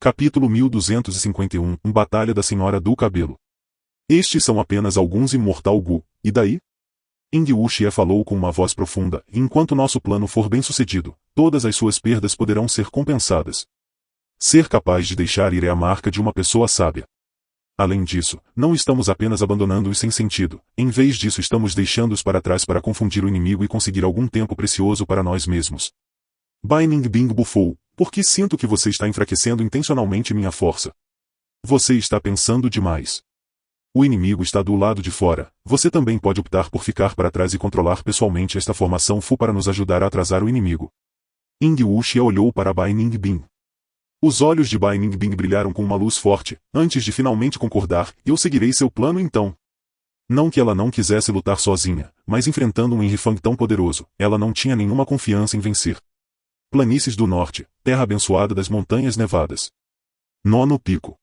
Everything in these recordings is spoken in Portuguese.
Capítulo 1251 Batalha da Senhora do Cabelo. Estes são apenas alguns Imortal Gu, e daí? Ing Wuxie falou com uma voz profunda, e enquanto nosso plano for bem sucedido, todas as suas perdas poderão ser compensadas. Ser capaz de deixar ir é a marca de uma pessoa sábia. Além disso, não estamos apenas abandonando-os sem sentido, em vez disso estamos deixando-os para trás para confundir o inimigo e conseguir algum tempo precioso para nós mesmos. Bai Ningbing bufou. Porque sinto que você está enfraquecendo intencionalmente minha força. Você está pensando demais. O inimigo está do lado de fora. Você também pode optar por ficar para trás e controlar pessoalmente esta formação Fu para nos ajudar a atrasar o inimigo. Ing Wuxie olhou para Bai Ningbing. Os olhos de Bai Ningbing brilharam com uma luz forte. Antes de finalmente concordar, eu seguirei seu plano então. Não que ela não quisesse lutar sozinha, mas enfrentando um Enrifang tão poderoso, ela não tinha nenhuma confiança em vencer. Planícies do Norte, terra abençoada das Montanhas Nevadas. Nono Pico.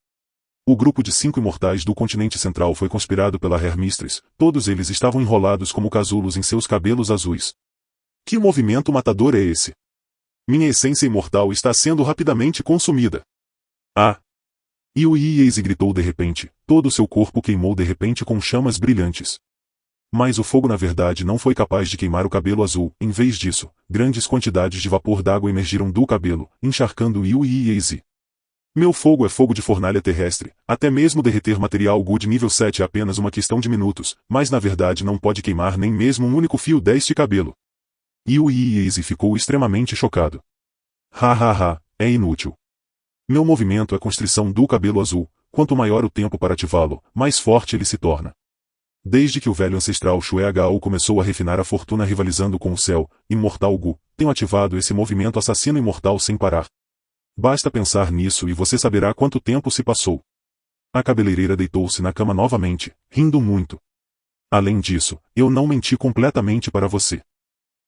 O grupo de 5 imortais do continente central foi conspirado pela Hermistris, todos eles estavam enrolados como casulos em seus cabelos azuis. Que movimento matador é esse? Minha essência imortal está sendo rapidamente consumida. Ah! Yui Eise gritou de repente, todo seu corpo queimou de repente com chamas brilhantes. Mas o fogo na verdade não foi capaz de queimar o cabelo azul, em vez disso, grandes quantidades de vapor d'água emergiram do cabelo, encharcando Yui Eise. Meu fogo é fogo de fornalha terrestre, até mesmo derreter material Gu de nível 7 é apenas uma questão de minutos, mas na verdade não pode queimar nem mesmo um único fio deste cabelo. Yui Eise ficou extremamente chocado. É inútil. Meu movimento é constrição do cabelo azul, quanto maior o tempo para ativá-lo, mais forte ele se torna. Desde que o velho ancestral Shueagao começou a refinar a fortuna rivalizando com o céu, Imortal Gu, tenho ativado esse movimento assassino imortal sem parar. Basta pensar nisso e você saberá quanto tempo se passou. A cabeleireira deitou-se na cama novamente, rindo muito. Além disso, eu não menti completamente para você.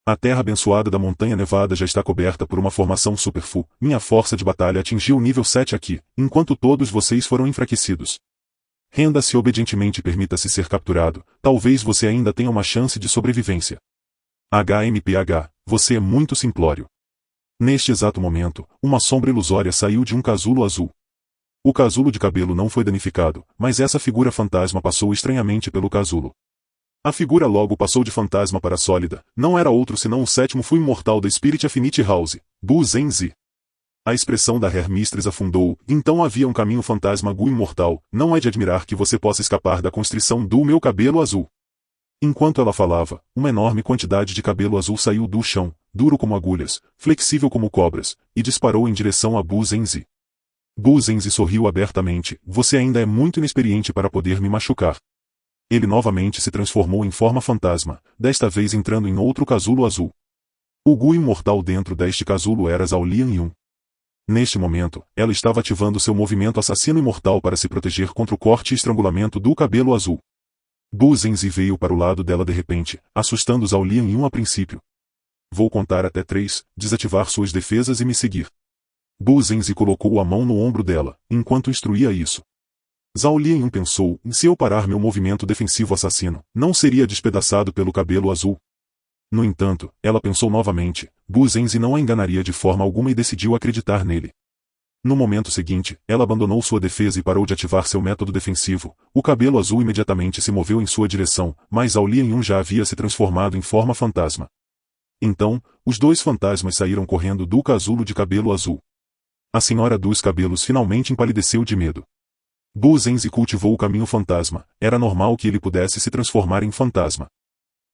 A terra abençoada da Montanha Nevada já está coberta por uma formação Super Fu. Minha força de batalha atingiu o nível 7 aqui, enquanto todos vocês foram enfraquecidos. Renda-se obedientemente e permita-se ser capturado, talvez você ainda tenha uma chance de sobrevivência. HMPH, você é muito simplório. Neste exato momento, uma sombra ilusória saiu de um casulo azul. O casulo de cabelo não foi danificado, mas essa figura fantasma passou estranhamente pelo casulo. A figura logo passou de fantasma para sólida, não era outro senão o 7º Fu imortal da Spirit Affinity House, Bu Zenzi. A expressão da Hermistris afundou, então havia um caminho fantasma Gu imortal, não é de admirar que você possa escapar da constrição do meu cabelo azul. Enquanto ela falava, uma enorme quantidade de cabelo azul saiu do chão, duro como agulhas, flexível como cobras, e disparou em direção a Bu Zenzi. Bu Zenzi sorriu abertamente, você ainda é muito inexperiente para poder me machucar. Ele novamente se transformou em forma fantasma, desta vez entrando em outro casulo azul. O Gu imortal dentro deste casulo era Zhao Lianyun. Neste momento, ela estava ativando seu movimento assassino imortal para se proteger contra o corte e estrangulamento do cabelo azul. Bu Zenzi veio para o lado dela de repente, assustando Zhao Lianyun a princípio. Vou contar até 3, desativar suas defesas e me seguir. Bu Zenzi colocou a mão no ombro dela, enquanto instruía isso. Zhao Lianyun pensou, se eu parar meu movimento defensivo assassino, não seria despedaçado pelo cabelo azul. No entanto, ela pensou novamente, Bu Zenzi não a enganaria de forma alguma e decidiu acreditar nele. No momento seguinte, ela abandonou sua defesa e parou de ativar seu método defensivo. O cabelo azul imediatamente se moveu em sua direção, mas Zhao Lianyun já havia se transformado em forma fantasma. Então, os 2 fantasmas saíram correndo do casulo de cabelo azul. A senhora dos cabelos finalmente empalideceu de medo. Bu Zenzi cultivou o caminho fantasma, era normal que ele pudesse se transformar em fantasma.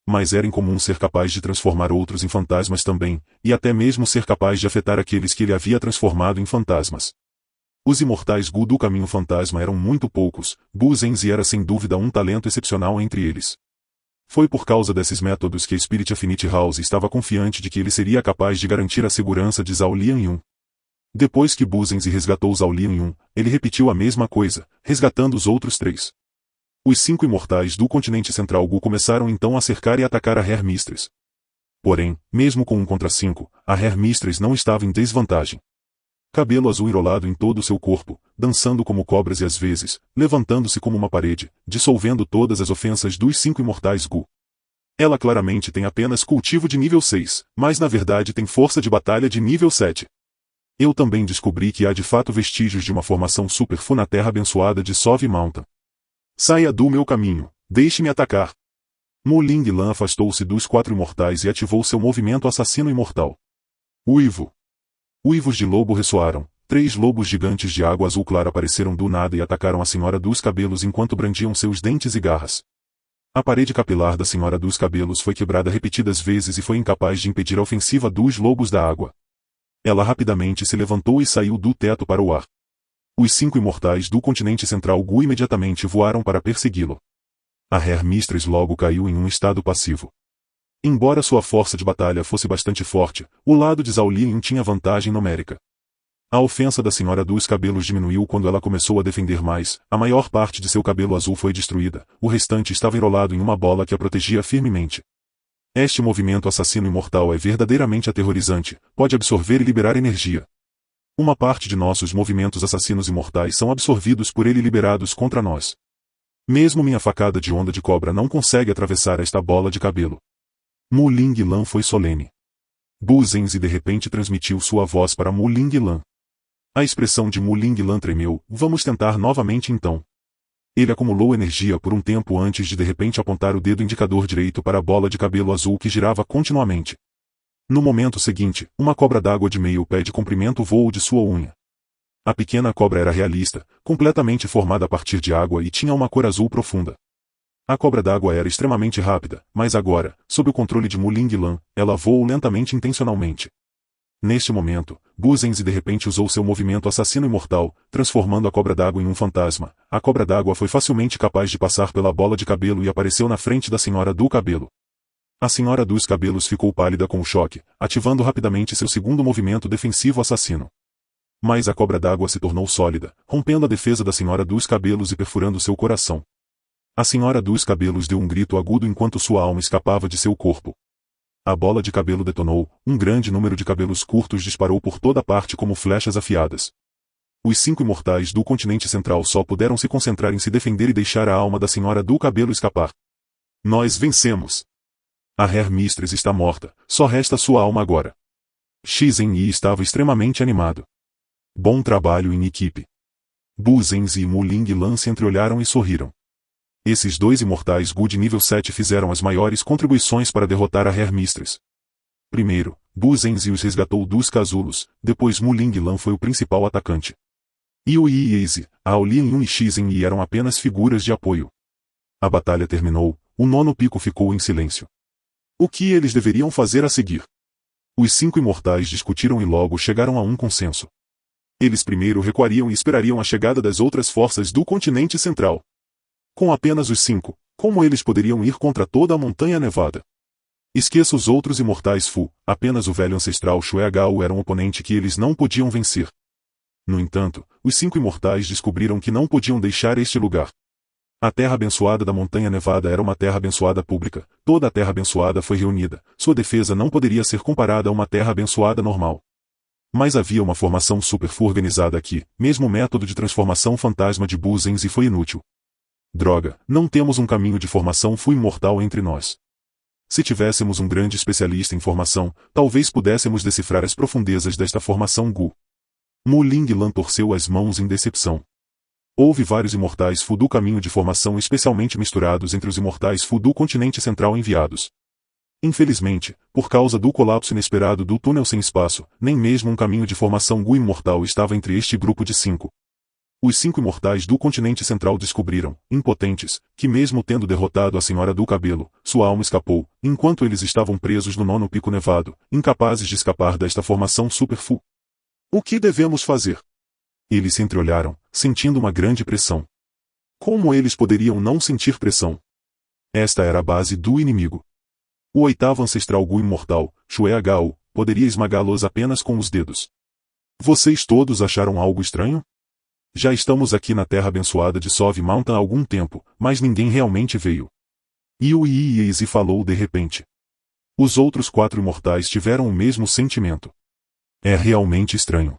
Mas era incomum ser capaz de transformar outros em fantasmas também, e até mesmo ser capaz de afetar aqueles que ele havia transformado em fantasmas. Os imortais Gu do caminho fantasma eram muito poucos, Bu Zenzi era sem dúvida um talento excepcional entre eles. Foi por causa desses métodos que a Spirit Affinity House estava confiante de que ele seria capaz de garantir a segurança de Zhao Lianyun. Depois que Bu Zenzi resgatou Zhao Lianyun, ele repetiu a mesma coisa, resgatando os outros 3. Os 5 imortais do continente central Gu começaram então a cercar e atacar a Hermistris. Porém, mesmo com 1 contra 5, a Hermistris não estava em desvantagem. Cabelo azul enrolado em todo o seu corpo, dançando como cobras e às vezes, levantando-se como uma parede, dissolvendo todas as ofensas dos 5 imortais Gu. Ela claramente tem apenas cultivo de nível 6, mas na verdade tem força de batalha de nível 7. Eu também descobri que há de fato vestígios de uma formação Super-Fu na terra abençoada de Sov Mountain. Saia do meu caminho, deixe-me atacar. Mu Ling Lan afastou-se dos 4 imortais e ativou seu movimento assassino imortal. Uivo. Uivos de lobo ressoaram. 3 lobos gigantes de água azul clara apareceram do nada e atacaram a Senhora dos Cabelos enquanto brandiam seus dentes e garras. A parede capilar da Senhora dos Cabelos foi quebrada repetidas vezes e foi incapaz de impedir a ofensiva dos lobos da água. Ela rapidamente se levantou e saiu do teto para o ar. Os 5 imortais do continente central Gu imediatamente voaram para persegui-lo. A Her Mistress logo caiu em um estado passivo. Embora sua força de batalha fosse bastante forte, o lado de Zhao Liang tinha vantagem numérica. A ofensa da Senhora dos Cabelos diminuiu quando ela começou a defender mais, a maior parte de seu cabelo azul foi destruída, o restante estava enrolado em uma bola que a protegia firmemente. Este movimento assassino imortal é verdadeiramente aterrorizante, pode absorver e liberar energia. Uma parte de nossos movimentos assassinos imortais são absorvidos por ele e liberados contra nós. Mesmo minha facada de onda de cobra não consegue atravessar esta bola de cabelo. Mu Ling Lan foi solene. Bu Zhenzi de repente transmitiu sua voz para Mu Ling Lan. A expressão de Mu Ling Lan tremeu. Vamos tentar novamente então. Ele acumulou energia por um tempo antes de repente apontar o dedo indicador direito para a bola de cabelo azul que girava continuamente. No momento seguinte, uma cobra d'água de meio pé de comprimento voou de sua unha. A pequena cobra era realista, completamente formada a partir de água e tinha uma cor azul profunda. A cobra d'água era extremamente rápida, mas agora, sob o controle de Mu Ling Lan, ela voou lentamente intencionalmente. Neste momento, Bu Zhenzi de repente usou seu movimento assassino imortal, transformando a cobra d'água em um fantasma. A cobra d'água foi facilmente capaz de passar pela bola de cabelo e apareceu na frente da Senhora do Cabelo. A Senhora dos Cabelos ficou pálida com o choque, ativando rapidamente seu segundo movimento defensivo assassino. Mas a cobra d'água se tornou sólida, rompendo a defesa da Senhora dos Cabelos e perfurando seu coração. A Senhora dos Cabelos deu um grito agudo enquanto sua alma escapava de seu corpo. A bola de cabelo detonou, um grande número de cabelos curtos disparou por toda parte como flechas afiadas. Os 5 imortais do continente central só puderam se concentrar em se defender e deixar a alma da Senhora do Cabelo escapar. Nós vencemos! A Her Mistress está morta, só resta sua alma agora. Shi Zhenyi estava extremamente animado. Bom trabalho em equipe. Bu Zhenzi e Mu Ling Lan se entreolharam e sorriram. Esses 2 imortais Gu de nível 7 fizeram as maiores contribuições para derrotar a Her Mistress. Primeiro, Bu Zhenzi os resgatou dos casulos, depois Mu Ling Lan foi o principal atacante. Yu Yi e Eise, Ao Lian e Shi Zhenyi eram apenas figuras de apoio. A batalha terminou, o 9º pico ficou em silêncio. O que eles deveriam fazer a seguir? Os 5 imortais discutiram e logo chegaram a um consenso. Eles primeiro recuariam e esperariam a chegada das outras forças do continente central. Com apenas os 5, como eles poderiam ir contra toda a Montanha Nevada? Esqueça os outros imortais Fu, apenas o velho ancestral Xue Gao era um oponente que eles não podiam vencer. No entanto, os 5 imortais descobriram que não podiam deixar este lugar. A terra abençoada da Montanha Nevada era uma terra abençoada pública, toda a terra abençoada foi reunida, sua defesa não poderia ser comparada a uma terra abençoada normal. Mas havia uma formação Super-Fu organizada aqui, mesmo o método de transformação fantasma de Bu Zhenzi foi inútil. Droga, não temos um caminho de formação Fu imortal entre nós. Se tivéssemos um grande especialista em formação, talvez pudéssemos decifrar as profundezas desta formação Gu. Mu Ling Lan torceu as mãos em decepção. Houve vários imortais Fu do caminho de formação especialmente misturados entre os imortais Fu do continente central enviados. Infelizmente, por causa do colapso inesperado do túnel sem espaço, nem mesmo um caminho de formação Gu imortal estava entre este grupo de 5. Os 5 imortais do continente central descobriram, impotentes, que mesmo tendo derrotado a Senhora do Cabelo, sua alma escapou, enquanto eles estavam presos no 9º pico nevado, incapazes de escapar desta formação Super-Fu. O que devemos fazer? Eles se entreolharam, sentindo uma grande pressão. Como eles poderiam não sentir pressão? Esta era a base do inimigo. O 8º ancestral Gu imortal, Xue Gao, poderia esmagá-los apenas com os dedos. Vocês todos acharam algo estranho? Já estamos aqui na terra abençoada de Sov Mountain há algum tempo, mas ninguém realmente veio. Yu Yi e Eise falou de repente. Os outros 4 imortais tiveram o mesmo sentimento. É realmente estranho.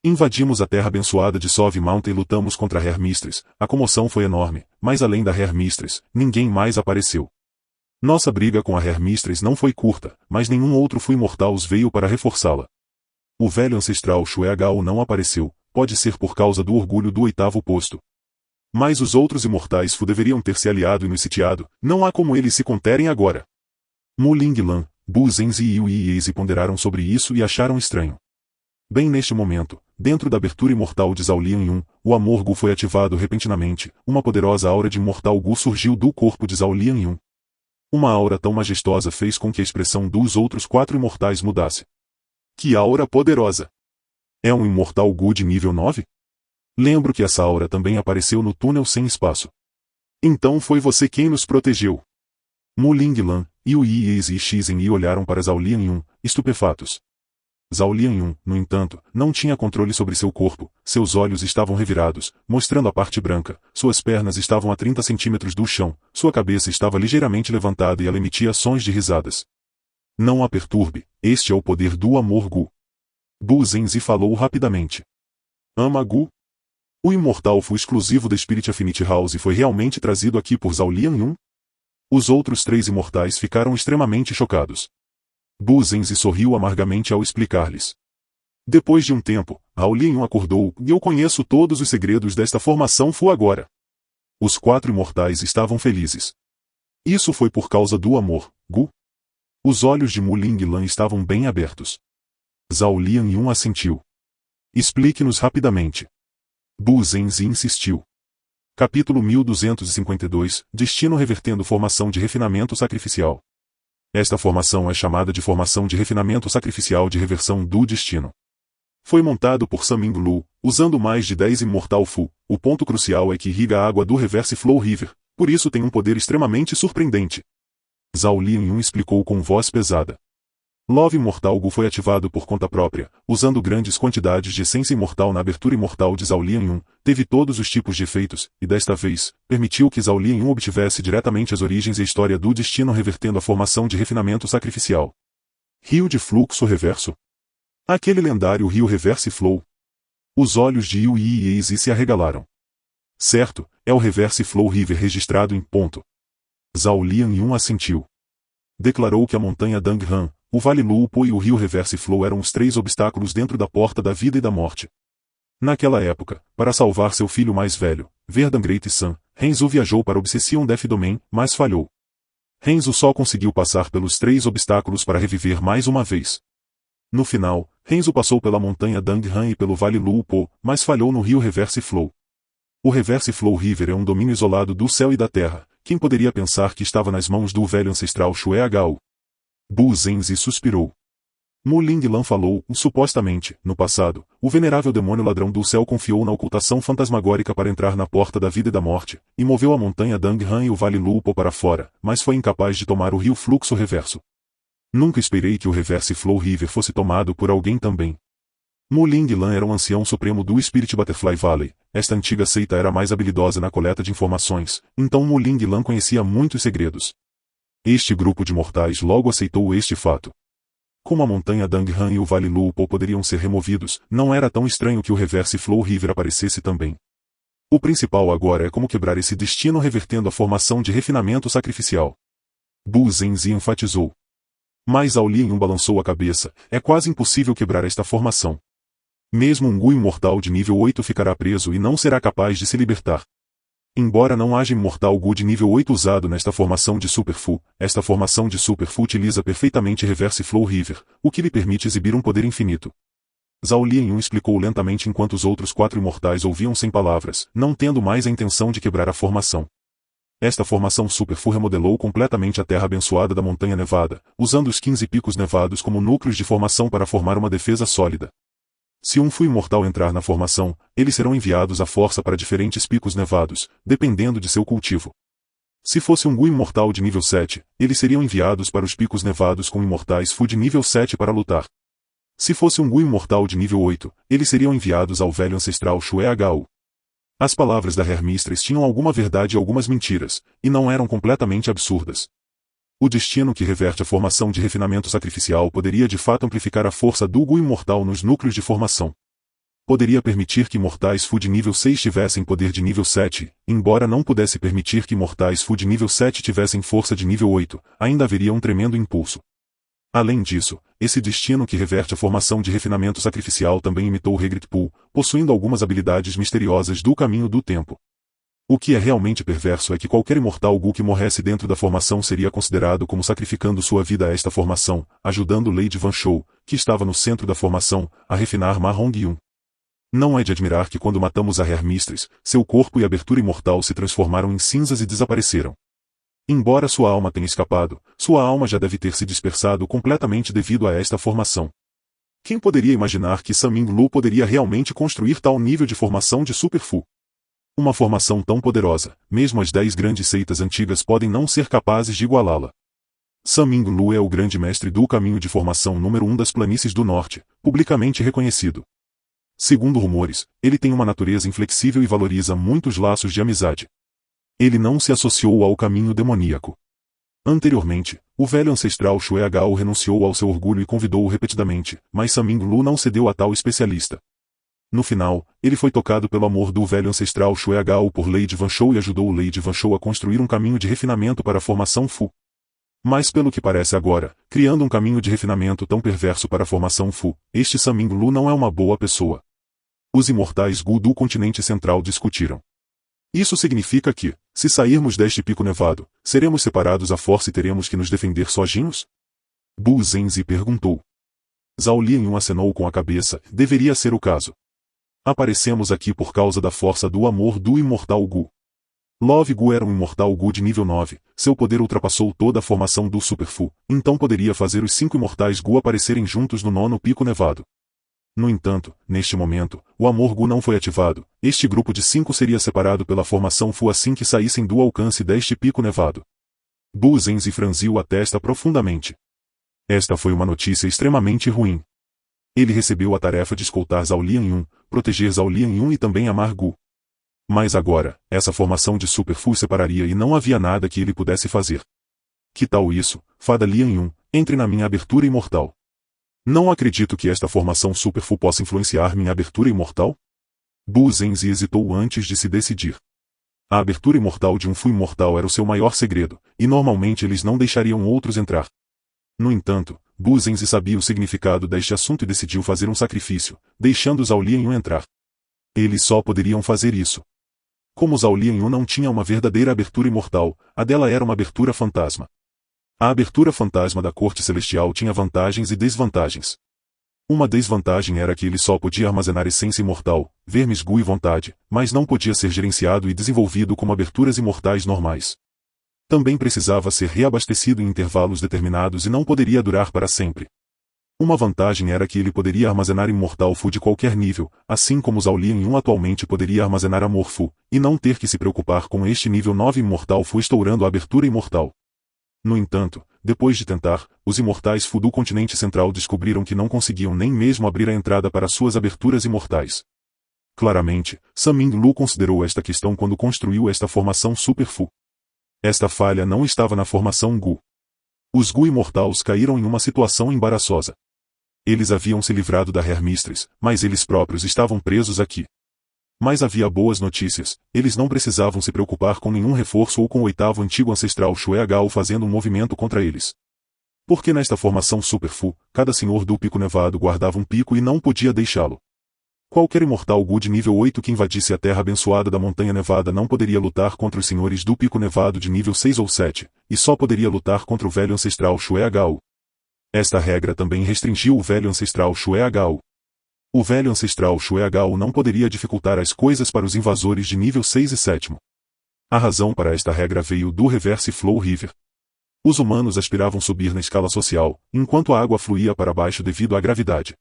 Invadimos a terra abençoada de Sov Mountain e lutamos contra a Her Mistress, a comoção foi enorme, mas além da Her Mistress, ninguém mais apareceu. Nossa briga com a Her Mistress não foi curta, mas nenhum outro Fu imortal veio para reforçá-la. O velho ancestral Shueagao não apareceu, pode ser por causa do orgulho do oitavo posto. Mas os outros imortais Fu deveriam ter se aliado e nos sitiado, não há como eles se conterem agora. Mu Linglan, Bu Zenzi e Yu Yizi ponderaram sobre isso e acharam estranho. Bem neste momento, dentro da abertura imortal de Zhao Lianyun, o amor Gu foi ativado repentinamente, uma poderosa aura de imortal Gu surgiu do corpo de Zhao Lianyun. Uma aura tão majestosa fez com que a expressão dos outros 4 imortais mudasse. Que aura poderosa! É um imortal Gu de nível 9? Lembro que essa aura também apareceu no túnel sem espaço. Então foi você quem nos protegeu. Mu Linglan, Yu Yizi e Shizen Yi olharam para Zhao Lianyun, estupefatos. Zhao Lianyun, no entanto, não tinha controle sobre seu corpo, seus olhos estavam revirados, mostrando a parte branca, suas pernas estavam a 30 centímetros do chão, sua cabeça estava ligeiramente levantada e ela emitia sons de risadas. Não a perturbe, este é o poder do amor Gu. Bu Zenzi falou rapidamente. Ama Gu? O imortal Fu exclusivo da Spirit Affinity House foi realmente trazido aqui por Zhao Lianyun? Os outros 3 imortais ficaram extremamente chocados. Bu Zenzi sorriu amargamente ao explicar-lhes. Depois de um tempo, Zhao Lianyun acordou, e eu conheço todos os segredos desta formação Fu agora. Os 4 imortais estavam felizes. Isso foi por causa do amor, Gu? Os olhos de Mu Linglan estavam bem abertos. Zhao Lianyun assentiu. Explique-nos rapidamente. Bu Zenzi insistiu. Capítulo 1252, Destino revertendo formação de refinamento sacrificial. Esta formação é chamada de formação de refinamento sacrificial de reversão do destino. Foi montado por Saming Lu, usando mais de 10 Immortal Fu. O ponto crucial é que irriga a água do Reverse Flow River, por isso tem um poder extremamente surpreendente. Zhao Lianyun explicou com voz pesada. Love Immortal Gu foi ativado por conta própria, usando grandes quantidades de essência imortal na abertura imortal de Zhao Lianyun, teve todos os tipos de efeitos, e desta vez, permitiu que Zhao Lianyun obtivesse diretamente as origens e a história do destino revertendo a formação de refinamento sacrificial. Rio de fluxo reverso? Aquele lendário rio Reverse Flow. Os olhos de Yu Yizi se arregalaram. Certo, é o Reverse Flow River registrado em ponto. Zhao Lianyun assentiu. Declarou que a montanha Danghan, o Vale Lupo e o rio Reverse Flow eram os 3 obstáculos dentro da porta da vida e da morte. Naquela época, para salvar seu filho mais velho, Verdun Great-san, Renzo viajou para Obsession Death Domain, mas falhou. Renzo só conseguiu passar pelos 3 obstáculos para reviver mais uma vez. No final, Renzo passou pela montanha Danghan e pelo Vale Lupo, mas falhou no rio Reverse Flow. O Reverse Flow River é um domínio isolado do céu e da terra. Quem poderia pensar que estava nas mãos do velho ancestral Shueagao? Bu Zenzi suspirou. Mu Linglan falou, supostamente, no passado, o venerável demônio ladrão do céu confiou na ocultação fantasmagórica para entrar na porta da vida e da morte, e moveu a montanha Danghan e o Vale Lupo para fora, mas foi incapaz de tomar o rio Fluxo Reverso. Nunca esperei que o Reverse Flow River fosse tomado por alguém também. Mu Linglan era um ancião supremo do Spirit Butterfly Valley. Esta antiga seita era mais habilidosa na coleta de informações, então Mu Linglan conhecia muitos segredos. Este grupo de mortais logo aceitou este fato. Como a montanha Danghan e o Vale Lupo poderiam ser removidos, não era tão estranho que o Reverse Flow River aparecesse também. O principal agora é como quebrar esse destino revertendo a formação de refinamento sacrificial. Bu Zenzi enfatizou. Mas Zhao Lianyun balançou a cabeça, é quase impossível quebrar esta formação. Mesmo um Gu imortal de nível 8 ficará preso e não será capaz de se libertar. Embora não haja imortal Gu de nível 8 usado nesta formação de Super Fu, esta formação de Super Fu utiliza perfeitamente Reverse Flow River, o que lhe permite exibir um poder infinito. Zhao Lianyun explicou lentamente enquanto os outros 4 imortais ouviam sem palavras, não tendo mais a intenção de quebrar a formação. Esta formação Super Fu remodelou completamente a terra abençoada da Montanha Nevada, usando os 15 picos nevados como núcleos de formação para formar uma defesa sólida. Se um Fu imortal entrar na formação, eles serão enviados à força para diferentes picos nevados, dependendo de seu cultivo. Se fosse um Gu imortal de nível 7, eles seriam enviados para os picos nevados com imortais Fu de nível 7 para lutar. Se fosse um Gu imortal de nível 8, eles seriam enviados ao velho ancestral Shueagao. As palavras da Hermistress tinham alguma verdade e algumas mentiras, e não eram completamente absurdas. O destino que reverte a formação de refinamento sacrificial poderia de fato amplificar a força do Gu imortal nos núcleos de formação. Poderia permitir que imortais Fu de nível 6 tivessem poder de nível 7, embora não pudesse permitir que imortais Fu de nível 7 tivessem força de nível 8, ainda haveria um tremendo impulso. Além disso, esse destino que reverte a formação de refinamento sacrificial também imitou Regret Pool, possuindo algumas habilidades misteriosas do caminho do tempo. O que é realmente perverso é que qualquer imortal Gu que morresse dentro da formação seria considerado como sacrificando sua vida a esta formação, ajudando Lady Van Shou, que estava no centro da formação, a refinar Ma Hong-yun. Não é de admirar que quando matamos a Hair Mistress, seu corpo e abertura imortal se transformaram em cinzas e desapareceram. Embora sua alma tenha escapado, sua alma já deve ter se dispersado completamente devido a esta formação. Quem poderia imaginar que Sun Ming Lu poderia realmente construir tal nível de formação de Super Fu? Uma formação tão poderosa, mesmo as 10 grandes seitas antigas podem não ser capazes de igualá-la. Sun Ming Lu é o grande mestre do caminho de formação número 1 das planícies do norte, publicamente reconhecido. Segundo rumores, ele tem uma natureza inflexível e valoriza muitos laços de amizade. Ele não se associou ao caminho demoníaco. Anteriormente, o velho ancestral Xue Gao renunciou ao seu orgulho e convidou-o repetidamente, mas Sun Ming Lu não cedeu a tal especialista. No final, ele foi tocado pelo amor do velho ancestral Xue Gao por Lady Van Shou e ajudou Lady Van Shou a construir um caminho de refinamento para a formação Fu. Mas pelo que parece agora, criando um caminho de refinamento tão perverso para a formação Fu, este Sun Ming Lu não é uma boa pessoa. Os imortais Gu do continente central discutiram. Isso significa que, se sairmos deste pico nevado, seremos separados à força e teremos que nos defender sozinhos? Bu Zenzi perguntou. Zhao Lianyun acenou com a cabeça, deveria ser o caso. Aparecemos aqui por causa da força do amor do imortal Gu. Love Gu era um imortal Gu de nível 9, seu poder ultrapassou toda a formação do Super Fu, então poderia fazer os 5 imortais Gu aparecerem juntos no 9º pico nevado. No entanto, neste momento, o amor Gu não foi ativado, este grupo de 5 seria separado pela formação Fu assim que saíssem do alcance deste pico nevado. Bu Zenzi franziu a testa profundamente. Esta foi uma notícia extremamente ruim. Ele recebeu a tarefa de escoltar Zhao Lianyun, proteger Zhao Lianyun e também amar Gu. Mas agora, essa formação de Super Fu separaria e não havia nada que ele pudesse fazer. Que tal isso, Fada Lianyun, entre na minha abertura imortal. Não acredito que esta formação Super Fu possa influenciar minha abertura imortal? Bu Zenzi hesitou antes de se decidir. A abertura imortal de um Fu imortal era o seu maior segredo, e normalmente eles não deixariam outros entrar. No entanto, Bu Zenzi sabia o significado deste assunto e decidiu fazer um sacrifício, deixando Zhao Lianyun entrar. Eles só poderiam fazer isso. Como Zhao Lianyun não tinha uma verdadeira abertura imortal, a dela era uma abertura fantasma. A abertura fantasma da corte celestial tinha vantagens e desvantagens. Uma desvantagem era que ele só podia armazenar essência imortal, vermes Gu e vontade, mas não podia ser gerenciado e desenvolvido como aberturas imortais normais. Também precisava ser reabastecido em intervalos determinados e não poderia durar para sempre. Uma vantagem era que ele poderia armazenar imortal Fu de qualquer nível, assim como Zhao Lianyun atualmente poderia armazenar amor Fu, e não ter que se preocupar com este nível 9 imortal Fu estourando a abertura imortal. No entanto, depois de tentar, os imortais Fu do continente central descobriram que não conseguiam nem mesmo abrir a entrada para suas aberturas imortais. Claramente, Sun Ming Lu considerou esta questão quando construiu esta formação Super Fu. Esta falha não estava na formação Gu. Os Gu imortais caíram em uma situação embaraçosa. Eles haviam se livrado da Hair Mistress, mas eles próprios estavam presos aqui. Mas havia boas notícias, eles não precisavam se preocupar com nenhum reforço ou com o 8º antigo ancestral Xue Gao fazendo um movimento contra eles. Porque nesta formação Super Fu, cada senhor do pico nevado guardava um pico e não podia deixá-lo. Qualquer imortal Gu de nível 8 que invadisse a terra abençoada da montanha nevada não poderia lutar contra os senhores do pico nevado de nível 6 ou 7, e só poderia lutar contra o velho ancestral Xue Gao. Esta regra também restringiu o velho ancestral Xue Gao. O velho ancestral Xue Gao não poderia dificultar as coisas para os invasores de nível 6 e 7. A razão para esta regra veio do Reverse Flow River. Os humanos aspiravam subir na escala social, enquanto a água fluía para baixo devido à gravidade.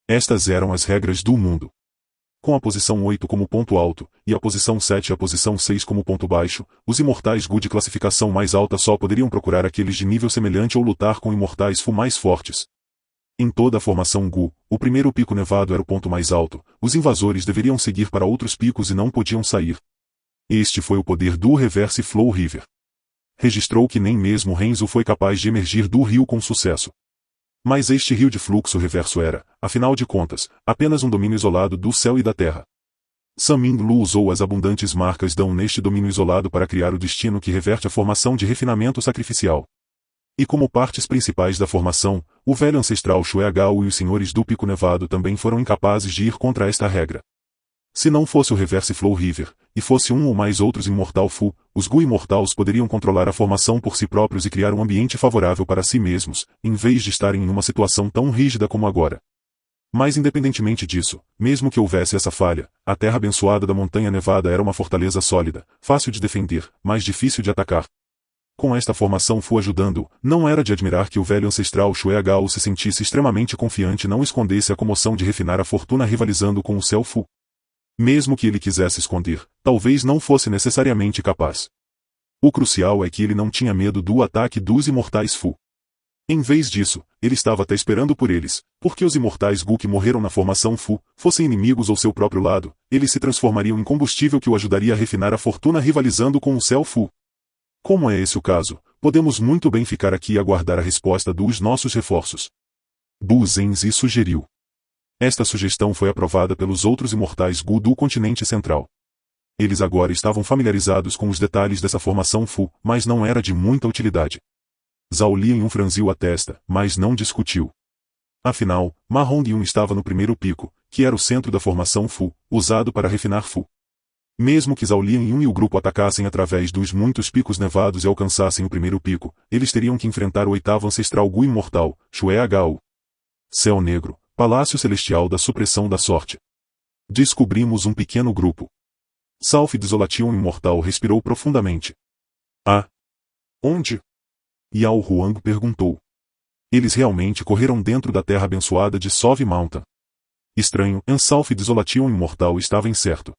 Estas eram as regras do mundo. Com a posição 8 como ponto alto, e a posição 7 e a posição 6 como ponto baixo, os imortais Gu de classificação mais alta só poderiam procurar aqueles de nível semelhante ou lutar com imortais Fu mais fortes. Em toda a formação Gu, o primeiro pico nevado era o ponto mais alto, os invasores deveriam seguir para outros picos e não podiam sair. Este foi o poder do Reverse Flow River. Registrou que nem mesmo Renzo foi capaz de emergir do rio com sucesso. Mas este rio de fluxo reverso era, afinal de contas, apenas um domínio isolado do céu e da terra. Sun Ming Lu usou as abundantes marcas Dão neste domínio isolado para criar o destino que reverte a formação de refinamento sacrificial. E como partes principais da formação, o velho ancestral Shueagao e os senhores do Pico Nevado também foram incapazes de ir contra esta regra. Se não fosse o Reverse Flow River, e fosse um ou mais outros Immortal Fu, os Gu Imortals poderiam controlar a formação por si próprios e criar um ambiente favorável para si mesmos, em vez de estarem em uma situação tão rígida como agora. Mas independentemente disso, mesmo que houvesse essa falha, a terra abençoada da Montanha Nevada era uma fortaleza sólida, fácil de defender, mas difícil de atacar. Com esta formação Fu ajudando, não era de admirar que o velho ancestral Shueagao se sentisse extremamente confiante e não escondesse a comoção de refinar a fortuna rivalizando com o céu Fu. Mesmo que ele quisesse esconder, talvez não fosse necessariamente capaz. O crucial é que ele não tinha medo do ataque dos imortais Fu. Em vez disso, ele estava até esperando por eles, porque os imortais Gu que morreram na formação Fu, fossem inimigos ou seu próprio lado, eles se transformariam em combustível que o ajudaria a refinar a fortuna rivalizando com o céu Fu. Como é esse o caso, podemos muito bem ficar aqui e aguardar a resposta dos nossos reforços. Bu Zenzi sugeriu. Esta sugestão foi aprovada pelos outros imortais Gu do continente central. Eles agora estavam familiarizados com os detalhes dessa formação Fu, mas não era de muita utilidade. Zhao Lian franziu a testa, mas não discutiu. Afinal, Ma Hongyun estava no primeiro pico, que era o centro da formação Fu, usado para refinar Fu. Mesmo que Zhao Lian e o grupo atacassem através dos muitos picos nevados e alcançassem o primeiro pico, eles teriam que enfrentar o oitavo ancestral Gu imortal, Shueagao. Céu Negro, Palácio Celestial da Supressão da Sorte. Descobrimos um pequeno grupo. Salf Desolation Imortal respirou profundamente. Ah! Onde? Yao Huang perguntou. Eles realmente correram dentro da terra abençoada de Sove Mountain. Estranho, Salf Desolation Imortal estava incerto.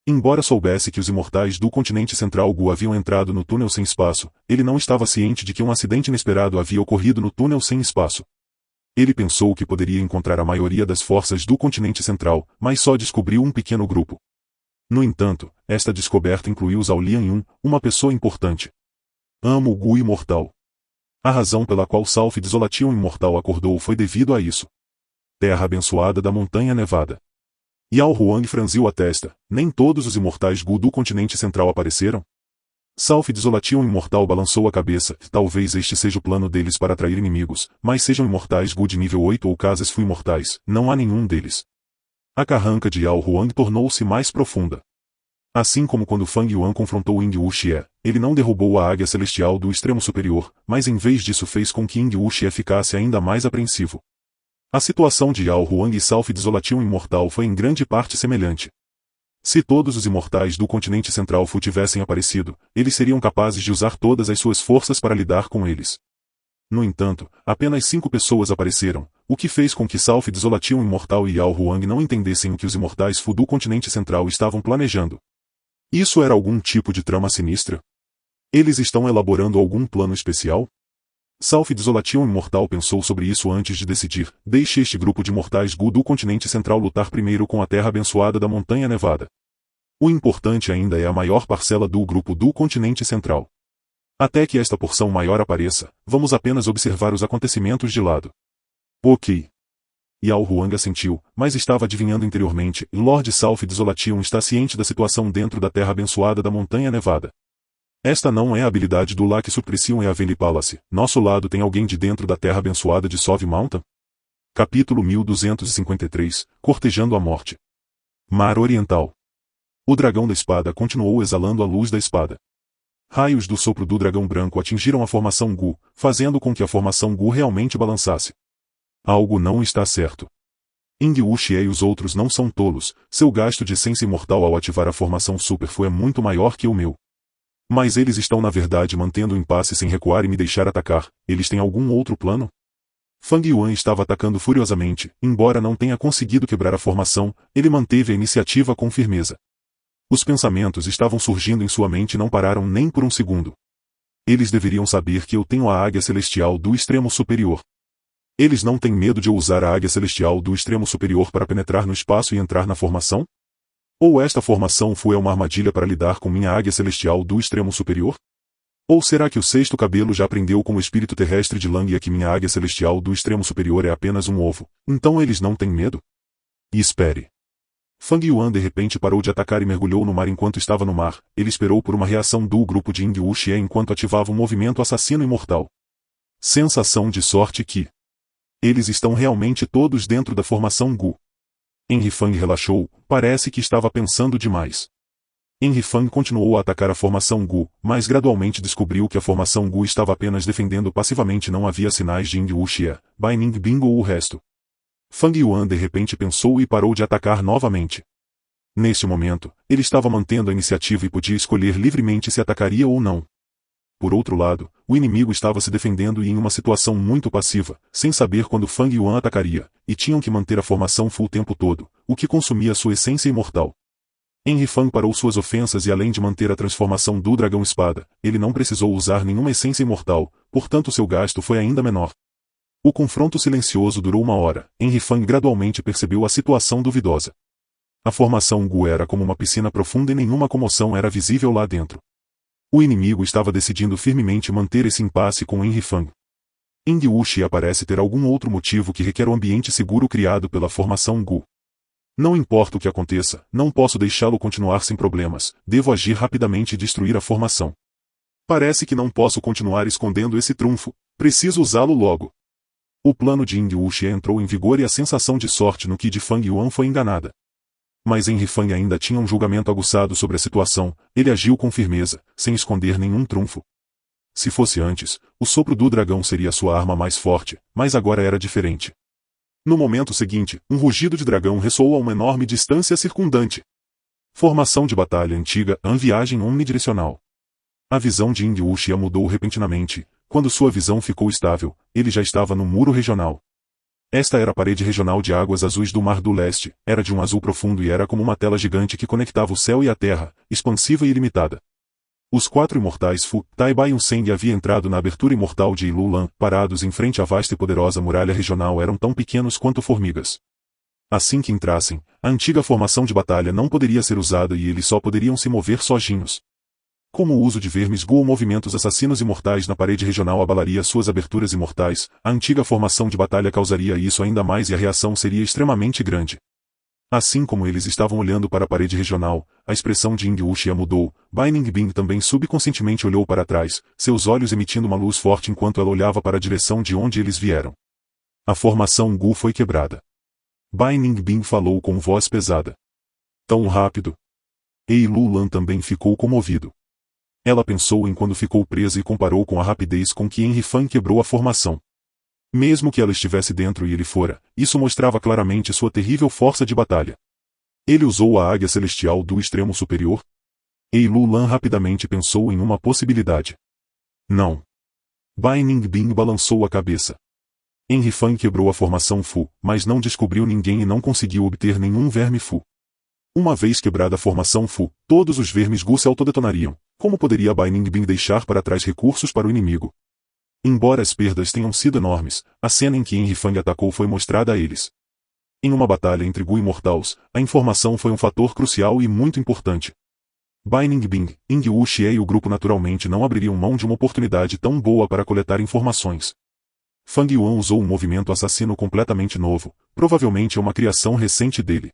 Embora soubesse que os imortais do continente central Gu haviam entrado no túnel sem espaço, ele não estava ciente de que um acidente inesperado havia ocorrido no túnel sem espaço. Ele pensou que poderia encontrar a maioria das forças do continente central, mas só descobriu um pequeno grupo. No entanto, esta descoberta incluiu Zhao Lianyun, uma pessoa importante. Amo o Gu imortal. A razão pela qual Salf Desolation Imortal acordou foi devido a isso. Terra abençoada da Montanha Nevada. Yao Huang franziu a testa. Nem todos os imortais Gu do continente central apareceram? Salf Desolation Imortal balançou a cabeça. Talvez este seja o plano deles para atrair inimigos, mas sejam imortais Gu de nível 8 ou casas Fu imortais, não há nenhum deles. A carranca de Yao Huang tornou-se mais profunda. Assim como quando Fang Yuan confrontou Ying Wuxie, ele não derrubou a águia celestial do extremo superior, mas em vez disso fez com que Ying Wuxie ficasse ainda mais apreensivo. A situação de Yao Huang e Salf Desolation Imortal foi em grande parte semelhante. Se todos os imortais do continente central Fu tivessem aparecido, eles seriam capazes de usar todas as suas forças para lidar com eles. No entanto, apenas 5 pessoas apareceram, o que fez com que Salf Desolation Imortal e Yao Huang não entendessem o que os imortais Fu do continente central estavam planejando. Isso era algum tipo de trama sinistra? Eles estão elaborando algum plano especial? Salf Desolation Imortal pensou sobre isso antes de decidir. Deixe este grupo de mortais Gu do continente central lutar primeiro com a terra abençoada da Montanha Nevada. O importante ainda é a maior parcela do grupo do continente central. Até que esta porção maior apareça, vamos apenas observar os acontecimentos de lado. Ok. Yao Huang assentiu, mas estava adivinhando interiormente. Lord Salf Desolation está ciente da situação dentro da terra abençoada da Montanha Nevada. Esta não é a habilidade do Lac Suprecium e a Valley Palace. Nosso lado tem alguém de dentro da terra abençoada de Sove Mountain? Capítulo 1253, Cortejando a Morte. Mar Oriental. O dragão da espada continuou exalando a luz da espada. Raios do sopro do dragão branco atingiram a formação Gu, fazendo com que a formação Gu realmente balançasse. Algo não está certo. Ying Wuxie e os outros não são tolos, seu gasto de essência imortal ao ativar a formação Super Fu é muito maior que o meu. Mas eles estão na verdade mantendo o impasse sem recuar e me deixar atacar. Eles têm algum outro plano? Fang Yuan estava atacando furiosamente, embora não tenha conseguido quebrar a formação, ele manteve a iniciativa com firmeza. Os pensamentos estavam surgindo em sua mente e não pararam nem por um segundo. Eles deveriam saber que eu tenho a águia celestial do extremo superior. Eles não têm medo de eu usar a águia celestial do extremo superior para penetrar no espaço e entrar na formação? Ou esta formação foi uma armadilha para lidar com minha águia celestial do extremo superior? Ou será que o sexto cabelo já aprendeu com o espírito terrestre de Langia que minha águia celestial do extremo superior é apenas um ovo, então eles não têm medo? E espere. Fang Yuan de repente parou de atacar e mergulhou no mar enquanto estava no mar. Ele esperou por uma reação do grupo de Ying Wuxie enquanto ativava um movimento assassino imortal. Sensação de sorte que... Eles estão realmente todos dentro da formação Gu. Henry Fang relaxou, parece que estava pensando demais. Henry Fang continuou a atacar a formação Gu, mas gradualmente descobriu que a formação Gu estava apenas defendendo passivamente, não havia sinais de Ying Wuxia, Bai Ningbing ou o resto. Fang Yuan de repente pensou e parou de atacar novamente. Neste momento, ele estava mantendo a iniciativa e podia escolher livremente se atacaria ou não. Por outro lado, o inimigo estava se defendendo e em uma situação muito passiva, sem saber quando Fang Yuan atacaria, e tinham que manter a formação Fu o tempo todo, o que consumia sua essência imortal. Henry Fang parou suas ofensas e além de manter a transformação do dragão espada, ele não precisou usar nenhuma essência imortal, portanto seu gasto foi ainda menor. O confronto silencioso durou 1 hora, Henry Fang gradualmente percebeu a situação duvidosa. A formação Gu era como uma piscina profunda e nenhuma comoção era visível lá dentro. O inimigo estava decidindo firmemente manter esse impasse com Henry Fang. Ying Wuxia parece ter algum outro motivo que requer o ambiente seguro criado pela formação Gu. Não importa o que aconteça, não posso deixá-lo continuar sem problemas, devo agir rapidamente e destruir a formação. Parece que não posso continuar escondendo esse trunfo, preciso usá-lo logo. O plano de Ying Wuxia entrou em vigor e a sensação de sorte no Ki de Fang Yuan foi enganada. Mas Henry Fang ainda tinha um julgamento aguçado sobre a situação, ele agiu com firmeza, sem esconder nenhum trunfo. Se fosse antes, o sopro do dragão seria sua arma mais forte, mas agora era diferente. No momento seguinte, um rugido de dragão ressoou a uma enorme distância circundante. Formação de batalha antiga, viagem omnidirecional. A visão de Ying Wuxia mudou repentinamente. Quando sua visão ficou estável, ele já estava no muro regional. Esta era a parede regional de águas azuis do Mar do Leste, era de um azul profundo e era como uma tela gigante que conectava o céu e a terra, expansiva e ilimitada. Os 4 imortais Fu, Tai Bai e Unseng haviam entrado na abertura imortal de Ilulan, parados em frente à vasta e poderosa muralha regional eram tão pequenos quanto formigas. Assim que entrassem, a antiga formação de batalha não poderia ser usada e eles só poderiam se mover sozinhos. Como o uso de vermes Gu ou movimentos assassinos imortais na parede regional abalaria suas aberturas imortais, a antiga formação de batalha causaria isso ainda mais e a reação seria extremamente grande. Assim como eles estavam olhando para a parede regional, a expressão de Ying Wuxia mudou, Bai Ningbing também subconscientemente olhou para trás, seus olhos emitindo uma luz forte enquanto ela olhava para a direção de onde eles vieram. A formação Gu foi quebrada. Bai Ningbing falou com voz pesada. Tão rápido. Ei Lulan também ficou comovido. Ela pensou em quando ficou presa e comparou com a rapidez com que Henry Fang quebrou a formação. Mesmo que ela estivesse dentro e ele fora, isso mostrava claramente sua terrível força de batalha. Ele usou a águia celestial do extremo superior? Ei Lulan rapidamente pensou em uma possibilidade. Não. Bai Ningbing balançou a cabeça. Henry Fang quebrou a formação Fu, mas não descobriu ninguém e não conseguiu obter nenhum verme Fu. Uma vez quebrada a formação Fu, todos os vermes Gu se autodetonariam. Como poderia Bai Ningbing deixar para trás recursos para o inimigo? Embora as perdas tenham sido enormes, a cena em que Henry Fang atacou foi mostrada a eles. Em uma batalha entre Gu e mortais, a informação foi um fator crucial e muito importante. Bai Ningbing, Ying Wuxia e o grupo naturalmente não abririam mão de uma oportunidade tão boa para coletar informações. Fang Yuan usou um movimento assassino completamente novo, provavelmente uma criação recente dele.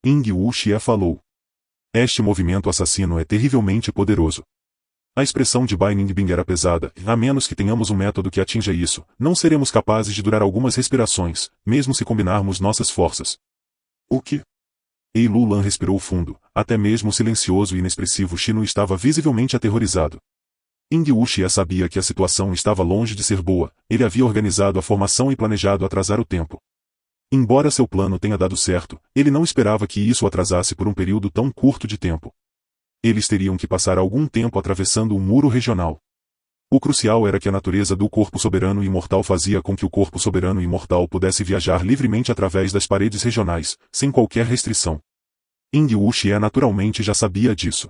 Ying Wuxia falou. Este movimento assassino é terrivelmente poderoso. A expressão de Bai Ningbing era pesada, a menos que tenhamos um método que atinja isso, não seremos capazes de durar algumas respirações, mesmo se combinarmos nossas forças. O que? Ei Lulan respirou fundo, até mesmo o silencioso e inexpressivo Shinu estava visivelmente aterrorizado. Ying Wuxia sabia que a situação estava longe de ser boa, ele havia organizado a formação e planejado atrasar o tempo. Embora seu plano tenha dado certo, ele não esperava que isso o atrasasse por um período tão curto de tempo. Eles teriam que passar algum tempo atravessando um muro regional. O crucial era que a natureza do corpo soberano e imortal fazia com que o corpo soberano e imortal pudesse viajar livremente através das paredes regionais, sem qualquer restrição. Ying Wuxia naturalmente já sabia disso.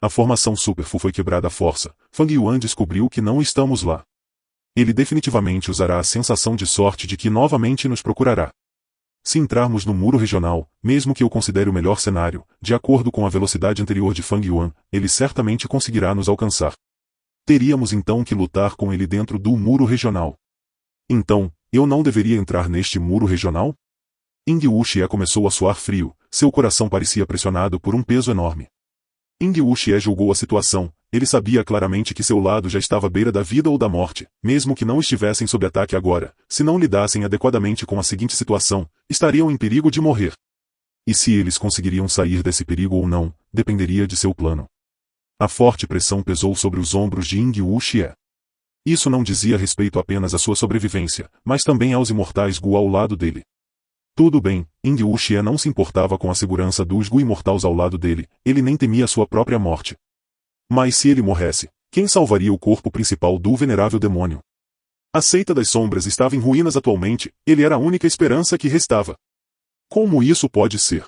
A formação Superfu foi quebrada à força, Fang Yuan descobriu que não estamos lá. Ele definitivamente usará a sensação de sorte de que novamente nos procurará. Se entrarmos no muro regional, mesmo que eu considere o melhor cenário, de acordo com a velocidade anterior de Fang Yuan, ele certamente conseguirá nos alcançar. Teríamos então que lutar com ele dentro do muro regional. Então, eu não deveria entrar neste muro regional? Ying Wuxia começou a suar frio, seu coração parecia pressionado por um peso enorme. Ying Wuxie julgou a situação. Ele sabia claramente que seu lado já estava à beira da vida ou da morte, mesmo que não estivessem sob ataque agora. Se não lidassem adequadamente com a seguinte situação, estariam em perigo de morrer. E se eles conseguiriam sair desse perigo ou não, dependeria de seu plano. A forte pressão pesou sobre os ombros de Ying Wuxie. Isso não dizia respeito apenas à sua sobrevivência, mas também aos imortais Gu ao lado dele. Tudo bem, Ying Wuxie não se importava com a segurança dos Gu imortais ao lado dele, ele nem temia sua própria morte. Mas se ele morresse, quem salvaria o corpo principal do venerável demônio? A seita das sombras estava em ruínas atualmente, ele era a única esperança que restava. Como isso pode ser?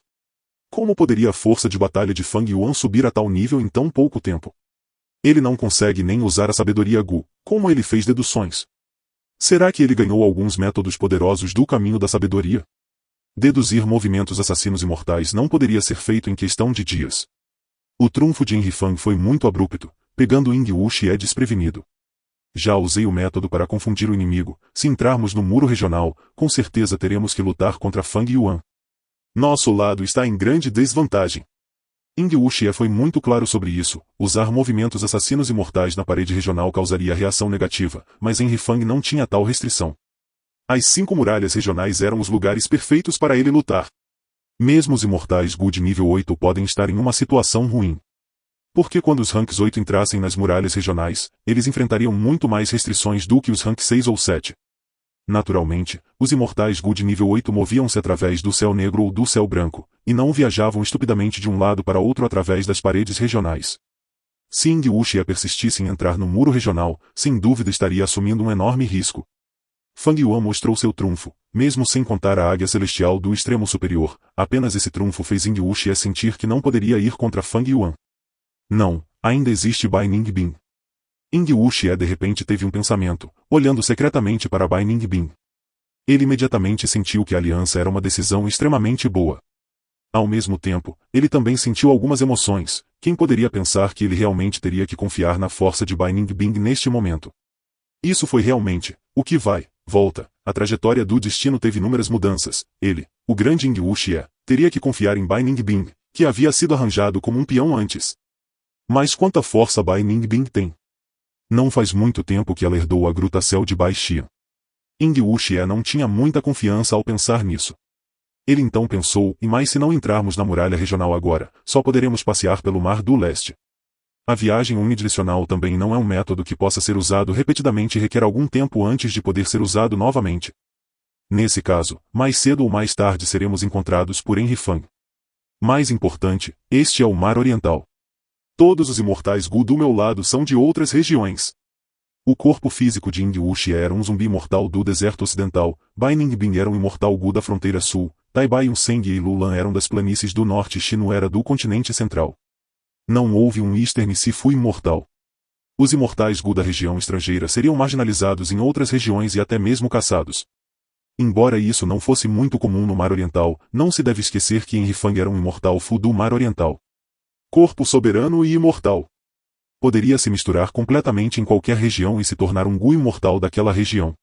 Como poderia a força de batalha de Fang Yuan subir a tal nível em tão pouco tempo? Ele não consegue nem usar a sabedoria Gu, como ele fez deduções. Será que ele ganhou alguns métodos poderosos do caminho da sabedoria? Deduzir movimentos assassinos imortais não poderia ser feito em questão de dias. O trunfo de Enrifang foi muito abrupto, pegando Ying Wuxie desprevenido. Já usei o método para confundir o inimigo. Se entrarmos no muro regional, com certeza teremos que lutar contra Fang Yuan. Nosso lado está em grande desvantagem. Ying Wuxie foi muito claro sobre isso. Usar movimentos assassinos imortais na parede regional causaria reação negativa, mas Enrifang não tinha tal restrição. As 5 muralhas regionais eram os lugares perfeitos para ele lutar. Mesmo os imortais Gu de nível 8 podem estar em uma situação ruim. Porque quando os ranks 8 entrassem nas muralhas regionais, eles enfrentariam muito mais restrições do que os ranks 6 ou 7. Naturalmente, os imortais Gu de nível 8 moviam-se através do céu negro ou do céu branco, e não viajavam estupidamente de um lado para outro através das paredes regionais. Se Ying Wuxie persistisse em entrar no muro regional, sem dúvida estaria assumindo um enorme risco. Fang Yuan mostrou seu trunfo, mesmo sem contar a águia celestial do extremo superior. Apenas esse trunfo fez Ying Wuxie sentir que não poderia ir contra Fang Yuan. Não, ainda existe Bai Ningbin. Ying Wuxie de repente teve um pensamento, olhando secretamente para Bai Ningbin. Ele imediatamente sentiu que a aliança era uma decisão extremamente boa. Ao mesmo tempo, ele também sentiu algumas emoções. Quem poderia pensar que ele realmente teria que confiar na força de Bai Ningbin neste momento? Isso foi realmente o que vai, volta. A trajetória do destino teve inúmeras mudanças. Ele, o grande Ying Wuxie, teria que confiar em Bai Ningbin, que havia sido arranjado como um peão antes. Mas quanta força Bai Ningbin tem? Não faz muito tempo que ela herdou a Gruta Céu de Bai Xian. Ying Wuxie não tinha muita confiança ao pensar nisso. Ele então pensou, e mais se não entrarmos na muralha regional agora, só poderemos passear pelo Mar do Leste. A viagem unidirecional também não é um método que possa ser usado repetidamente e requer algum tempo antes de poder ser usado novamente. Nesse caso, mais cedo ou mais tarde seremos encontrados por Enrifang. Mais importante, este é o Mar Oriental. Todos os imortais Gu do meu lado são de outras regiões. O corpo físico de Ying Wuxie era um zumbi mortal do deserto ocidental, Bai Ningbin era um imortal Gu da fronteira sul, Tai Bai Unseng e Lulan eram das planícies do norte e Shinu era do continente central. Não houve um Eastern Sifu imortal. Os imortais Gu da região estrangeira seriam marginalizados em outras regiões e até mesmo caçados. Embora isso não fosse muito comum no Mar Oriental, não se deve esquecer que Enrifang era um imortal Fu do Mar Oriental. Corpo soberano e imortal. Poderia se misturar completamente em qualquer região e se tornar um Gu imortal daquela região.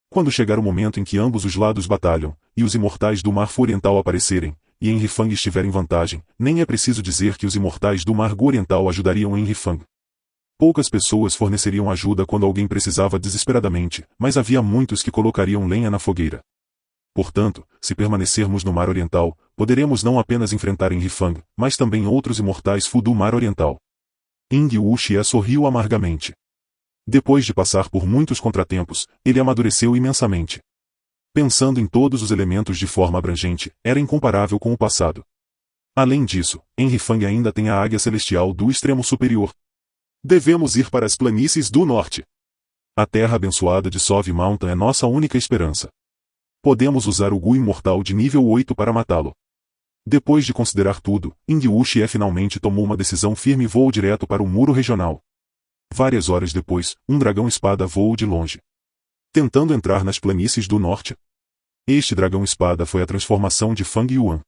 Quando chegar o momento em que ambos os lados batalham, e os imortais do Mar Fu Oriental aparecerem, e Enrifang estiver em vantagem, nem é preciso dizer que os imortais do Mar Gu Oriental ajudariam Enrifang. Poucas pessoas forneceriam ajuda quando alguém precisava desesperadamente, mas havia muitos que colocariam lenha na fogueira. Portanto, se permanecermos no Mar Oriental, poderemos não apenas enfrentar Enrifang, mas também outros imortais Fu do Mar Oriental. Ying Wuxie sorriu amargamente. Depois de passar por muitos contratempos, ele amadureceu imensamente. Pensando em todos os elementos de forma abrangente, era incomparável com o passado. Além disso, Enrifang ainda tem a águia celestial do extremo superior. Devemos ir para as planícies do norte. A terra abençoada de Sove Mountain é nossa única esperança. Podemos usar o Gu imortal de nível 8 para matá-lo. Depois de considerar tudo, Ying Wuxie finalmente tomou uma decisão firme e voou direto para o muro regional. Várias horas depois, um dragão-espada voou de longe, tentando entrar nas planícies do norte. Este dragão-espada foi a transformação de Fang Yuan.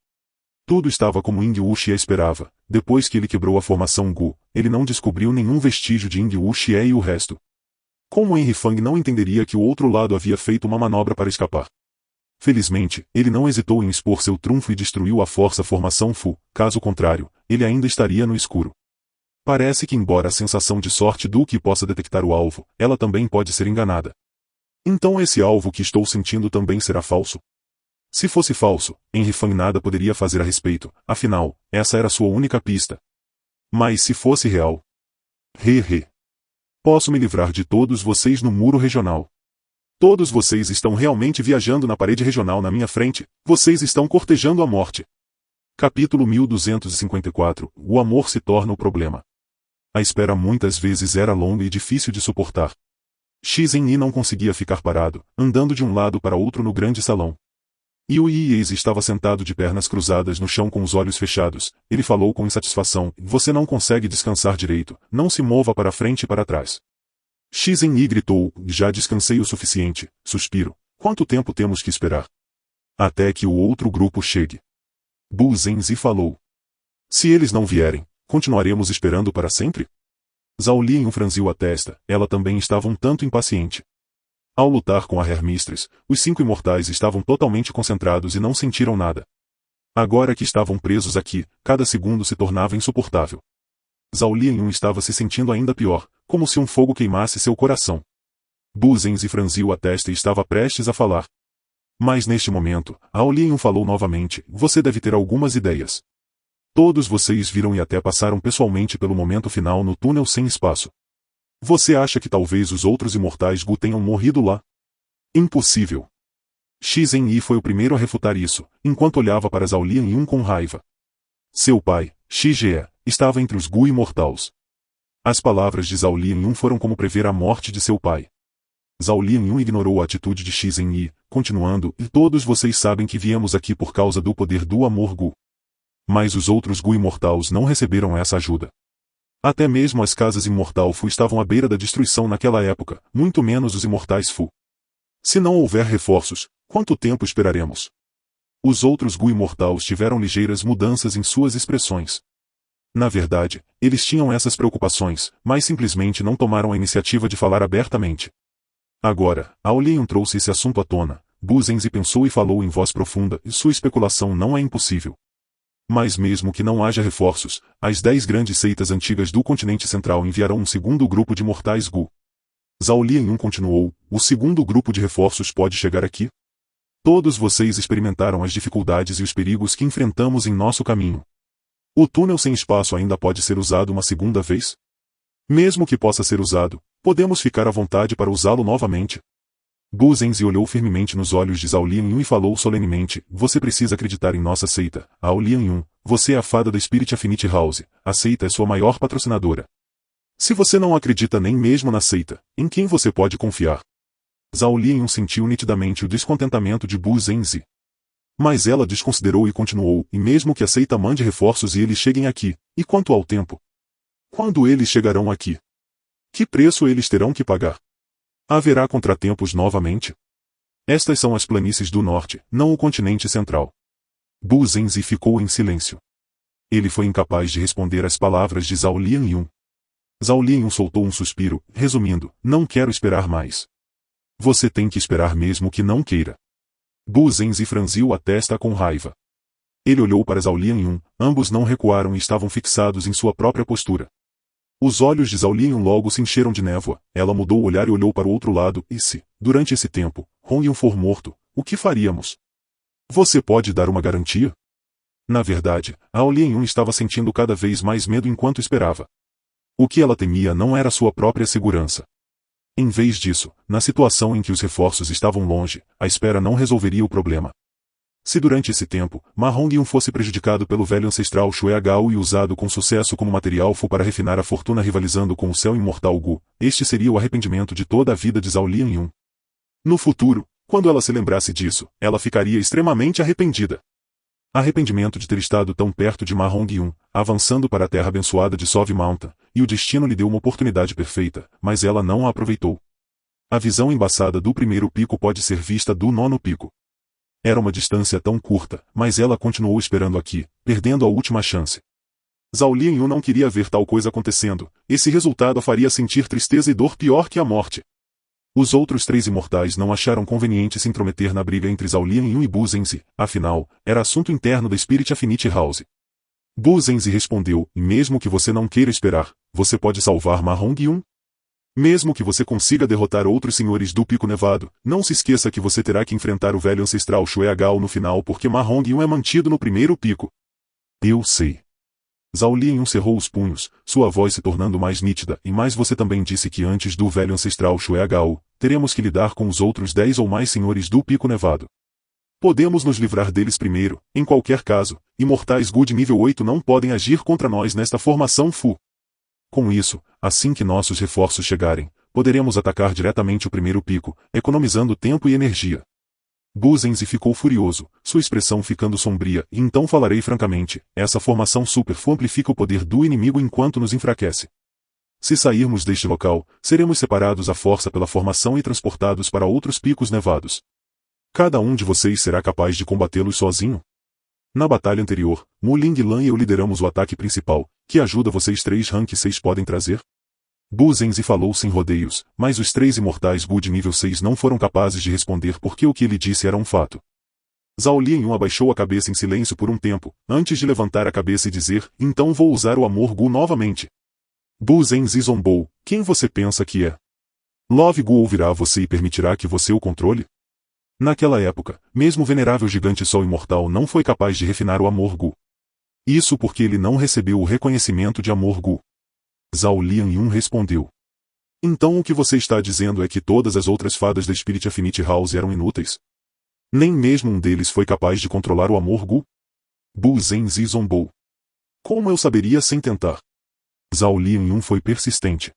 Tudo estava como Ying Wuxie esperava. Depois que ele quebrou a formação Gu, ele não descobriu nenhum vestígio de Ying Wuxie e o resto. Como Enrifang não entenderia que o outro lado havia feito uma manobra para escapar? Felizmente, ele não hesitou em expor seu trunfo e destruiu a força formação Fu, caso contrário, ele ainda estaria no escuro. Parece que embora a sensação de sorte do que possa detectar o alvo, ela também pode ser enganada. Então esse alvo que estou sentindo também será falso? Se fosse falso, Henry Fang nada poderia fazer a respeito, afinal, essa era sua única pista. Mas se fosse real... Posso me livrar de todos vocês no muro regional. Todos vocês estão realmente viajando na parede regional na minha frente, vocês estão cortejando a morte. Capítulo 1254 O amor se torna o problema. A espera muitas vezes era longa e difícil de suportar. Shizhen-Yi não conseguia ficar parado, andando de um lado para outro no grande salão. Yu Yies estava sentado de pernas cruzadas no chão com os olhos fechados. Ele falou com insatisfação: você não consegue descansar direito, não se mova para frente e para trás. Shizhen-Yi gritou: já descansei o suficiente, suspiro. Quanto tempo temos que esperar? Até que o outro grupo chegue. Bu Zhenzi falou. Se eles não vierem, continuaremos esperando para sempre? Zhao Lian franziu a testa, ela também estava um tanto impaciente. Ao lutar com a Hermistress, os 5 imortais estavam totalmente concentrados e não sentiram nada. Agora que estavam presos aqui, cada segundo se tornava insuportável. Zhao Lian estava se sentindo ainda pior, como se um fogo queimasse seu coração. Bu Zhenzi franziu a testa e estava prestes a falar. Mas neste momento, Zhao Lian falou novamente: você deve ter algumas ideias. Todos vocês viram e até passaram pessoalmente pelo momento final no túnel sem espaço. Você acha que talvez os outros imortais Gu tenham morrido lá? Impossível. Shizhen-Yi foi o primeiro a refutar isso, enquanto olhava para Zhao Lian com raiva. Seu pai, Shi-Jie, estava entre os Gu imortais. As palavras de Zhao Lian foram como prever a morte de seu pai. Zhao Lian ignorou a atitude de Shizhen-Yi, continuando: e todos vocês sabem que viemos aqui por causa do poder do amor Gu. Mas os outros Gu imortais não receberam essa ajuda. Até mesmo as casas Imortal Fu estavam à beira da destruição naquela época, muito menos os imortais Fu. Se não houver reforços, quanto tempo esperaremos? Os outros Gu imortais tiveram ligeiras mudanças em suas expressões. Na verdade, eles tinham essas preocupações, mas simplesmente não tomaram a iniciativa de falar abertamente. Agora, Zhao Lian trouxe esse assunto à tona. Bu Zhenzi pensou e falou em voz profunda: sua especulação não é impossível. Mas mesmo que não haja reforços, as 10 grandes seitas antigas do continente central enviarão um segundo grupo de mortais Gu. Zhao Lian continuou: o segundo grupo de reforços pode chegar aqui? Todos vocês experimentaram as dificuldades e os perigos que enfrentamos em nosso caminho. O túnel sem espaço ainda pode ser usado uma segunda vez? Mesmo que possa ser usado, podemos ficar à vontade para usá-lo novamente. Bu Zhenzi olhou firmemente nos olhos de Zhao Lian e falou solenemente: você precisa acreditar em nossa seita, Zhao Lian. Você é a fada da Spirit Affinity House, a seita é sua maior patrocinadora. Se você não acredita nem mesmo na seita, em quem você pode confiar? Zhao Lian sentiu nitidamente o descontentamento de Bu Zhenzi. Mas ela desconsiderou e continuou: e mesmo que a seita mande reforços e eles cheguem aqui, e quanto ao tempo? Quando eles chegarão aqui? Que preço eles terão que pagar? Haverá contratempos novamente? Estas são as planícies do norte, não o continente central. Bu Zhenzi ficou em silêncio. Ele foi incapaz de responder às palavras de Zhao Lian. Zhao Lian soltou um suspiro, resumindo: não quero esperar mais. Você tem que esperar mesmo que não queira. Bu Zhenzi franziu a testa com raiva. Ele olhou para Zhao Lian, ambos não recuaram e estavam fixados em sua própria postura. Os olhos de Zhao Lian logo se encheram de névoa, ela mudou o olhar e olhou para o outro lado: e se, durante esse tempo, Hong Yun for morto, o que faríamos? Você pode dar uma garantia? Na verdade, Zhao Lian estava sentindo cada vez mais medo enquanto esperava. O que ela temia não era sua própria segurança. Em vez disso, na situação em que os reforços estavam longe, a espera não resolveria o problema. Se durante esse tempo, Ma Hong-Yun fosse prejudicado pelo velho ancestral Shueagao e usado com sucesso como material Fu para refinar a fortuna rivalizando com o céu imortal Gu, este seria o arrependimento de toda a vida de Zhao Lian. No futuro, quando ela se lembrasse disso, ela ficaria extremamente arrependida. Arrependimento de ter estado tão perto de Ma Hong-Yun, avançando para a terra abençoada de Sove Mountain, e o destino lhe deu uma oportunidade perfeita, mas ela não a aproveitou. A visão embaçada do primeiro pico pode ser vista do 9º pico. Era uma distância tão curta, mas ela continuou esperando aqui, perdendo a última chance. Zhao Lian não queria ver tal coisa acontecendo, esse resultado a faria sentir tristeza e dor pior que a morte. Os outros 3 imortais não acharam conveniente se intrometer na briga entre Zhao Lian e Bu Zhenzi, afinal, era assunto interno da Spirit Affinity House. Bu Zhenzi respondeu: mesmo que você não queira esperar, você pode salvar Ma Hong-yun? Mesmo que você consiga derrotar outros senhores do Pico Nevado, não se esqueça que você terá que enfrentar o velho ancestral Shue Gao no final porque Ma Hong-yun é mantido no primeiro pico. Eu sei. Zhao Lianyun cerrou os punhos, sua voz se tornando mais nítida, e mais você também disse que antes do velho ancestral Shue Gao, teremos que lidar com os outros 10 ou mais senhores do Pico Nevado. Podemos nos livrar deles primeiro, em qualquer caso, imortais Gu de nível 8 não podem agir contra nós nesta formação Fu. Com isso, assim que nossos reforços chegarem, poderemos atacar diretamente o primeiro pico, economizando tempo e energia. Bu Zenzi ficou furioso, sua expressão ficando sombria, e então falarei francamente, essa formação Super Fu amplifica o poder do inimigo enquanto nos enfraquece. Se sairmos deste local, seremos separados à força pela formação e transportados para outros picos nevados. Cada um de vocês será capaz de combatê-los sozinho? Na batalha anterior, Mu Linglan e eu lideramos o ataque principal, que ajuda vocês 3 rank 6 podem trazer? Bu Zenzi falou sem rodeios, mas os 3 imortais Gu de nível 6 não foram capazes de responder porque o que ele disse era um fato. Zhao Lianyun abaixou a cabeça em silêncio por um tempo, antes de levantar a cabeça e dizer, então vou usar o amor Gu novamente. Bu Zenzi zombou, quem você pensa que é? Love Gu ouvirá você e permitirá que você o controle? Naquela época, mesmo o venerável gigante Sol Imortal não foi capaz de refinar o amor Gu. Isso porque ele não recebeu o reconhecimento de amor Gu. Zhao Lianyun respondeu. Então o que você está dizendo é que todas as outras fadas da Spirit Affinity House eram inúteis? Nem mesmo um deles foi capaz de controlar o amor Gu? Bu Zenzi zombou. Como eu saberia sem tentar? Zhao Lianyun foi persistente.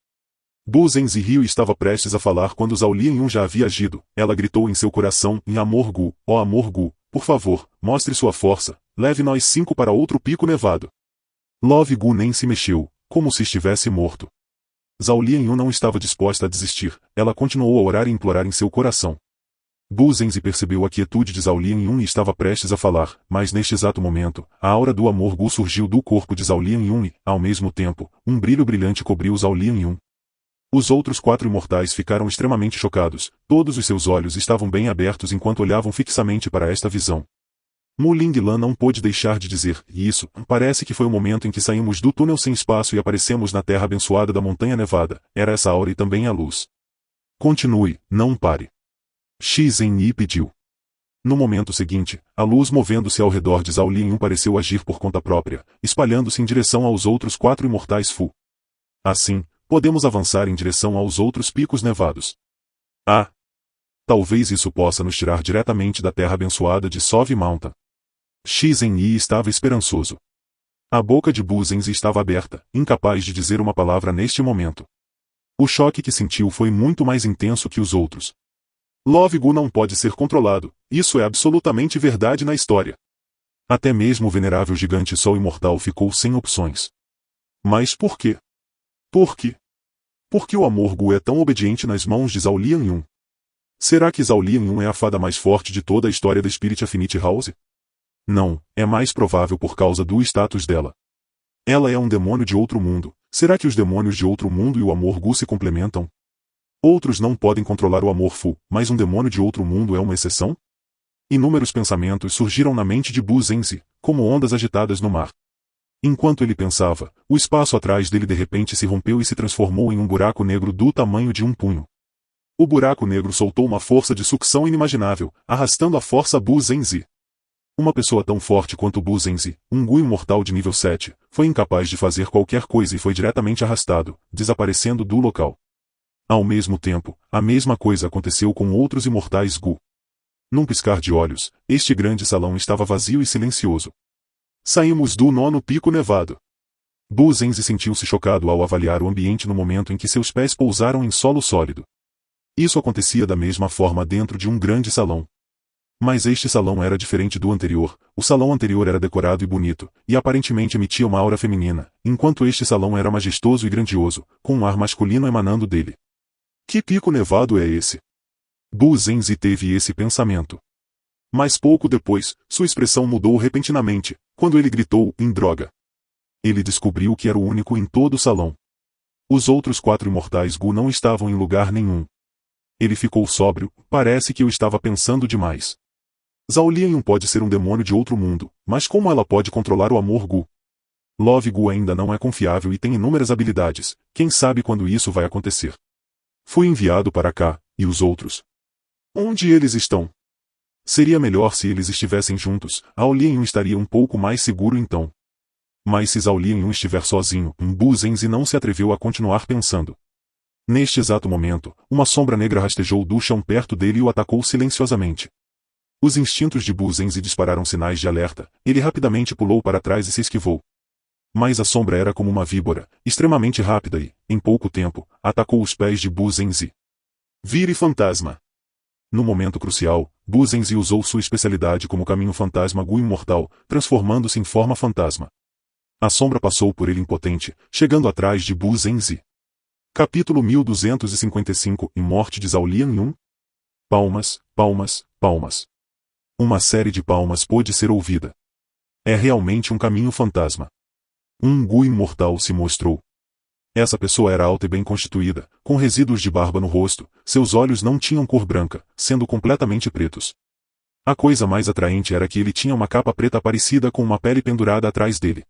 Bu Zenzi riu e estava prestes a falar quando Zhao Lianyun já havia agido. Ela gritou em seu coração, em amor Gu, ó amor Gu, por favor, mostre sua força, leve nós 5 para outro pico nevado. Love Gu nem se mexeu, como se estivesse morto. Zhao Lianyun não estava disposta a desistir, ela continuou a orar e implorar em seu coração. Bu Zenzi percebeu a quietude de Zhao Lianyun e estava prestes a falar, mas neste exato momento, a aura do amor Gu surgiu do corpo de Zhao Lianyun e, ao mesmo tempo, um brilho brilhante cobriu Zhao Lianyun. Os outros 4 imortais ficaram extremamente chocados, todos os seus olhos estavam bem abertos enquanto olhavam fixamente para esta visão. Mu Linglan não pôde deixar de dizer, e isso, parece que foi o momento em que saímos do túnel sem espaço e aparecemos na terra abençoada da Montanha Nevada, era essa aura e também a luz. Continue, não pare. Shi Zhenyi pediu. No momento seguinte, a luz movendo-se ao redor de Zhao Lianyun pareceu agir por conta própria, espalhando-se em direção aos outros 4 imortais Fu. Assim, podemos avançar em direção aos outros picos nevados. Ah! Talvez isso possa nos tirar diretamente da terra abençoada de Sove Mountain. Shi Zhenyi estava esperançoso. A boca de Bu Zenzi estava aberta, incapaz de dizer uma palavra neste momento. O choque que sentiu foi muito mais intenso que os outros. Love Gu não pode ser controlado, isso é absolutamente verdade na história. Até mesmo o venerável gigante Sol Imortal ficou sem opções. Mas por quê? Por quê? Por que o amor Gu é tão obediente nas mãos de Zhao Lianyun? Será que Zhao Lianyun é a fada mais forte de toda a história da Spirit Affinity House? Não, é mais provável por causa do status dela. Ela é um demônio de outro mundo. Será que os demônios de outro mundo e o amor Gu se complementam? Outros não podem controlar o amor Fu, mas um demônio de outro mundo é uma exceção? Inúmeros pensamentos surgiram na mente de Bu Zenzi, como ondas agitadas no mar. Enquanto ele pensava, o espaço atrás dele de repente se rompeu e se transformou em um buraco negro do tamanho de um punho. O buraco negro soltou uma força de sucção inimaginável, arrastando a força Bu Zenzi. Uma pessoa tão forte quanto Bu Zenzi, um Gu imortal de nível 7, foi incapaz de fazer qualquer coisa e foi diretamente arrastado, desaparecendo do local. Ao mesmo tempo, a mesma coisa aconteceu com outros imortais Gu. Num piscar de olhos, este grande salão estava vazio e silencioso. Saímos do 9º pico nevado. Bu Zenzi sentiu-se chocado ao avaliar o ambiente no momento em que seus pés pousaram em solo sólido. Isso acontecia da mesma forma dentro de um grande salão. Mas este salão era diferente do anterior. O salão anterior era decorado e bonito, e aparentemente emitia uma aura feminina, enquanto este salão era majestoso e grandioso, com um ar masculino emanando dele. Que pico nevado é esse? Bu Zenzi teve esse pensamento. Mas pouco depois, sua expressão mudou repentinamente, quando ele gritou, em droga. Ele descobriu que era o único em todo o salão. Os outros 4 imortais Gu não estavam em lugar nenhum. Ele ficou sóbrio, parece que eu estava pensando demais. Zhao Lianyun pode ser um demônio de outro mundo, mas como ela pode controlar o amor Gu? Love Gu ainda não é confiável e tem inúmeras habilidades, quem sabe quando isso vai acontecer. Fui enviado para cá, e os outros? Onde eles estão? Seria melhor se eles estivessem juntos, Ao Lianyun estaria um pouco mais seguro então. Mas se Zhao Lianyun estiver sozinho, Bu Zenzi não se atreveu a continuar pensando. Neste exato momento, uma sombra negra rastejou do chão perto dele e o atacou silenciosamente. Os instintos de Bu Zenzi dispararam sinais de alerta, ele rapidamente pulou para trás e se esquivou. Mas a sombra era como uma víbora, extremamente rápida e, em pouco tempo, atacou os pés de Bu Zenzi. Vire fantasma! No momento crucial, Bu Zenzi usou sua especialidade como caminho fantasma Gu imortal, transformando-se em forma fantasma. A sombra passou por ele impotente, chegando atrás de Bu Zenzi. Capítulo 1255 E morte de Zhao Lianyun? Palmas, palmas, palmas. Uma série de palmas pôde ser ouvida. É realmente um caminho fantasma. Um Gu imortal se mostrou. Essa pessoa era alta e bem constituída, com resíduos de barba no rosto, seus olhos não tinham cor branca, sendo completamente pretos. A coisa mais atraente era que ele tinha uma capa preta parecida com uma pele pendurada atrás dele.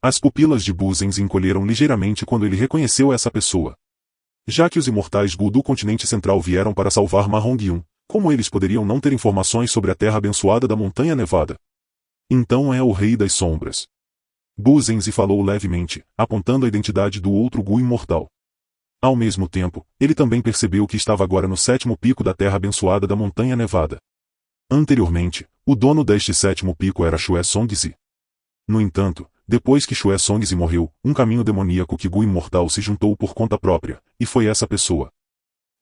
As pupilas de Bu Zenzi encolheram ligeiramente quando ele reconheceu essa pessoa. Já que os imortais Gu do continente central vieram para salvar Ma Hongryun, como eles poderiam não ter informações sobre a terra abençoada da Montanha Nevada? Então é o Rei das Sombras. Bu Zenzi falou levemente, apontando a identidade do outro Gu imortal. Ao mesmo tempo, ele também percebeu que estava agora no 7º pico da terra abençoada da Montanha Nevada. Anteriormente, o dono deste 7º pico era Shue Songzi. No entanto, depois que Shue Songzi morreu, um caminho demoníaco que Gu imortal se juntou por conta própria, e foi essa pessoa.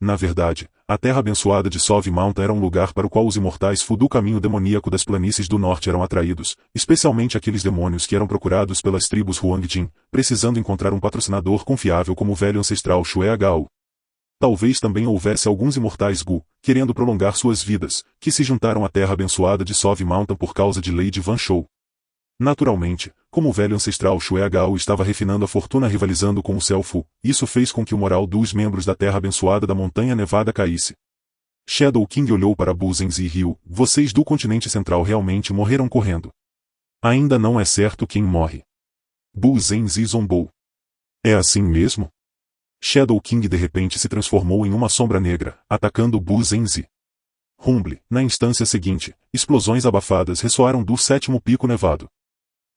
Na verdade, a terra abençoada de Sove Mountain era um lugar para o qual os imortais Fu do caminho demoníaco das planícies do norte eram atraídos, especialmente aqueles demônios que eram procurados pelas tribos Huangjin, precisando encontrar um patrocinador confiável como o velho ancestral Shue Agao. Talvez também houvesse alguns imortais Gu, querendo prolongar suas vidas, que se juntaram à terra abençoada de Sove Mountain por causa de Lady Van Shou. Naturalmente, como o velho ancestral Shue Agao estava refinando a fortuna rivalizando com o Céu Fu, isso fez com que o moral dos membros da terra abençoada da Montanha Nevada caísse. Shadow King olhou para Bu Zenzi e riu, vocês do continente central realmente morreram correndo. Ainda não é certo quem morre. Bu Zenzi zombou. É assim mesmo? Shadow King de repente se transformou em uma sombra negra, atacando Bu Zenzi. Rumble, na instância seguinte, explosões abafadas ressoaram do 7º pico nevado.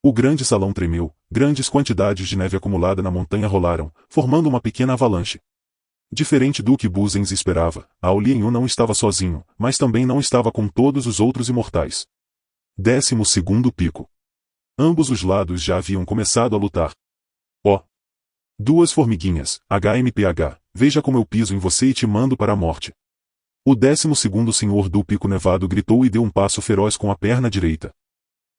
O grande salão tremeu, grandes quantidades de neve acumulada na montanha rolaram, formando uma pequena avalanche. Diferente do que Bu Zenzi esperava, Ao Lianyun não estava sozinho, mas também não estava com todos os outros imortais. 12º pico. Ambos os lados já haviam começado a lutar. Ó! Duas formiguinhas, HMPH, veja como eu piso em você e te mando para a morte. O 12º senhor do pico nevado gritou e deu um passo feroz com a perna direita.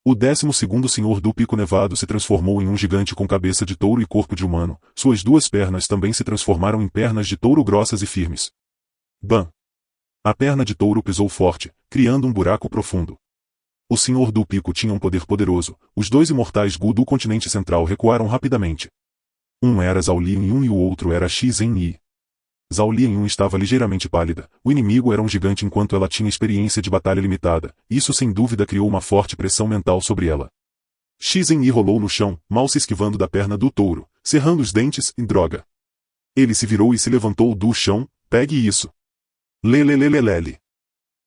O 12º senhor do pico nevado se transformou em um gigante com cabeça de touro e corpo de humano, suas duas pernas também se transformaram em pernas de touro grossas e firmes. Bam! A perna de touro pisou forte, criando um buraco profundo. O senhor do pico tinha um poder poderoso, os dois imortais Gu do continente central recuaram rapidamente. Um era Zhao Lianyun e o outro era Shizhen Yi. Zhao Lianyun estava ligeiramente pálida, o inimigo era um gigante enquanto ela tinha experiência de batalha limitada, isso sem dúvida criou uma forte pressão mental sobre ela. Shizhen Yi rolou no chão, mal se esquivando da perna do touro, cerrando os dentes, e droga. Ele se virou e se levantou do chão, pegue isso. Lelelelelele.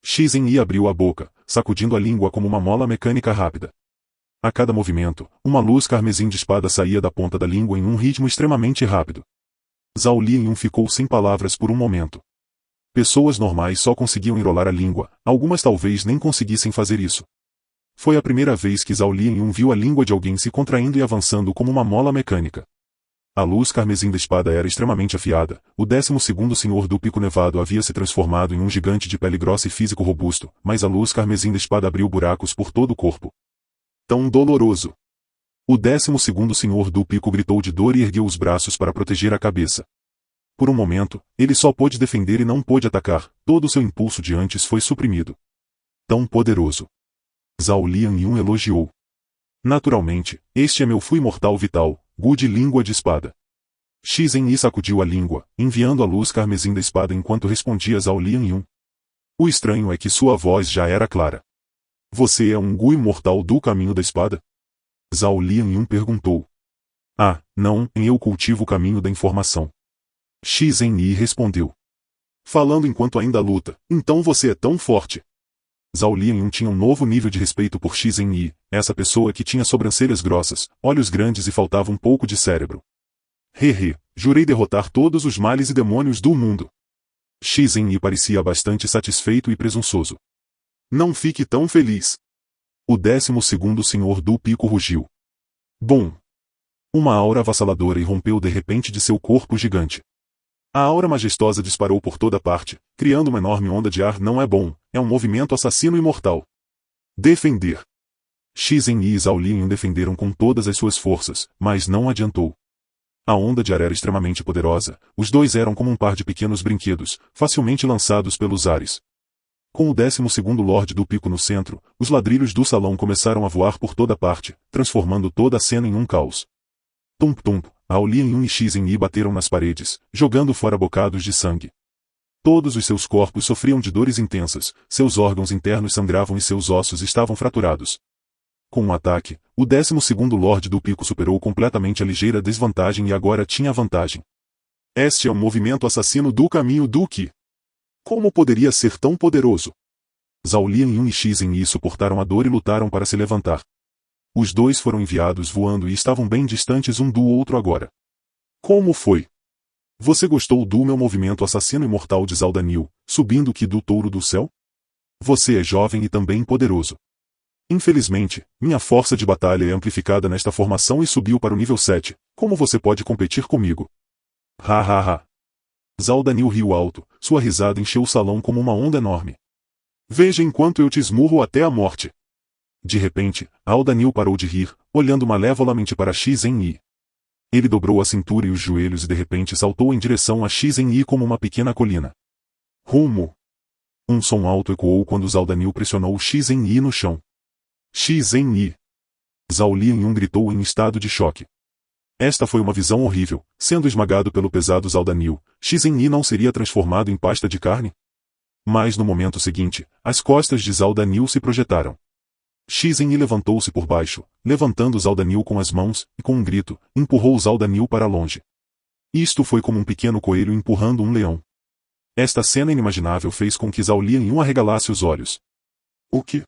Shizhen Yi abriu a boca, sacudindo a língua como uma mola mecânica rápida. A cada movimento, uma luz carmesim de espada saía da ponta da língua em um ritmo extremamente rápido. Zhao Lianyun ficou sem palavras por um momento. Pessoas normais só conseguiam enrolar a língua, algumas talvez nem conseguissem fazer isso. Foi a primeira vez que Zhao Lianyun viu a língua de alguém se contraindo e avançando como uma mola mecânica. A luz carmesim da espada era extremamente afiada, o 12º senhor do pico nevado havia se transformado em um gigante de pele grossa e físico robusto, mas a luz carmesim da espada abriu buracos por todo o corpo. Tão doloroso! O 12º senhor do pico gritou de dor e ergueu os braços para proteger a cabeça. Por um momento, ele só pôde defender e não pôde atacar, todo o seu impulso de antes foi suprimido. Tão poderoso! Zhao Lianyun elogiou. Naturalmente, este é meu Fu imortal vital, Gu de língua de espada. Shizhen Yi sacudiu a língua, enviando a luz carmesim da espada enquanto respondia Zhao Lianyun. O estranho é que sua voz já era clara. Você é um Gu imortal do caminho da espada? Zhao Lianyun perguntou. Ah, não, eu cultivo o caminho da informação. Shi Zhenyi respondeu. Falando enquanto ainda luta, então você é tão forte. Zhao Lianyun tinha um novo nível de respeito por Shi Zhenyi, essa pessoa que tinha sobrancelhas grossas, olhos grandes e faltava um pouco de cérebro. Jurei derrotar todos os males e demônios do mundo. Shi Zhenyi parecia bastante satisfeito e presunçoso. Não fique tão feliz. O 12º Senhor do Pico rugiu. Bom! Uma aura avassaladora irrompeu de repente de seu corpo gigante. A aura majestosa disparou por toda parte, criando uma enorme onda de ar. Não é bom, é um movimento assassino imortal. Defender. Shi Zhenyi e Zhao Lianyun defenderam com todas as suas forças, mas não adiantou. A onda de ar era extremamente poderosa, os dois eram como um par de pequenos brinquedos, facilmente lançados pelos ares. Com o 12º Lorde do Pico no centro, os ladrilhos do salão começaram a voar por toda parte, transformando toda a cena em um caos. Tum-tum, Zhao Lianyun e Shi Zhenyi bateram nas paredes, jogando fora bocados de sangue. Todos os seus corpos sofriam de dores intensas, seus órgãos internos sangravam e seus ossos estavam fraturados. Com um ataque, o 12º Lorde do Pico superou completamente a ligeira desvantagem e agora tinha a vantagem. Este é o movimento assassino do caminho do Qi. Como poderia ser tão poderoso? Zhao Lianyun e Shi Zhenyi suportaram a dor e lutaram para se levantar. Os dois foram enviados voando e estavam bem distantes um do outro agora. Como foi? Você gostou do meu movimento assassino imortal de Zhao Daniel, subindo o Qi do touro do céu? Você é jovem e também poderoso. Infelizmente, minha força de batalha é amplificada nesta formação e subiu para o nível 7. Como você pode competir comigo? Ha. Zhao Daniel riu alto, sua risada encheu o salão como uma onda enorme. Veja enquanto eu te esmurro até a morte. De repente, Zhao Daniel parou de rir, olhando malevolamente para Shi Zhenyi. Ele dobrou a cintura e os joelhos e de repente saltou em direção a Shi Zhenyi como uma pequena colina. Rumo! Um som alto ecoou quando Zhao Daniel pressionou Shi Zhenyi no chão. Shi Zhenyi! Zhao Lianyun gritou em estado de choque. Esta foi uma visão horrível, sendo esmagado pelo pesado Zhao Daniel, Shi Zhenyi não seria transformado em pasta de carne? Mas no momento seguinte, as costas de Zhao Daniel se projetaram. Shi Zhenyi levantou-se por baixo, levantando Zhao Daniel com as mãos, e com um grito, empurrou Zhao Daniel para longe. Isto foi como um pequeno coelho empurrando um leão. Esta cena inimaginável fez com que Zhao Lianyun arregalasse os olhos. O que?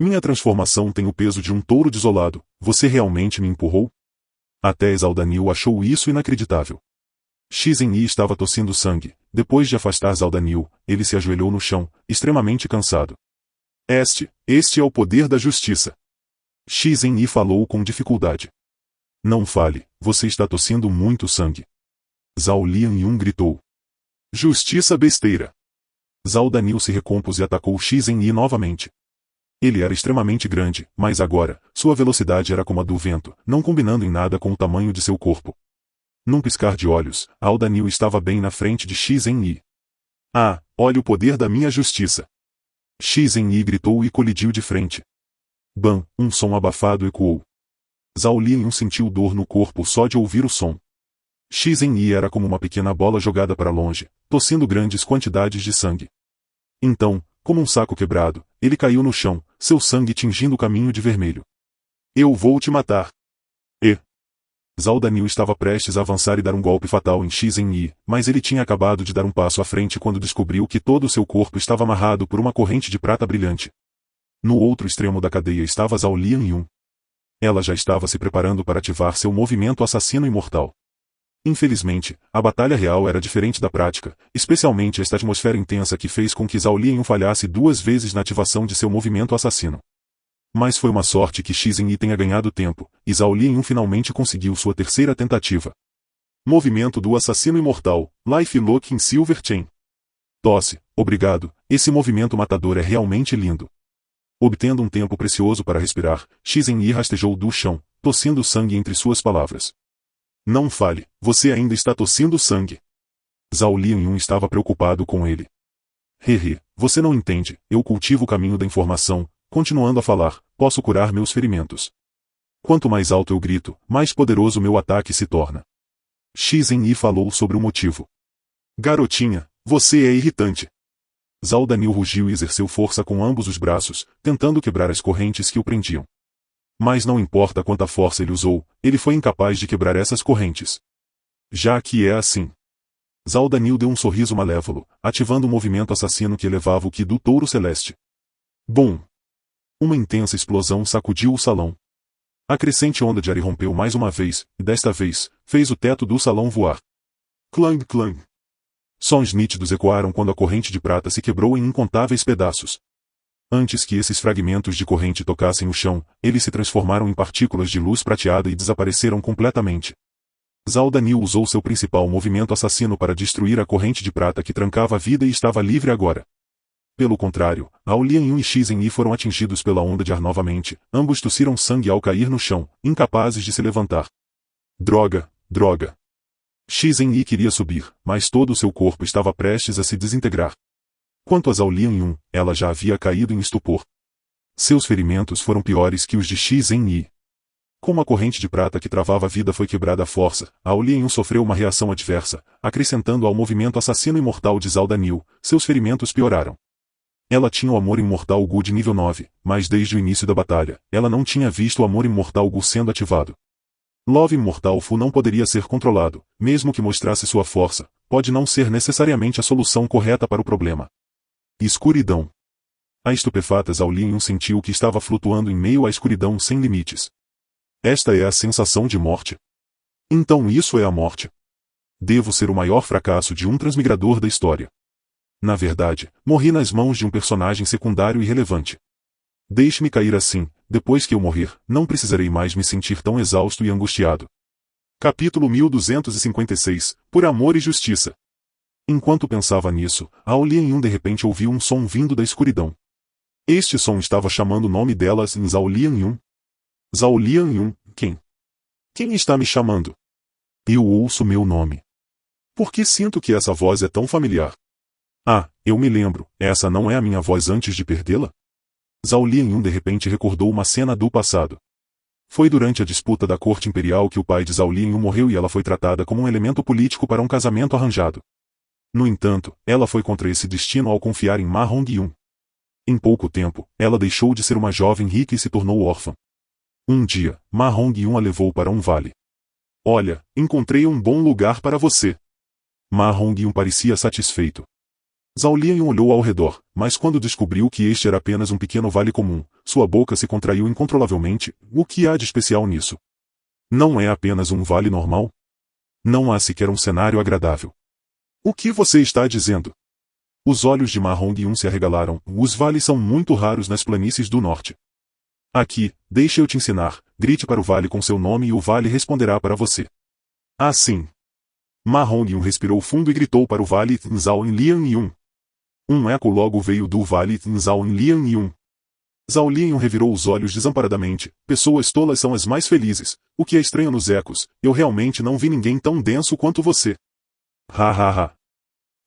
Minha transformação tem o peso de um touro desolado, você realmente me empurrou? Até Zhao Daniel achou isso inacreditável. Shi Zhenyi estava tossindo sangue, depois de afastar Zhao Daniel, ele se ajoelhou no chão, extremamente cansado. Este é o poder da justiça. Shi Zhenyi falou com dificuldade. Não fale, você está tossindo muito sangue. Zhao Lianyun gritou. Justiça besteira. Zhao Daniel se recompôs e atacou Shi Zhenyi novamente. Ele era extremamente grande, mas agora, sua velocidade era como a do vento, não combinando em nada com o tamanho de seu corpo. Num piscar de olhos, Zhao Daniel estava bem na frente de Shi Zhenyi. Ah, olhe o poder da minha justiça. Shi Zhenyi gritou e colidiu de frente. Bam, um som abafado ecoou. Zhao Lianyun sentiu dor no corpo só de ouvir o som. Shi Zhenyi era como uma pequena bola jogada para longe, tossindo grandes quantidades de sangue. Então, como um saco quebrado, ele caiu no chão, seu sangue tingindo o caminho de vermelho. Eu vou te matar. Zhao Daniel estava prestes a avançar e dar um golpe fatal em Shi Zhenyi, mas ele tinha acabado de dar um passo à frente quando descobriu que todo o seu corpo estava amarrado por uma corrente de prata brilhante. No outro extremo da cadeia estava Zhao Lianyun. Ela já estava se preparando para ativar seu movimento assassino imortal. Infelizmente, a batalha real era diferente da prática, especialmente esta atmosfera intensa que fez com que Zhao Lianyun falhasse 2 vezes na ativação de seu movimento assassino. Mas foi uma sorte que Shi Zhenyi tenha ganhado tempo, e Zhao Lianyun finalmente conseguiu sua terceira tentativa. Movimento do assassino imortal, Life Lock in Silver Chain. Tosse, obrigado, esse movimento matador é realmente lindo. Obtendo um tempo precioso para respirar, Shi Zhenyi rastejou do chão, tossindo sangue entre suas palavras. Não fale, você ainda está tossindo sangue. Zhao Lianyun estava preocupado com ele. Você não entende, eu cultivo o caminho da informação. Continuando a falar, posso curar meus ferimentos. Quanto mais alto eu grito, mais poderoso meu ataque se torna. Shi Zhenyi falou sobre o motivo. Garotinha, você é irritante. Zhao Daniel rugiu e exerceu força com ambos os braços, tentando quebrar as correntes que o prendiam. Mas não importa quanta força ele usou, ele foi incapaz de quebrar essas correntes. Já que é assim. Zaldanil deu um sorriso malévolo, ativando o movimento assassino que elevava o Ki do touro celeste. Bum! Uma intensa explosão sacudiu o salão. A crescente onda de ar rompeu mais uma vez, e desta vez, fez o teto do salão voar. Clang, clang. Sons nítidos ecoaram quando a corrente de prata se quebrou em incontáveis pedaços. Antes que esses fragmentos de corrente tocassem o chão, eles se transformaram em partículas de luz prateada e desapareceram completamente. Zaldanil usou seu principal movimento assassino para destruir a corrente de prata que trancava a vida e estava livre agora. Pelo contrário, Ao Lian e Xizen Yi foram atingidos pela onda de ar novamente, ambos tossiram sangue ao cair no chão, incapazes de se levantar. Droga, droga. Xizen Yi queria subir, mas todo o seu corpo estava prestes a se desintegrar. Quanto a Zhao Lianyun, ela já havia caído em estupor. Seus ferimentos foram piores que os de Xizen Yi. Como a corrente de prata que travava a vida foi quebrada à força, Ao Lianyun sofreu uma reação adversa, acrescentando ao movimento assassino imortal de Zaldanil, seus ferimentos pioraram. Ela tinha o amor imortal Gu de nível 9, mas desde o início da batalha, ela não tinha visto o amor imortal Gu sendo ativado. Love Immortal Fu não poderia ser controlado, mesmo que mostrasse sua força, pode não ser necessariamente a solução correta para o problema. Escuridão. A estupefata Zhao Lianyun sentiu que estava flutuando em meio à escuridão sem limites. Esta é a sensação de morte? Então isso é a morte. Devo ser o maior fracasso de um transmigrador da história. Na verdade, morri nas mãos de um personagem secundário irrelevante. Deixe-me cair assim, depois que eu morrer, não precisarei mais me sentir tão exausto e angustiado. Capítulo 1256, Por Amor e Justiça. Enquanto pensava nisso, Ao Lianyun de repente ouviu um som vindo da escuridão. Este som estava chamando o nome delas em Zhao Lianyun. Zhao Lianyun, quem? Quem está me chamando? Eu ouço meu nome. Por que sinto que essa voz é tão familiar? Ah, eu me lembro, essa não é a minha voz antes de perdê-la? Zhao Lianyun de repente recordou uma cena do passado. Foi durante a disputa da corte imperial que o pai de Zhao Lianyun morreu e ela foi tratada como um elemento político para um casamento arranjado. No entanto, ela foi contra esse destino ao confiar em Ma Hongryun. Em pouco tempo, ela deixou de ser uma jovem rica e se tornou órfã. Um dia, Ma Hongryun a levou para um vale. Olha, encontrei um bom lugar para você. Ma Hongryun parecia satisfeito. Zhao Lianyun olhou ao redor, mas quando descobriu que este era apenas um pequeno vale comum, sua boca se contraiu incontrolavelmente. O que há de especial nisso? Não é apenas um vale normal? Não há sequer um cenário agradável. O que você está dizendo? Os olhos de Ma Hongryun se arregalaram. Os vales são muito raros nas planícies do norte. Aqui, deixe eu te ensinar. Grite para o vale com seu nome e o vale responderá para você. Assim. Ma Hongryun respirou fundo e gritou para o vale Zhao Lianyun. Um eco logo veio do vale Zhao Lianyun. Zhao Lianyun revirou os olhos desamparadamente. Pessoas tolas são as mais felizes. O que é estranho nos ecos, eu realmente não vi ninguém tão denso quanto você. Ha ha ha.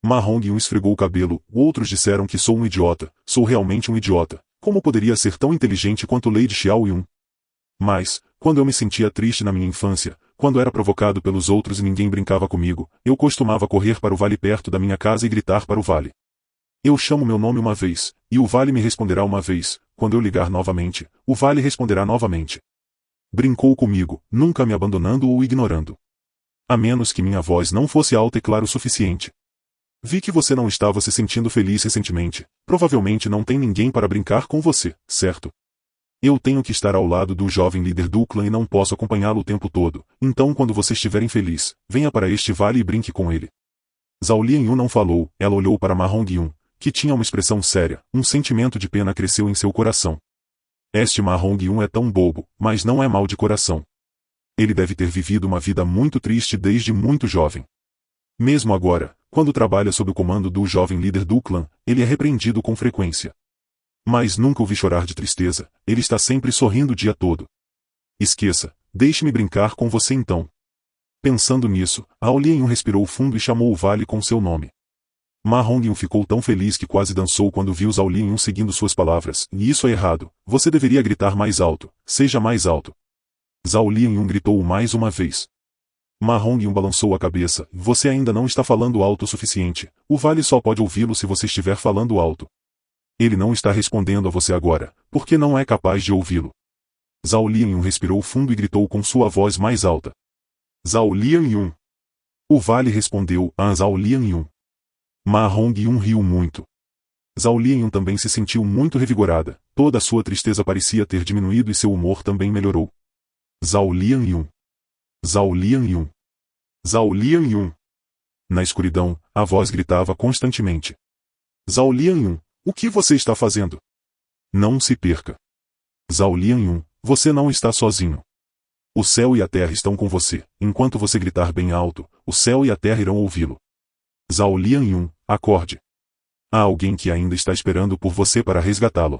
Ma Hongryun esfregou o cabelo. Outros disseram que sou um idiota. Sou realmente um idiota. Como poderia ser tão inteligente quanto Lady Xiaoyun? Mas, quando eu me sentia triste na minha infância, quando era provocado pelos outros e ninguém brincava comigo, eu costumava correr para o vale perto da minha casa e gritar para o vale. Eu chamo meu nome uma vez, e o vale me responderá uma vez. Quando eu ligar novamente, o vale responderá novamente. Brincou comigo, nunca me abandonando ou ignorando. A menos que minha voz não fosse alta e clara o suficiente. Vi que você não estava se sentindo feliz recentemente. Provavelmente não tem ninguém para brincar com você, certo? Eu tenho que estar ao lado do jovem líder do clã e não posso acompanhá-lo o tempo todo. Então quando você estiver infeliz, venha para este vale e brinque com ele. Zhao Lianyun não falou, ela olhou para Ma Hongryun, que tinha uma expressão séria. Um sentimento de pena cresceu em seu coração. Este Ma Hongryun é tão bobo, mas não é mau de coração. Ele deve ter vivido uma vida muito triste desde muito jovem. Mesmo agora, quando trabalha sob o comando do jovem líder do clã, ele é repreendido com frequência. Mas nunca o vi chorar de tristeza, ele está sempre sorrindo o dia todo. Esqueça, deixe-me brincar com você então. Pensando nisso, Ao Lianyun respirou fundo e chamou o vale com seu nome. Ma Hongryun ficou tão feliz que quase dançou quando viu Zhao Lianyun seguindo suas palavras. E isso é errado, você deveria gritar mais alto, seja mais alto. Zhao Lianyun gritou mais uma vez. Ma Hongryun balançou a cabeça. Você ainda não está falando alto o suficiente. O vale só pode ouvi-lo se você estiver falando alto. Ele não está respondendo a você agora, porque não é capaz de ouvi-lo. Zhao Lianyun respirou fundo e gritou com sua voz mais alta. Zhao Lianyun. O vale respondeu a Zhao Lianyun. Ma Hongyun riu muito. Zhao Lianyun também se sentiu muito revigorada, toda a sua tristeza parecia ter diminuído e seu humor também melhorou. Zhao Lianyun. Zhao Lianyun. Zhao Lianyun. Na escuridão, a voz gritava constantemente. Zhao Lianyun, o que você está fazendo? Não se perca. Zhao Lianyun, você não está sozinho. O céu e a terra estão com você, enquanto você gritar bem alto, o céu e a terra irão ouvi-lo. Zhao Lianyun, acorde. Há alguém que ainda está esperando por você para resgatá-lo.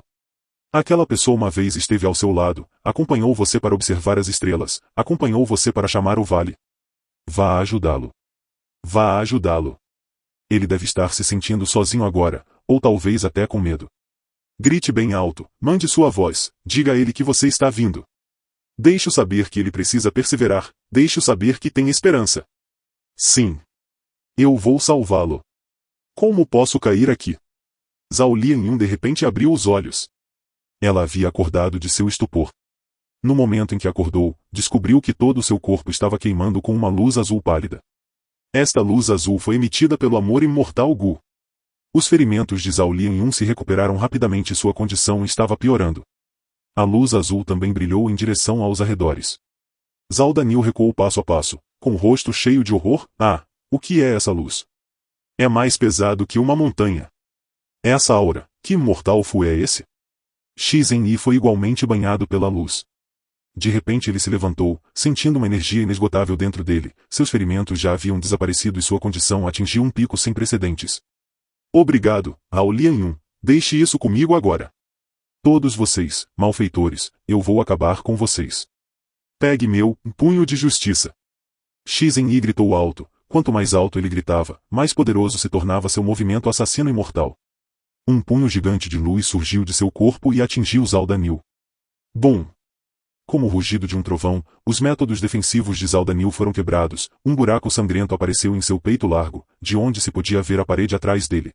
Aquela pessoa uma vez esteve ao seu lado, acompanhou você para observar as estrelas, acompanhou você para chamar o vale. Vá ajudá-lo. Vá ajudá-lo. Ele deve estar se sentindo sozinho agora, ou talvez até com medo. Grite bem alto, mande sua voz, diga a ele que você está vindo. Deixe-o saber que ele precisa perseverar, deixe-o saber que tem esperança. Sim. Eu vou salvá-lo. Como posso cair aqui? Zhao Lianyun de repente abriu os olhos. Ela havia acordado de seu estupor. No momento em que acordou, descobriu que todo o seu corpo estava queimando com uma luz azul pálida. Esta luz azul foi emitida pelo amor imortal Gu. Os ferimentos de Zhao Lianyun se recuperaram rapidamente e sua condição estava piorando. A luz azul também brilhou em direção aos arredores. Zhao Daniel recuou passo a passo, com o rosto cheio de horror. Ah, o que é essa luz? É mais pesado que uma montanha. Essa aura, que mortal fu é esse? Xizen foi igualmente banhado pela luz. De repente ele se levantou, sentindo uma energia inesgotável dentro dele, seus ferimentos já haviam desaparecido e sua condição atingiu um pico sem precedentes. Obrigado, Zhao Lianyun, deixe isso comigo agora. Todos vocês, malfeitores, eu vou acabar com vocês. Pegue meu punho de justiça. Xizen gritou alto, quanto mais alto ele gritava, mais poderoso se tornava seu movimento assassino imortal. Um punho gigante de luz surgiu de seu corpo e atingiu Zhao Daniel. Bum! Como o rugido de um trovão, os métodos defensivos de Zhao Daniel foram quebrados, um buraco sangrento apareceu em seu peito largo, de onde se podia ver a parede atrás dele.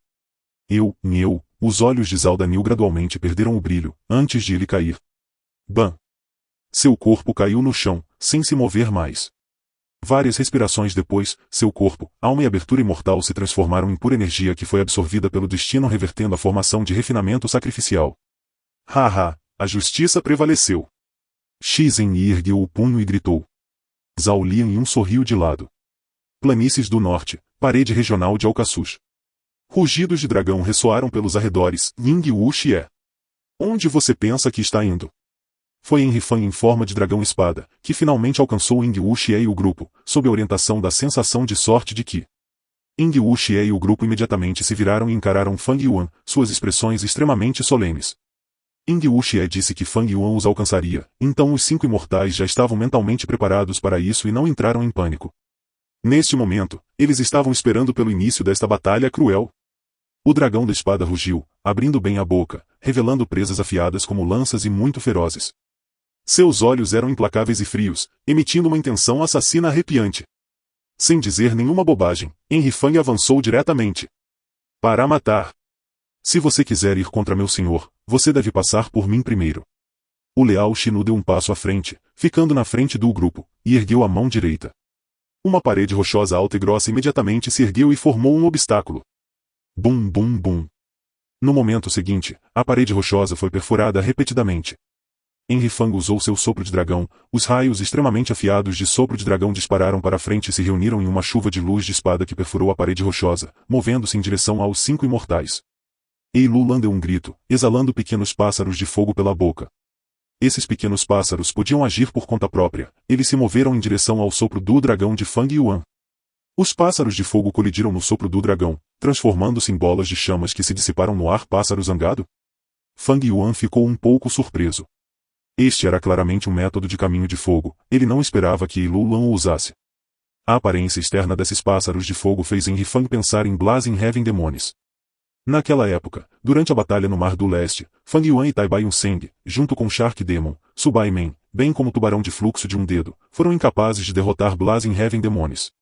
Os olhos de Zhao Daniel gradualmente perderam o brilho, antes de ele cair. Bam! Seu corpo caiu no chão, sem se mover mais. Várias respirações depois, seu corpo, alma e abertura imortal se transformaram em pura energia que foi absorvida pelo destino revertendo a formação de refinamento sacrificial. Haha, a justiça prevaleceu. Xizen ergueu o punho e gritou. Zhao Lianyun sorriu de lado. Planícies do norte, parede regional de Alcaçuz. Rugidos de dragão ressoaram pelos arredores. Ying Wuxie. Onde você pensa que está indo? Foi Henry Fan em forma de dragão-espada, que finalmente alcançou Ying Wuxie e o grupo, sob a orientação da sensação de sorte de que. Ying Wuxie e o grupo imediatamente se viraram e encararam Fang Yuan, suas expressões extremamente solenes. Ying Wuxie disse que Fang Yuan os alcançaria, então os 5 imortais já estavam mentalmente preparados para isso e não entraram em pânico. Neste momento, eles estavam esperando pelo início desta batalha cruel. O dragão da espada rugiu, abrindo bem a boca, revelando presas afiadas como lanças e muito ferozes. Seus olhos eram implacáveis e frios, emitindo uma intenção assassina arrepiante. Sem dizer nenhuma bobagem, Henry Fang avançou diretamente. Para matar. Se você quiser ir contra meu senhor, você deve passar por mim primeiro. O leal Shinu deu um passo à frente, ficando na frente do grupo, e ergueu a mão direita. Uma parede rochosa alta e grossa imediatamente se ergueu e formou um obstáculo. Bum bum bum. No momento seguinte, a parede rochosa foi perfurada repetidamente. Henry Fang usou seu sopro de dragão, os raios extremamente afiados de sopro de dragão dispararam para frente e se reuniram em uma chuva de luz de espada que perfurou a parede rochosa, movendo-se em direção aos 5 imortais. Eilu Lan deu um grito, exalando pequenos pássaros de fogo pela boca. Esses pequenos pássaros podiam agir por conta própria, eles se moveram em direção ao sopro do dragão de Fang Yuan. Os pássaros de fogo colidiram no sopro do dragão, transformando-se em bolas de chamas que se dissiparam no ar. Pássaro zangado? Fang Yuan ficou um pouco surpreso. Este era claramente um método de caminho de fogo, ele não esperava que Eilu Lan o usasse. A aparência externa desses pássaros de fogo fez Henry Fang pensar em Blazing Heaven Demons. Naquela época, durante a batalha no Mar do Leste, Fang Yuan e Tai Baiun Seng, junto com Shark Demon, Subai Men, bem como o Tubarão de Fluxo de um Dedo, foram incapazes de derrotar Blazing Heaven Demons.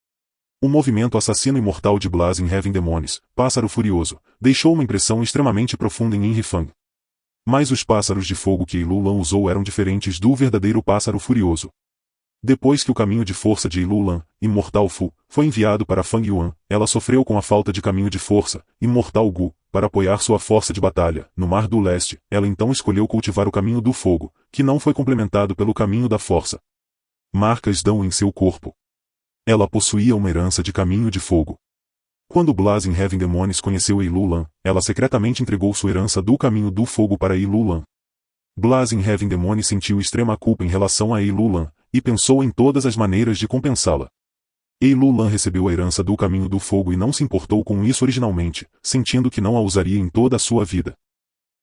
O movimento assassino imortal de Blazing Heaven Demons, Pássaro Furioso, deixou uma impressão extremamente profunda em Henry Fang. Mas os pássaros de fogo que Ilulan usou eram diferentes do verdadeiro pássaro furioso. Depois que o caminho de força de Ilulan, Imortal Fu, foi enviado para Fang Yuan, ela sofreu com a falta de caminho de força, Imortal Gu, para apoiar sua força de batalha. No Mar do Leste, ela então escolheu cultivar o caminho do fogo, que não foi complementado pelo caminho da força. Marcas dão em seu corpo. Ela possuía uma herança de caminho de fogo. Quando Blazing Heaven Demonies conheceu Ilulan, ela secretamente entregou sua herança do caminho do fogo para Ilulan. Blazing Heaven Demonies sentiu extrema culpa em relação a Ilulan, e pensou em todas as maneiras de compensá-la. Ilulan recebeu a herança do caminho do fogo e não se importou com isso originalmente, sentindo que não a usaria em toda a sua vida.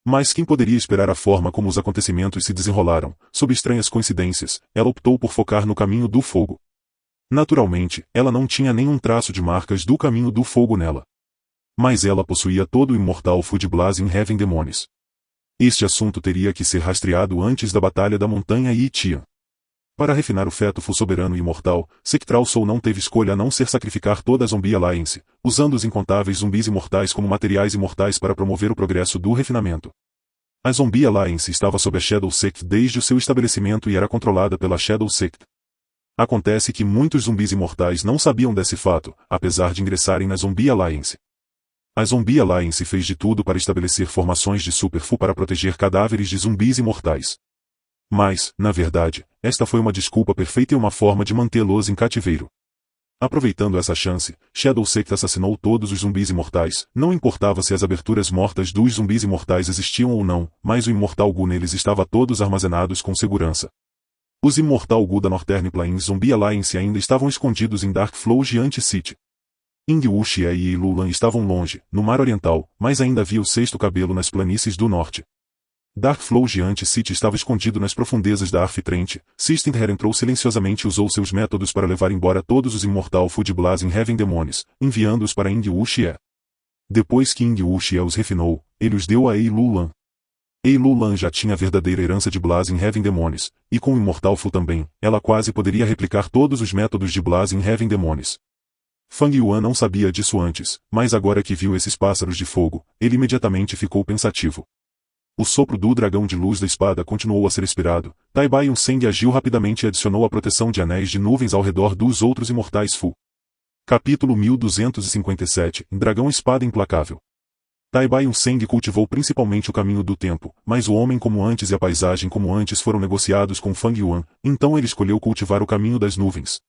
Mas quem poderia esperar a forma como os acontecimentos se desenrolaram? Sob estranhas coincidências, ela optou por focar no caminho do fogo. Naturalmente, ela não tinha nenhum traço de marcas do caminho do fogo nela. Mas ela possuía todo o Imortal Fu de Blazing Heaven Demonies. Este assunto teria que ser rastreado antes da Batalha da Montanha Yitian. Para refinar o feto Fu soberano e imortal, Sectral Soul não teve escolha a não ser sacrificar toda a Zombie Alliance, usando os incontáveis zumbis imortais como materiais imortais para promover o progresso do refinamento. A Zombie Alliance estava sob a Shadow Sect desde o seu estabelecimento e era controlada pela Shadow Sect. Acontece que muitos zumbis imortais não sabiam desse fato, apesar de ingressarem na Zombie Alliance. A Zombie Alliance fez de tudo para estabelecer formações de Super Fu para proteger cadáveres de zumbis imortais. Mas, na verdade, esta foi uma desculpa perfeita e uma forma de mantê-los em cativeiro. Aproveitando essa chance, Shadow Sect assassinou todos os zumbis imortais, não importava se as aberturas mortas dos zumbis imortais existiam ou não, mas o Imortal Gu neles estava todos armazenados com segurança. Os Imortal Gu da Northern Plains Zombie Alliance ainda estavam escondidos em Dark Flow Giant City. Ingwu Xie e Ilulan estavam longe, no Mar Oriental, mas ainda havia o sexto cabelo nas planícies do norte. Dark Flow Giant City estava escondido nas profundezas da Arf Trent. Sistenher entrou silenciosamente e usou seus métodos para levar embora todos os Imortal Fu de Blazing Heaven Demonies, enviando-os para Ingwu Xie. Depois que Ingwu Xie os refinou, ele os deu a Ilulan. Ilulan já tinha a verdadeira herança de Blazing Heaven Demonies, e com o Imortal Fu também, ela quase poderia replicar todos os métodos de Blazing Heaven Demonies. Fang Yuan não sabia disso antes, mas agora que viu esses pássaros de fogo, ele imediatamente ficou pensativo. O sopro do dragão de luz da espada continuou a ser expirado. Tai Bai Seng agiu rapidamente e adicionou a proteção de anéis de nuvens ao redor dos outros imortais Fu. Capítulo 1257 Dragão Espada Implacável. Tai Bai Seng cultivou principalmente o caminho do tempo, mas o homem como antes e a paisagem como antes foram negociados com Fang Yuan, então ele escolheu cultivar o caminho das nuvens.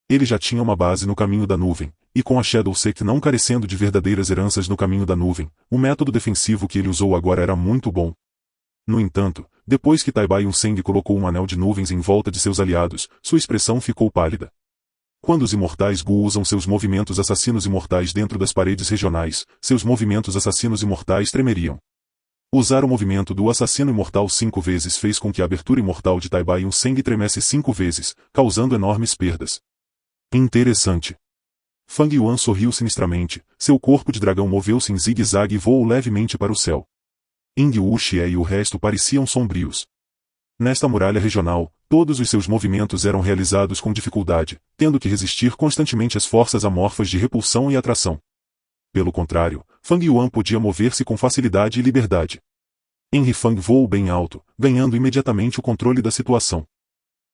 Ele já tinha uma base no caminho da nuvem, e com a Shadow Sect não carecendo de verdadeiras heranças no caminho da nuvem, o método defensivo que ele usou agora era muito bom. No entanto, depois que Tai Bai Seng colocou um anel de nuvens em volta de seus aliados, sua expressão ficou pálida. Quando os imortais Gu usam seus movimentos assassinos imortais dentro das paredes regionais, seus movimentos assassinos imortais tremeriam. Usar o movimento do assassino imortal 5 vezes fez com que a abertura imortal de Tai Bai Seng tremesse 5 vezes, causando enormes perdas. Interessante. Fang Yuan sorriu sinistramente, seu corpo de dragão moveu-se em zigue-zague e voou levemente para o céu. Ingwu Xie e o resto pareciam sombrios. Nesta muralha regional, todos os seus movimentos eram realizados com dificuldade, tendo que resistir constantemente às forças amorfas de repulsão e atração. Pelo contrário, Fang Yuan podia mover-se com facilidade e liberdade. Henry Fang voou bem alto, ganhando imediatamente o controle da situação.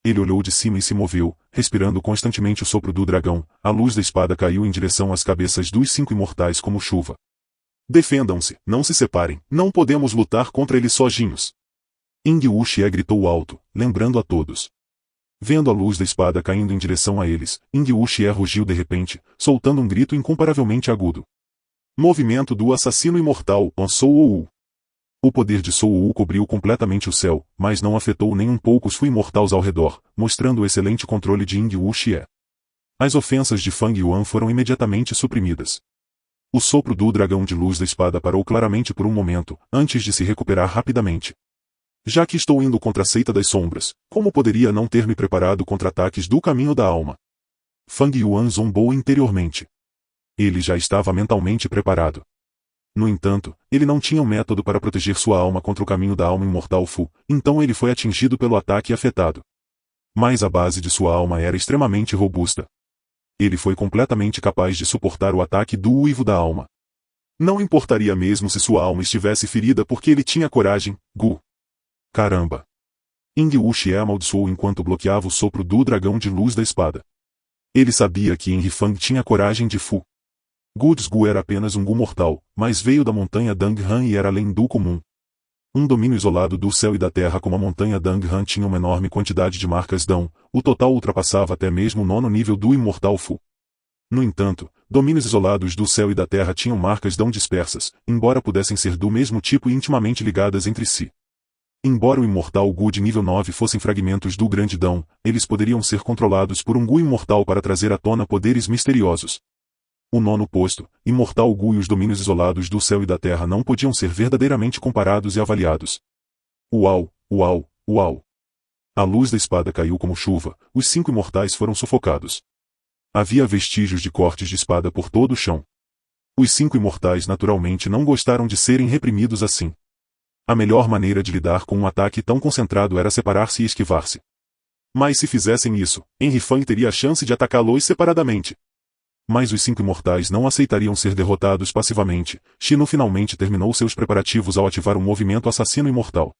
Ele olhou de cima e se moveu, respirando constantemente o sopro do dragão. A luz da espada caiu em direção às cabeças dos 5 imortais como chuva. Defendam-se, não se separem, não podemos lutar contra eles sozinhos. Ingwu Xie gritou alto, lembrando a todos. Vendo a luz da espada caindo em direção a eles, Ingwu Xie rugiu de repente, soltando um grito incomparavelmente agudo. Movimento do assassino imortal, Soul. O poder de Soul cobriu completamente o céu, mas não afetou nem um pouco os Fu imortais ao redor, mostrando o excelente controle de Ingwu Xie. As ofensas de Fang Yuan foram imediatamente suprimidas. O sopro do dragão de luz da espada parou claramente por um momento, antes de se recuperar rapidamente. Já que estou indo contra a seita das sombras, como poderia não ter me preparado contra ataques do caminho da alma? Fang Yuan zombou interiormente. Ele já estava mentalmente preparado. No entanto, ele não tinha um método para proteger sua alma contra o caminho da alma imortal Fu, então ele foi atingido pelo ataque e afetado. Mas a base de sua alma era extremamente robusta. Ele foi completamente capaz de suportar o ataque do uivo da alma. Não importaria mesmo se sua alma estivesse ferida porque ele tinha coragem, Gu. Caramba! Ing-Wuxie amaldiçoou enquanto bloqueava o sopro do dragão de luz da espada. Ele sabia que Enrifang tinha coragem de Fu. Gu era apenas um Gu mortal, mas veio da montanha Danghan e era além do comum. Um domínio isolado do céu e da terra como a montanha Danghan tinha uma enorme quantidade de marcas Dão, o total ultrapassava até mesmo o 9º nível do imortal Fu. No entanto, domínios isolados do céu e da terra tinham marcas Dão dispersas, embora pudessem ser do mesmo tipo e intimamente ligadas entre si. Embora o imortal Gu de nível 9 fossem fragmentos do grande Dão, eles poderiam ser controlados por um Gu imortal para trazer à tona poderes misteriosos. O 9º posto, imortal Gu e os domínios isolados do céu e da terra não podiam ser verdadeiramente comparados e avaliados. Uau, uau, uau! A luz da espada caiu como chuva, os 5 imortais foram sufocados. Havia vestígios de cortes de espada por todo o chão. Os 5 imortais naturalmente não gostaram de serem reprimidos assim. A melhor maneira de lidar com um ataque tão concentrado era separar-se e esquivar-se. Mas se fizessem isso, Enrifang teria a chance de atacá-los separadamente. Mas os 5 imortais não aceitariam ser derrotados passivamente. Shino finalmente terminou seus preparativos ao ativar um movimento assassino imortal.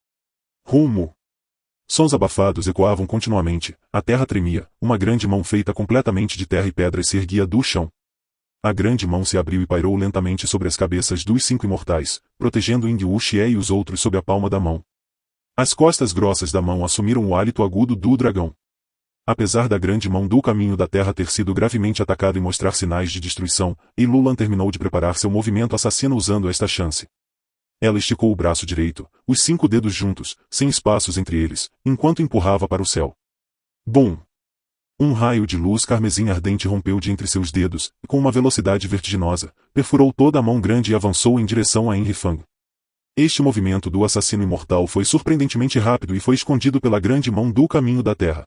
Rumo! Sons abafados ecoavam continuamente, a terra tremia, uma grande mão feita completamente de terra e pedras se erguia do chão. A grande mão se abriu e pairou lentamente sobre as cabeças dos 5 imortais, protegendo Ing-Wuxie e os outros sob a palma da mão. As costas grossas da mão assumiram o hálito agudo do dragão. Apesar da grande mão do caminho da terra ter sido gravemente atacada e mostrar sinais de destruição, Eilulan terminou de preparar seu movimento assassino usando esta chance. Ela esticou o braço direito, os 5 dedos juntos, sem espaços entre eles, enquanto empurrava para o céu. Bum! Um raio de luz carmesim ardente rompeu de entre seus dedos, e com uma velocidade vertiginosa, perfurou toda a mão grande e avançou em direção a Enrifang. Este movimento do assassino imortal foi surpreendentemente rápido e foi escondido pela grande mão do caminho da terra.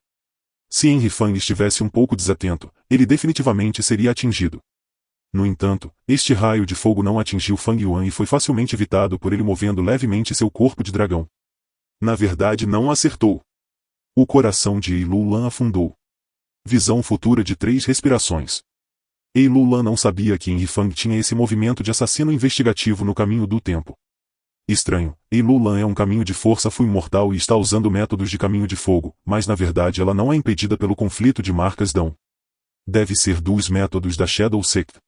Se Enrifang estivesse um pouco desatento, ele definitivamente seria atingido. No entanto, este raio de fogo não atingiu Fang Yuan e foi facilmente evitado por ele movendo levemente seu corpo de dragão. Na verdade não acertou. O coração de Eilulan afundou. Visão futura de 3 respirações. Eilulan não sabia que Enrifang tinha esse movimento de assassino investigativo no caminho do tempo. Estranho, Eilulan é um caminho de força Fu imortal e está usando métodos de caminho de fogo, mas na verdade ela não é impedida pelo conflito de marcas Dão. Deve ser dos métodos da Shadow Sect.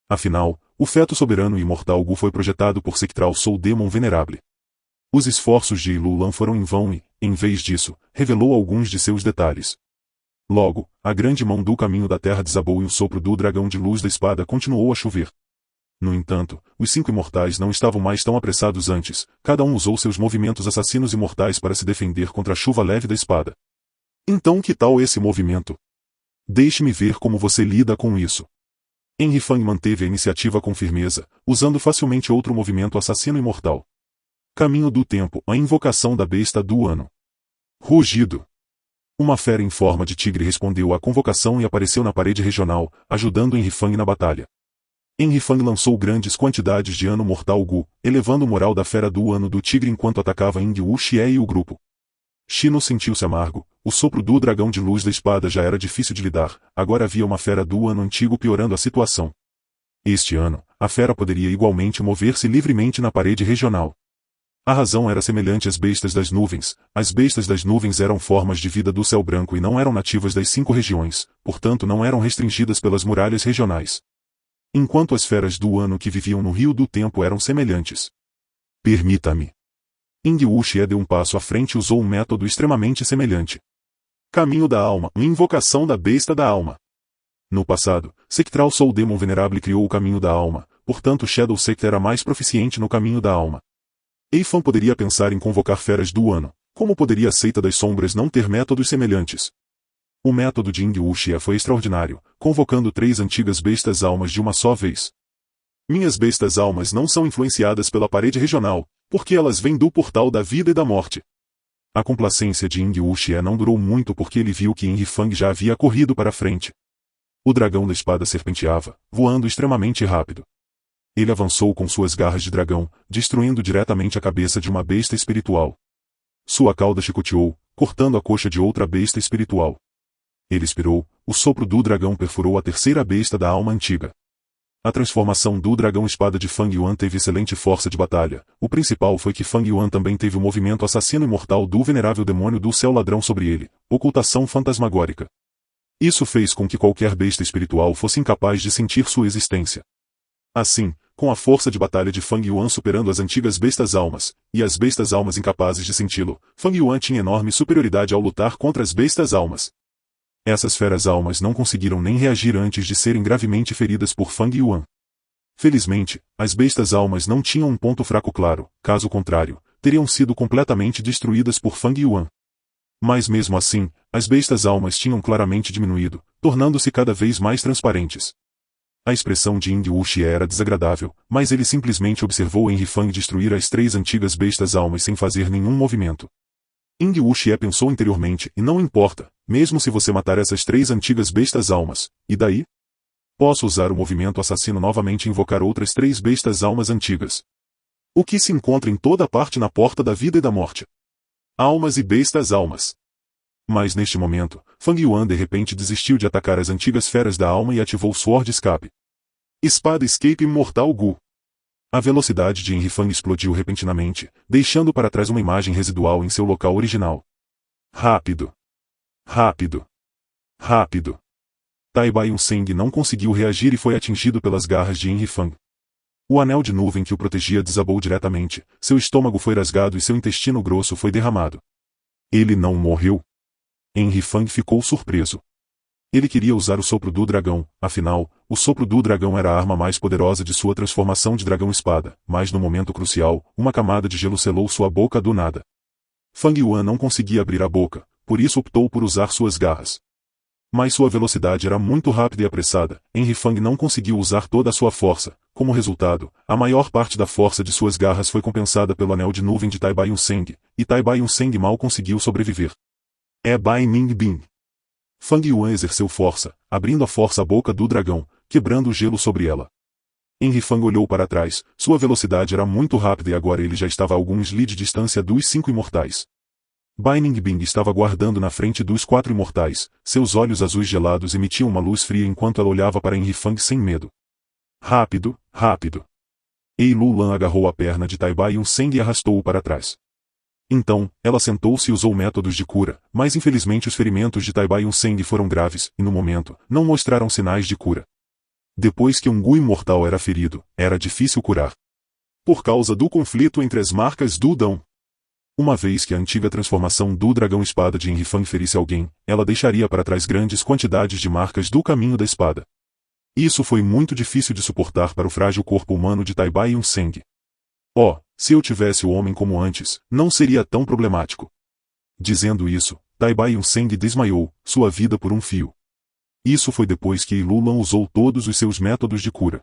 Afinal, o feto soberano e imortal Gu foi projetado por Sectral Soul Demon Venerable. Os esforços de Eilulan foram em vão e, em vez disso, revelou alguns de seus detalhes. Logo, a grande mão do caminho da terra desabou e o sopro do dragão de luz da espada continuou a chover. No entanto, os 5 imortais não estavam mais tão apressados antes, cada um usou seus movimentos assassinos imortais para se defender contra a chuva leve da espada. Então que tal esse movimento? Deixe-me ver como você lida com isso. Enrifang manteve a iniciativa com firmeza, usando facilmente outro movimento assassino imortal. Caminho do tempo, a invocação da besta do ano. Rugido. Uma fera em forma de tigre respondeu à convocação e apareceu na parede regional, ajudando Enrifang na batalha. Enrifang lançou grandes quantidades de ano mortal Gu, elevando o moral da fera do ano do tigre enquanto atacava Ing-Wuxie e o grupo. Shino sentiu-se amargo, o sopro do dragão de luz da espada já era difícil de lidar, agora havia uma fera do ano antigo piorando a situação. Este ano, a fera poderia igualmente mover-se livremente na parede regional. A razão era semelhante às bestas das nuvens. As bestas das nuvens eram formas de vida do céu branco e não eram nativas das 5 regiões, portanto não eram restringidas pelas muralhas regionais. Enquanto as feras do ano que viviam no Rio do Tempo eram semelhantes. Permita-me. Ing-Wuxie deu um passo à frente e usou um método extremamente semelhante. Caminho da alma, uma invocação da besta da alma. No passado, Sectral Soul Demon Venerable criou o caminho da alma, portanto Shadow Sect era mais proficiente no caminho da alma. Eifan poderia pensar em convocar feras do ano. Como poderia a Seita das Sombras não ter métodos semelhantes? O método de Ing-Wuxie foi extraordinário, convocando 3 antigas bestas almas de uma só vez. Minhas bestas almas não são influenciadas pela parede regional, porque elas vêm do portal da vida e da morte. A complacência de Ing-Wuxie não durou muito porque ele viu que Enrifang já havia corrido para a frente. O dragão da espada serpenteava, voando extremamente rápido. Ele avançou com suas garras de dragão, destruindo diretamente a cabeça de uma besta espiritual. Sua cauda chicoteou, cortando a coxa de outra besta espiritual. Ele expirou, o sopro do dragão perfurou a terceira besta da alma antiga. A transformação do dragão espada de Fang Yuan teve excelente força de batalha. O principal foi que Fang Yuan também teve o movimento assassino imortal do venerável demônio do céu ladrão sobre ele, ocultação fantasmagórica. Isso fez com que qualquer besta espiritual fosse incapaz de sentir sua existência. Assim, com a força de batalha de Fang Yuan superando as antigas bestas almas, e as bestas almas incapazes de senti-lo, Fang Yuan tinha enorme superioridade ao lutar contra as bestas almas. Essas feras almas não conseguiram nem reagir antes de serem gravemente feridas por Fang Yuan. Felizmente, as bestas almas não tinham um ponto fraco claro, caso contrário, teriam sido completamente destruídas por Fang Yuan. Mas mesmo assim, as bestas almas tinham claramente diminuído, tornando-se cada vez mais transparentes. A expressão de Ying Wuxie era desagradável, mas ele simplesmente observou Henry Fang destruir as 3 antigas bestas almas sem fazer nenhum movimento. Ying Wuxie pensou interiormente, e não importa, mesmo se você matar essas 3 antigas bestas almas, e daí? Posso usar o movimento assassino novamente e invocar outras 3 bestas almas antigas. O que se encontra em toda parte na porta da vida e da morte. Almas e bestas almas. Mas neste momento, Fang Yuan de repente desistiu de atacar as antigas feras da alma e ativou Sword Escape. Espada Escape Mortal Gu. A velocidade de Henry Fang explodiu repentinamente, deixando para trás uma imagem residual em seu local original. Rápido. Rápido. Rápido. Tai Bai Seng não conseguiu reagir e foi atingido pelas garras de Henry Fang. O anel de nuvem que o protegia desabou diretamente, seu estômago foi rasgado e seu intestino grosso foi derramado. Ele não morreu. Henry Fang ficou surpreso. Ele queria usar o sopro do dragão, afinal, o sopro do dragão era a arma mais poderosa de sua transformação de dragão-espada, mas no momento crucial, uma camada de gelo selou sua boca do nada. Fang Yuan não conseguia abrir a boca, por isso optou por usar suas garras. Mas sua velocidade era muito rápida e apressada, Henry Fang não conseguiu usar toda a sua força. Como resultado, a maior parte da força de suas garras foi compensada pelo anel de nuvem de Tai Bai Seng, e Tai Bai Seng mal conseguiu sobreviver. Bai Ning Bing. Fang Yuan exerceu força, abrindo a força a boca do dragão, quebrando o gelo sobre ela. Henry Fang olhou para trás, sua velocidade era muito rápida e agora ele já estava a alguns li de distância dos 5 imortais. Bai Ningbing estava guardando na frente dos 4 imortais, seus olhos azuis gelados emitiam uma luz fria enquanto ela olhava para Henry Fang sem medo. Rápido, rápido. Ei Lu Lan agarrou a perna de Tai Bai Seng e arrastou-o para trás. Então, ela sentou-se e usou métodos de cura, mas infelizmente os ferimentos de Tai Bai Seng foram graves, e no momento, não mostraram sinais de cura. Depois que um Gu imortal era ferido, era difícil curar. Por causa do conflito entre as marcas do Dão. Uma vez que a antiga transformação do dragão-espada de Henry Fang ferisse alguém, ela deixaria para trás grandes quantidades de marcas do caminho da espada. Isso foi muito difícil de suportar para o frágil corpo humano de Tai Bai Seng. Se eu tivesse o homem como antes, não seria tão problemático. Dizendo isso, Tai Bai Seng desmaiou, sua vida por um fio. Isso foi depois que Lu Lan usou todos os seus métodos de cura.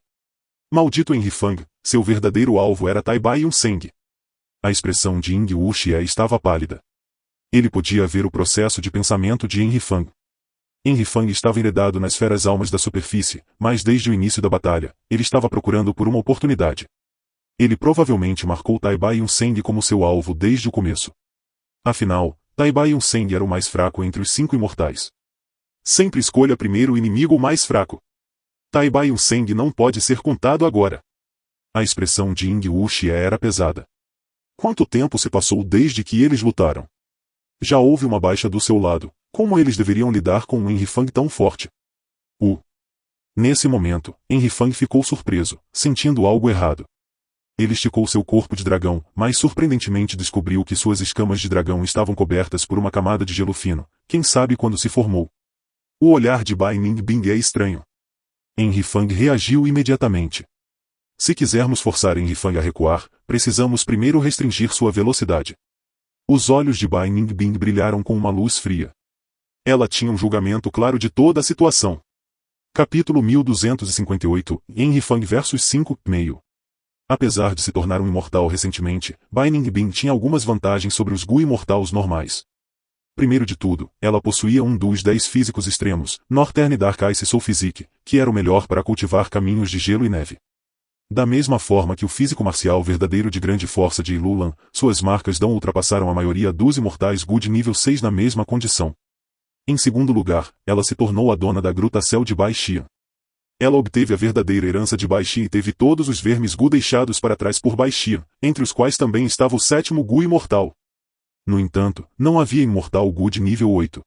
Maldito Henry Fang, seu verdadeiro alvo era Tai Bai Seng. A expressão de Ying Wuxie estava pálida. Ele podia ver o processo de pensamento de Henry Fang. Henry Fang estava enredado nas feras almas da superfície, mas desde o início da batalha, ele estava procurando por uma oportunidade. Ele provavelmente marcou Tai Bai Seng como seu alvo desde o começo. Afinal, Tai Bai Seng era o mais fraco entre os 5 imortais. Sempre escolha primeiro o inimigo mais fraco. Tai Bai Seng não pode ser contado agora. A expressão de Ying Wuxie era pesada. Quanto tempo se passou desde que eles lutaram? Já houve uma baixa do seu lado, como eles deveriam lidar com um Henry Fang tão forte? Nesse momento, Henry Fang ficou surpreso, sentindo algo errado. Ele esticou seu corpo de dragão, mas surpreendentemente descobriu que suas escamas de dragão estavam cobertas por uma camada de gelo fino, quem sabe quando se formou. O olhar de Bai Ningbing é estranho. Henry Fang reagiu imediatamente. Se quisermos forçar Henry Fang a recuar, precisamos primeiro restringir sua velocidade. Os olhos de Bai Ningbing brilharam com uma luz fria. Ela tinha um julgamento claro de toda a situação. Capítulo 1258, Henry Fang vs 5,5. Apesar de se tornar um imortal recentemente, Bai Ningbing tinha algumas vantagens sobre os Gu imortais normais. Primeiro de tudo, ela possuía um dos 10 físicos extremos, Northern Dark Ice Soul Physique, que era o melhor para cultivar caminhos de gelo e neve. Da mesma forma que o físico marcial verdadeiro de grande força de Lu Lan, suas marcas Dão ultrapassaram a maioria dos imortais Gu de nível 6 na mesma condição. Em segundo lugar, ela se tornou a dona da Gruta Céu de Bai Xian. Ela obteve a verdadeira herança de Bai Xi e teve todos os vermes Gu deixados para trás por Bai Xi, entre os quais também estava o sétimo Gu imortal. No entanto, não havia imortal Gu de nível 8.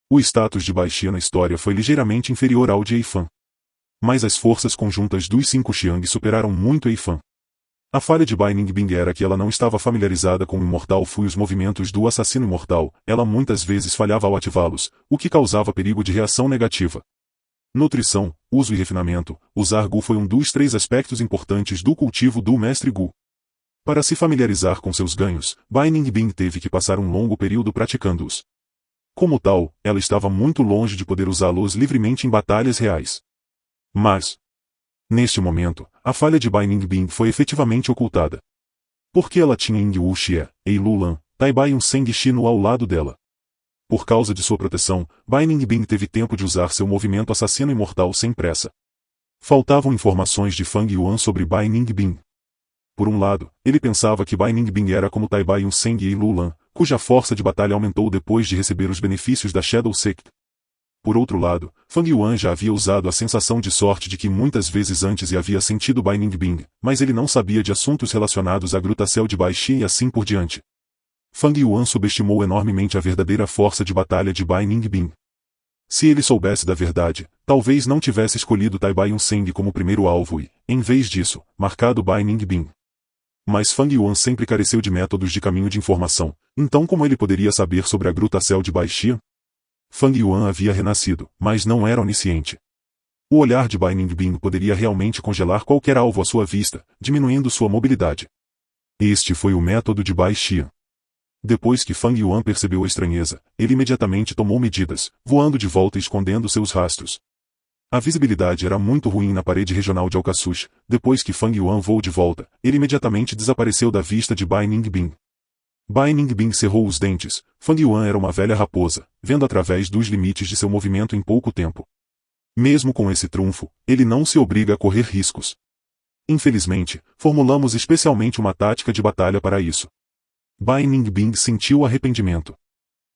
O status de Bai Xi na história foi ligeiramente inferior ao de Eifan. Mas as forças conjuntas dos 5 Xiang superaram muito Eifan. A falha de Bai Ningbing era que ela não estava familiarizada com o Imortal Fu e os movimentos do assassino imortal, ela muitas vezes falhava ao ativá-los, o que causava perigo de reação negativa. Nutrição, uso e refinamento, usar Gu foi um dos 3 aspectos importantes do cultivo do Mestre Gu. Para se familiarizar com seus ganhos, Bai Ningbing teve que passar um longo período praticando-os. Como tal, ela estava muito longe de poder usá-los livremente em batalhas reais. Mas, neste momento, a falha de Bai Ningbing foi efetivamente ocultada. Porque ela tinha Yingwu Xie, Ei Lulan, Taibai e um Seng Shino ao lado dela. Por causa de sua proteção, Bai Ningbing teve tempo de usar seu movimento assassino imortal sem pressa. Faltavam informações de Fang Yuan sobre Bai Ningbing. Por um lado, ele pensava que Bai Ningbing era como Taibai e um Seng Ei Lulan, cuja força de batalha aumentou depois de receber os benefícios da Shadow Sect. Por outro lado, Fang Yuan já havia usado a sensação de sorte de que muitas vezes antes e havia sentido Bai Ningbing, mas ele não sabia de assuntos relacionados à Gruta Céu de Bai Xi e assim por diante. Fang Yuan subestimou enormemente a verdadeira força de batalha de Bai Ningbing. Se ele soubesse da verdade, talvez não tivesse escolhido Taibai Yun Seng como primeiro alvo e, em vez disso, marcado Bai Ningbing. Mas Fang Yuan sempre careceu de métodos de caminho de informação, então como ele poderia saber sobre a Gruta Céu de Bai Xi? Fang Yuan havia renascido, mas não era onisciente. O olhar de Bai Ningbing poderia realmente congelar qualquer alvo à sua vista, diminuindo sua mobilidade. Este foi o método de Bai Xi. Depois que Fang Yuan percebeu a estranheza, ele imediatamente tomou medidas, voando de volta e escondendo seus rastros. A visibilidade era muito ruim na parede regional de Alcasush. Depois que Fang Yuan voou de volta, ele imediatamente desapareceu da vista de Bai Ningbing. Bai Ningbing cerrou os dentes. Fang Yuan era uma velha raposa, vendo através dos limites de seu movimento em pouco tempo. Mesmo com esse trunfo, ele não se obriga a correr riscos. Infelizmente, formulamos especialmente uma tática de batalha para isso. Bai Ningbing sentiu arrependimento.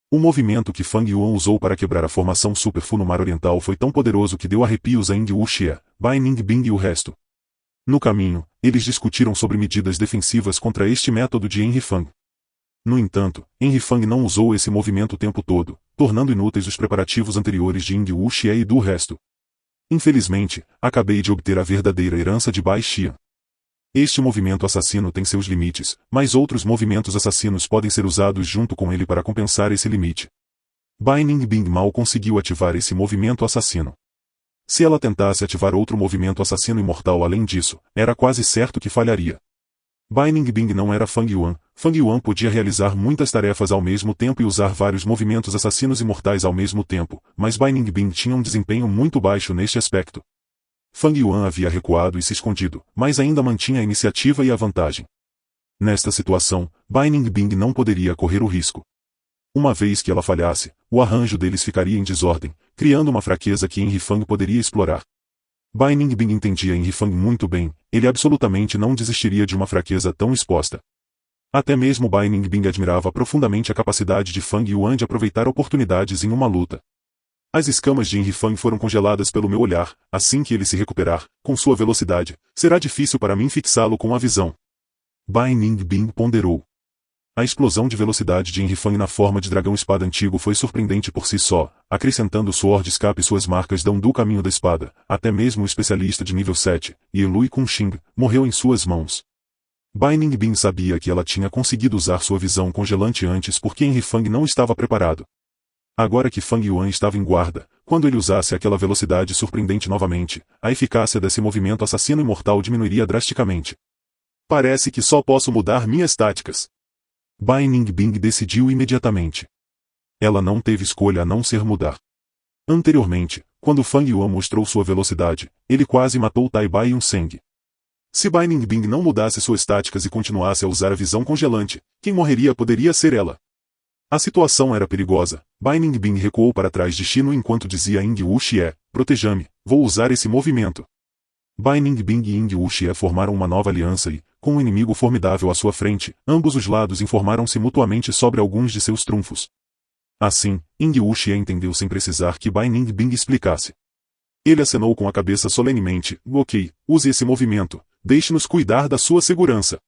O movimento que Fang Yuan usou para quebrar a formação Super Fu no Mar Oriental foi tão poderoso que deu arrepios a Yingwu Xie, Bai Ningbing e o resto. No caminho, eles discutiram sobre medidas defensivas contra este método de Enrifang. No entanto, Enrifang não usou esse movimento o tempo todo, tornando inúteis os preparativos anteriores de Yingwu Xie e do resto. Infelizmente, acabei de obter a verdadeira herança de Bai Xi. Este movimento assassino tem seus limites, mas outros movimentos assassinos podem ser usados junto com ele para compensar esse limite. Bai Ningbing mal conseguiu ativar esse movimento assassino. Se ela tentasse ativar outro movimento assassino imortal além disso, era quase certo que falharia. Bai Ningbing não era Fang Yuan. Fang Yuan podia realizar muitas tarefas ao mesmo tempo e usar vários movimentos assassinos imortais ao mesmo tempo, mas Bai Ningbing tinha um desempenho muito baixo neste aspecto. Fang Yuan havia recuado e se escondido, mas ainda mantinha a iniciativa e a vantagem. Nesta situação, Bai Ningbing não poderia correr o risco. Uma vez que ela falhasse, o arranjo deles ficaria em desordem, criando uma fraqueza que Enrifang poderia explorar. Bai Ningbing entendia Enrifang muito bem, ele absolutamente não desistiria de uma fraqueza tão exposta. Até mesmo Bai Ningbing admirava profundamente a capacidade de Fang Yuan de aproveitar oportunidades em uma luta. As escamas de Enrifang foram congeladas pelo meu olhar. Assim que ele se recuperar, com sua velocidade, será difícil para mim fixá-lo com a visão. Bai Ningbing ponderou. A explosão de velocidade de Enrifang na forma de dragão espada antigo foi surpreendente por si só, acrescentando Sword Escape e suas marcas dão do caminho da espada. Até mesmo o especialista de nível 7, Yelui Kunxing, morreu em suas mãos. Bai Ningbing sabia que ela tinha conseguido usar sua visão congelante antes porque Enrifang não estava preparado. Agora que Fang Yuan estava em guarda, quando ele usasse aquela velocidade surpreendente novamente, a eficácia desse movimento assassino imortal diminuiria drasticamente. Parece que só posso mudar minhas táticas. Bai Ningbing decidiu imediatamente. Ela não teve escolha a não ser mudar. Anteriormente, quando Fang Yuan mostrou sua velocidade, ele quase matou Taibai Yun Seng. Se Bai Ningbing não mudasse suas táticas e continuasse a usar a visão congelante, quem morreria poderia ser ela. A situação era perigosa. Bai Ningbing recuou para trás de Shino enquanto dizia a Yingwu Xie, proteja-me, vou usar esse movimento. Bai Ningbing e Yingwu Xie formaram uma nova aliança e, com um inimigo formidável à sua frente, ambos os lados informaram-se mutuamente sobre alguns de seus trunfos. Assim, Yingwu Xie entendeu sem precisar que Bai Ningbing explicasse. Ele acenou com a cabeça solenemente. Ok, use esse movimento. Deixe-nos cuidar da sua segurança.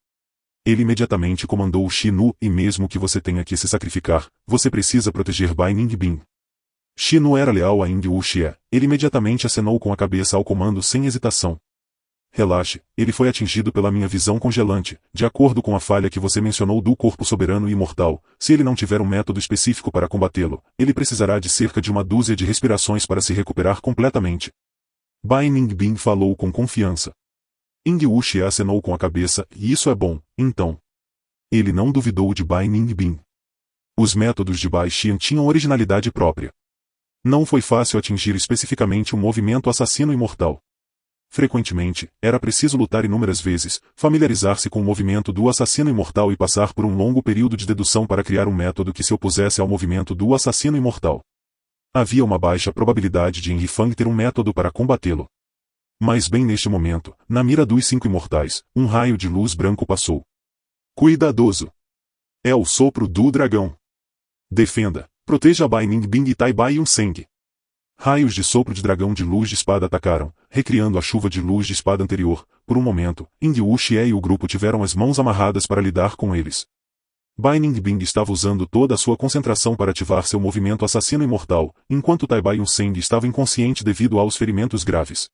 Ele imediatamente comandou o Shinu, e mesmo que você tenha que se sacrificar, você precisa proteger Bai Ningbin. Shinu era leal a Ing Wuxie. Ele imediatamente acenou com a cabeça ao comando sem hesitação. Relaxe, ele foi atingido pela minha visão congelante, de acordo com a falha que você mencionou do corpo soberano e imortal. Se ele não tiver um método específico para combatê-lo, ele precisará de cerca de uma dúzia de respirações para se recuperar completamente. Bai Ningbin falou com confiança. Ing Wuxie acenou com a cabeça, e isso é bom, então. Ele não duvidou de Bai Ningbin. Os métodos de Bai Xian tinham originalidade própria. Não foi fácil atingir especificamente um movimento assassino imortal. Frequentemente, era preciso lutar inúmeras vezes, familiarizar-se com o movimento do assassino imortal e passar por um longo período de dedução para criar um método que se opusesse ao movimento do assassino imortal. Havia uma baixa probabilidade de Enrifang ter um método para combatê-lo. Mas bem neste momento, na mira dos 5 imortais, um raio de luz branco passou. Cuidadoso! É o sopro do dragão. Defenda, proteja Bai Ningbin e Tai Bai Yunseng. Raios de sopro de dragão de luz de espada atacaram, recriando a chuva de luz de espada anterior. Por um momento, Ing Wuxie e o grupo tiveram as mãos amarradas para lidar com eles. Bai Ningbin estava usando toda a sua concentração para ativar seu movimento assassino imortal, enquanto Tai Bai Yunseng estava inconsciente devido aos ferimentos graves.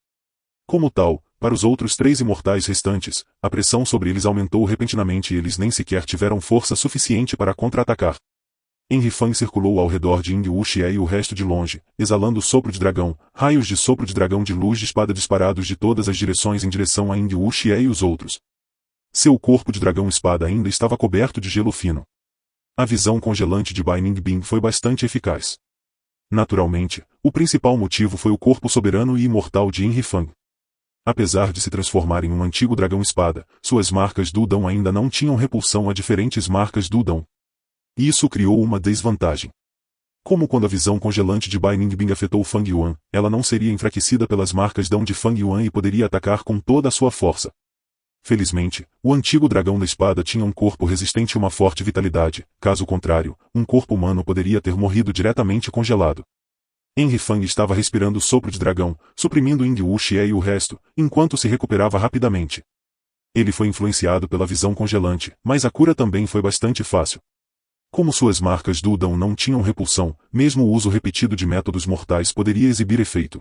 Como tal, para os outros 3 imortais restantes, a pressão sobre eles aumentou repentinamente e eles nem sequer tiveram força suficiente para contra-atacar. Enrifang circulou ao redor de Ing Wuxie e o resto de longe, exalando sopro de dragão, raios de sopro de dragão de luz de espada disparados de todas as direções em direção a Ing Wuxie e os outros. Seu corpo de dragão espada ainda estava coberto de gelo fino. A visão congelante de Bai Ningbin foi bastante eficaz. Naturalmente, o principal motivo foi o corpo soberano e imortal de Enrifang. Apesar de se transformar em um antigo dragão espada, suas marcas do Dão ainda não tinham repulsão a diferentes marcas do Dão. Isso criou uma desvantagem. Como quando a visão congelante de Bai Ningbin afetou Fang Yuan, ela não seria enfraquecida pelas marcas Dão de Fang Yuan e poderia atacar com toda a sua força. Felizmente, o antigo dragão da espada tinha um corpo resistente e uma forte vitalidade, caso contrário, um corpo humano poderia ter morrido diretamente congelado. Enrifang estava respirando o sopro de dragão, suprimindo Ing Wuxie e o resto, enquanto se recuperava rapidamente. Ele foi influenciado pela visão congelante, mas a cura também foi bastante fácil. Como suas marcas do Dão não tinham repulsão, mesmo o uso repetido de métodos mortais poderia exibir efeito.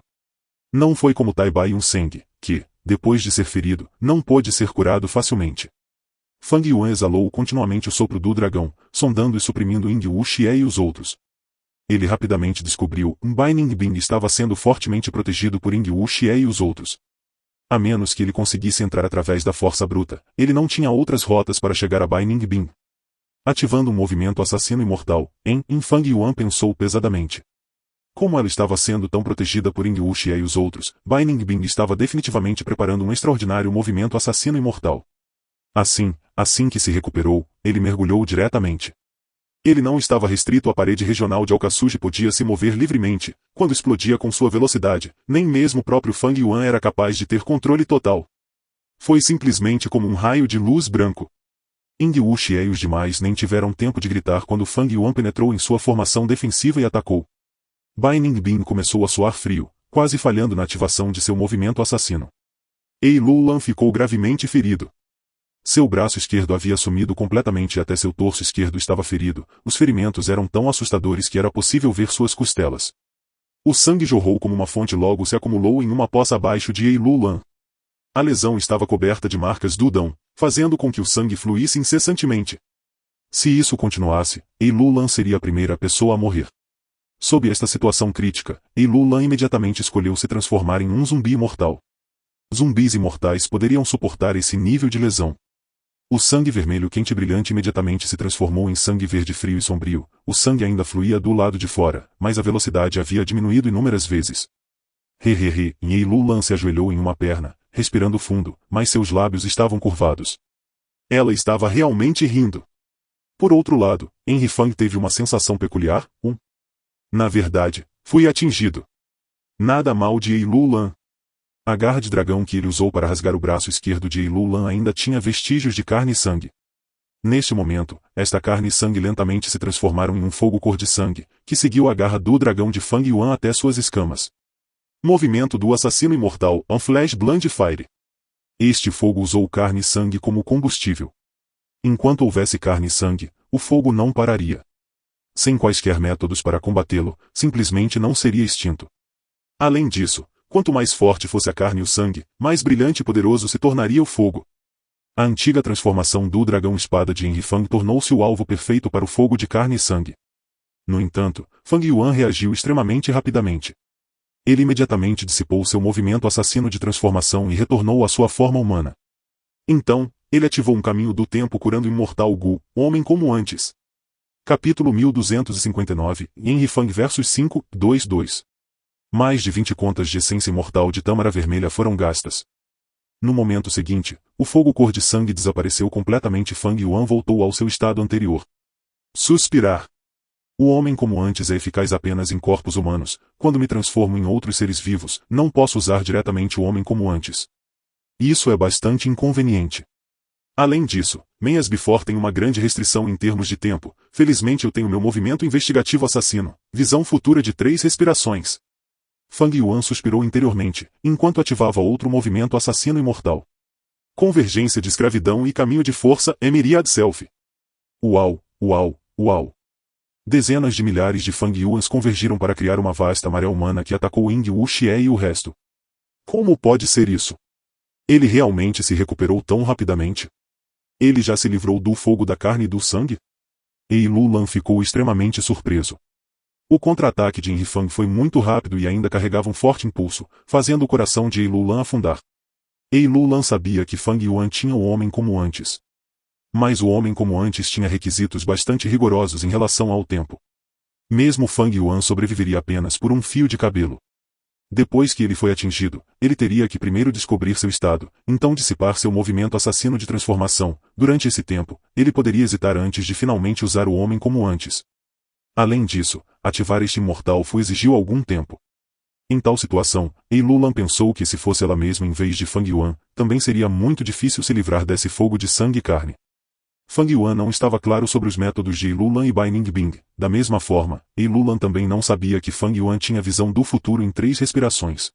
Não foi como Tai Bai Yunseng, que, depois de ser ferido, não pôde ser curado facilmente. Fang Yuan exalou continuamente o sopro do dragão, sondando e suprimindo Ing Wuxie e os outros. Ele rapidamente descobriu que Bai Ningbin estava sendo fortemente protegido por Ing Wuxie e os outros. A menos que ele conseguisse entrar através da força bruta, ele não tinha outras rotas para chegar a Bai Ningbin. Ativando um movimento assassino imortal, Fang Yuan pensou pesadamente. Como ela estava sendo tão protegida por Ing Wuxie e os outros, Bai Ningbin estava definitivamente preparando um extraordinário movimento assassino imortal. Assim que se recuperou, ele mergulhou diretamente. Ele não estava restrito à parede regional de Alcasuji e podia se mover livremente, quando explodia com sua velocidade, nem mesmo o próprio Fang Yuan era capaz de ter controle total. Foi simplesmente como um raio de luz branco. Ing Wuxie e os demais nem tiveram tempo de gritar quando Fang Yuan penetrou em sua formação defensiva e atacou. Bai Ningbin começou a suar frio, quase falhando na ativação de seu movimento assassino. Ei Lulan ficou gravemente ferido. Seu braço esquerdo havia sumido completamente e até seu torso esquerdo estava ferido. Os ferimentos eram tão assustadores que era possível ver suas costelas. O sangue jorrou como uma fonte e logo se acumulou em uma poça abaixo de Ei Lulan. A lesão estava coberta de marcas do Dão, fazendo com que o sangue fluísse incessantemente. Se isso continuasse, Ei Lulan seria a primeira pessoa a morrer. Sob esta situação crítica, Ei Lulan imediatamente escolheu se transformar em um zumbi imortal. Zumbis imortais poderiam suportar esse nível de lesão. O sangue vermelho quente e brilhante imediatamente se transformou em sangue verde frio e sombrio. O sangue ainda fluía do lado de fora, mas a velocidade havia diminuído inúmeras vezes. Ei Lulan se ajoelhou em uma perna, respirando fundo, mas seus lábios estavam curvados. Ela estava realmente rindo. Por outro lado, Enrifang teve uma sensação peculiar. Na verdade, fui atingido. Nada mal de Ei Lulan. A garra de dragão que ele usou para rasgar o braço esquerdo de Ei Lulan ainda tinha vestígios de carne e sangue. Neste momento, esta carne e sangue lentamente se transformaram em um fogo cor de sangue, que seguiu a garra do dragão de Fang Yuan até suas escamas. Movimento do assassino imortal, On Flash Blind Fire. Este fogo usou carne e sangue como combustível. Enquanto houvesse carne e sangue, o fogo não pararia. Sem quaisquer métodos para combatê-lo, simplesmente não seria extinto. Além disso, quanto mais forte fosse a carne e o sangue, mais brilhante e poderoso se tornaria o fogo. A antiga transformação do dragão-espada de Enrifang tornou-se o alvo perfeito para o fogo de carne e sangue. No entanto, Fang Yuan reagiu extremamente rapidamente. Ele imediatamente dissipou seu movimento assassino de transformação e retornou à sua forma humana. Então, ele ativou um caminho do tempo curando o imortal Gu, homem como antes. Capítulo 1259, Enrifang vs 5:2:2. Mais de 20 contas de essência imortal de tâmara vermelha foram gastas. No momento seguinte, o fogo cor de sangue desapareceu completamente e Fang Yuan voltou ao seu estado anterior. Suspirar. O homem como antes é eficaz apenas em corpos humanos. Quando me transformo em outros seres vivos, não posso usar diretamente o homem como antes. Isso é bastante inconveniente. Além disso, Meias Before tem uma grande restrição em termos de tempo. Felizmente eu tenho meu movimento investigativo assassino, visão futura de 3 respirações. Fang Yuan suspirou interiormente, enquanto ativava outro movimento assassino imortal. Convergência de escravidão e caminho de força é Myriad Self. Uau, uau, uau. Dezenas de milhares de Fang Yuans convergiram para criar uma vasta maré humana que atacou Ying Wuxie e o resto. Como pode ser isso? Ele realmente se recuperou tão rapidamente? Ele já se livrou do fogo da carne e do sangue? Ei Lulan ficou extremamente surpreso. O contra-ataque de Enrifang foi muito rápido e ainda carregava um forte impulso, fazendo o coração de Ei Lulan afundar. Ei Lulan sabia que Fang Yuan tinha o homem como antes. Mas o homem como antes tinha requisitos bastante rigorosos em relação ao tempo. Mesmo Fang Yuan sobreviveria apenas por um fio de cabelo. Depois que ele foi atingido, ele teria que primeiro descobrir seu estado, então dissipar seu movimento assassino de transformação. Durante esse tempo, ele poderia hesitar antes de finalmente usar o homem como antes. Além disso, ativar este imortal exigiu algum tempo. Em tal situação, Ei Lulan pensou que se fosse ela mesma em vez de Fang Yuan, também seria muito difícil se livrar desse fogo de sangue e carne. Fang Yuan não estava claro sobre os métodos de Ei Lulan e Bai Ningbing. Da mesma forma, Ei Lulan também não sabia que Fang Yuan tinha visão do futuro em 3 respirações.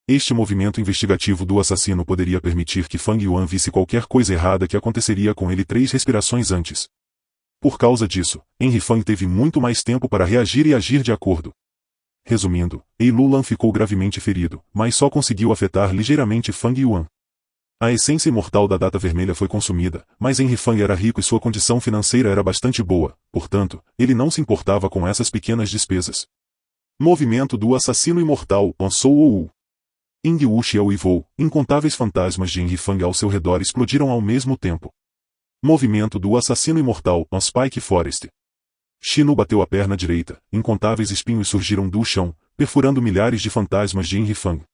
Este movimento investigativo do assassino poderia permitir que Fang Yuan visse qualquer coisa errada que aconteceria com ele 3 respirações antes. Por causa disso, Enrifang teve muito mais tempo para reagir e agir de acordo. Resumindo, Ei Lulan ficou gravemente ferido, mas só conseguiu afetar ligeiramente Fang Yuan. A essência imortal da Data Vermelha foi consumida, mas Enrifang era rico e sua condição financeira era bastante boa, portanto, ele não se importava com essas pequenas despesas. Movimento do assassino imortal, On Soul. Ying Wuxie uivou, incontáveis fantasmas de Enrifang ao seu redor explodiram ao mesmo tempo. Movimento do assassino imortal, On Spike Forest. Shinu bateu a perna direita, incontáveis espinhos surgiram do chão, perfurando milhares de fantasmas de Enrifang.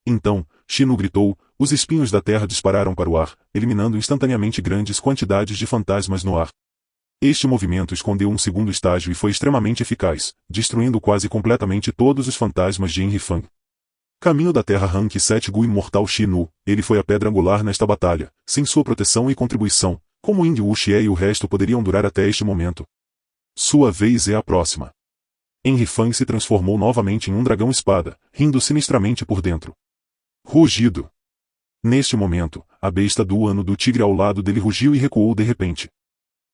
Então, Shinu gritou, os espinhos da terra dispararam para o ar, eliminando instantaneamente grandes quantidades de fantasmas no ar. Este movimento escondeu um segundo estágio e foi extremamente eficaz, destruindo quase completamente todos os fantasmas de Enrifang. Caminho da Terra Rank 7 Gu Imortal Shinu, ele foi a pedra angular nesta batalha, sem sua proteção e contribuição, como Ying Wuxie e o resto poderiam durar até este momento. Sua vez é a próxima. Enrifang se transformou novamente em um dragão-espada, rindo sinistramente por dentro. Rugido. Neste momento, a besta do ano do tigre ao lado dele rugiu e recuou de repente.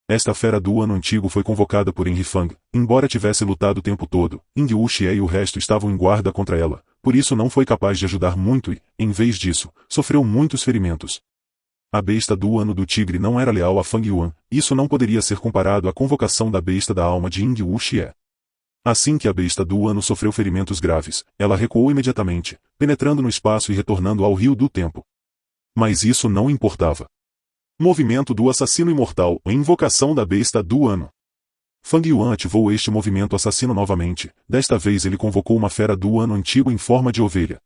Esta fera do ano antigo foi convocada por Enrifang, embora tivesse lutado o tempo todo, Ying Wuxie e o resto estavam em guarda contra ela, por isso não foi capaz de ajudar muito e, em vez disso, sofreu muitos ferimentos. A besta do ano do tigre não era leal a Fang Yuan, isso não poderia ser comparado à convocação da besta da alma de Ying Wuxie. Assim que a besta do ano sofreu ferimentos graves, ela recuou imediatamente, penetrando no espaço e retornando ao rio do tempo. Mas isso não importava. Movimento do assassino imortal, a invocação da besta do ano. Fang Yuan ativou este movimento assassino novamente, desta vez ele convocou uma fera do ano antigo em forma de ovelha.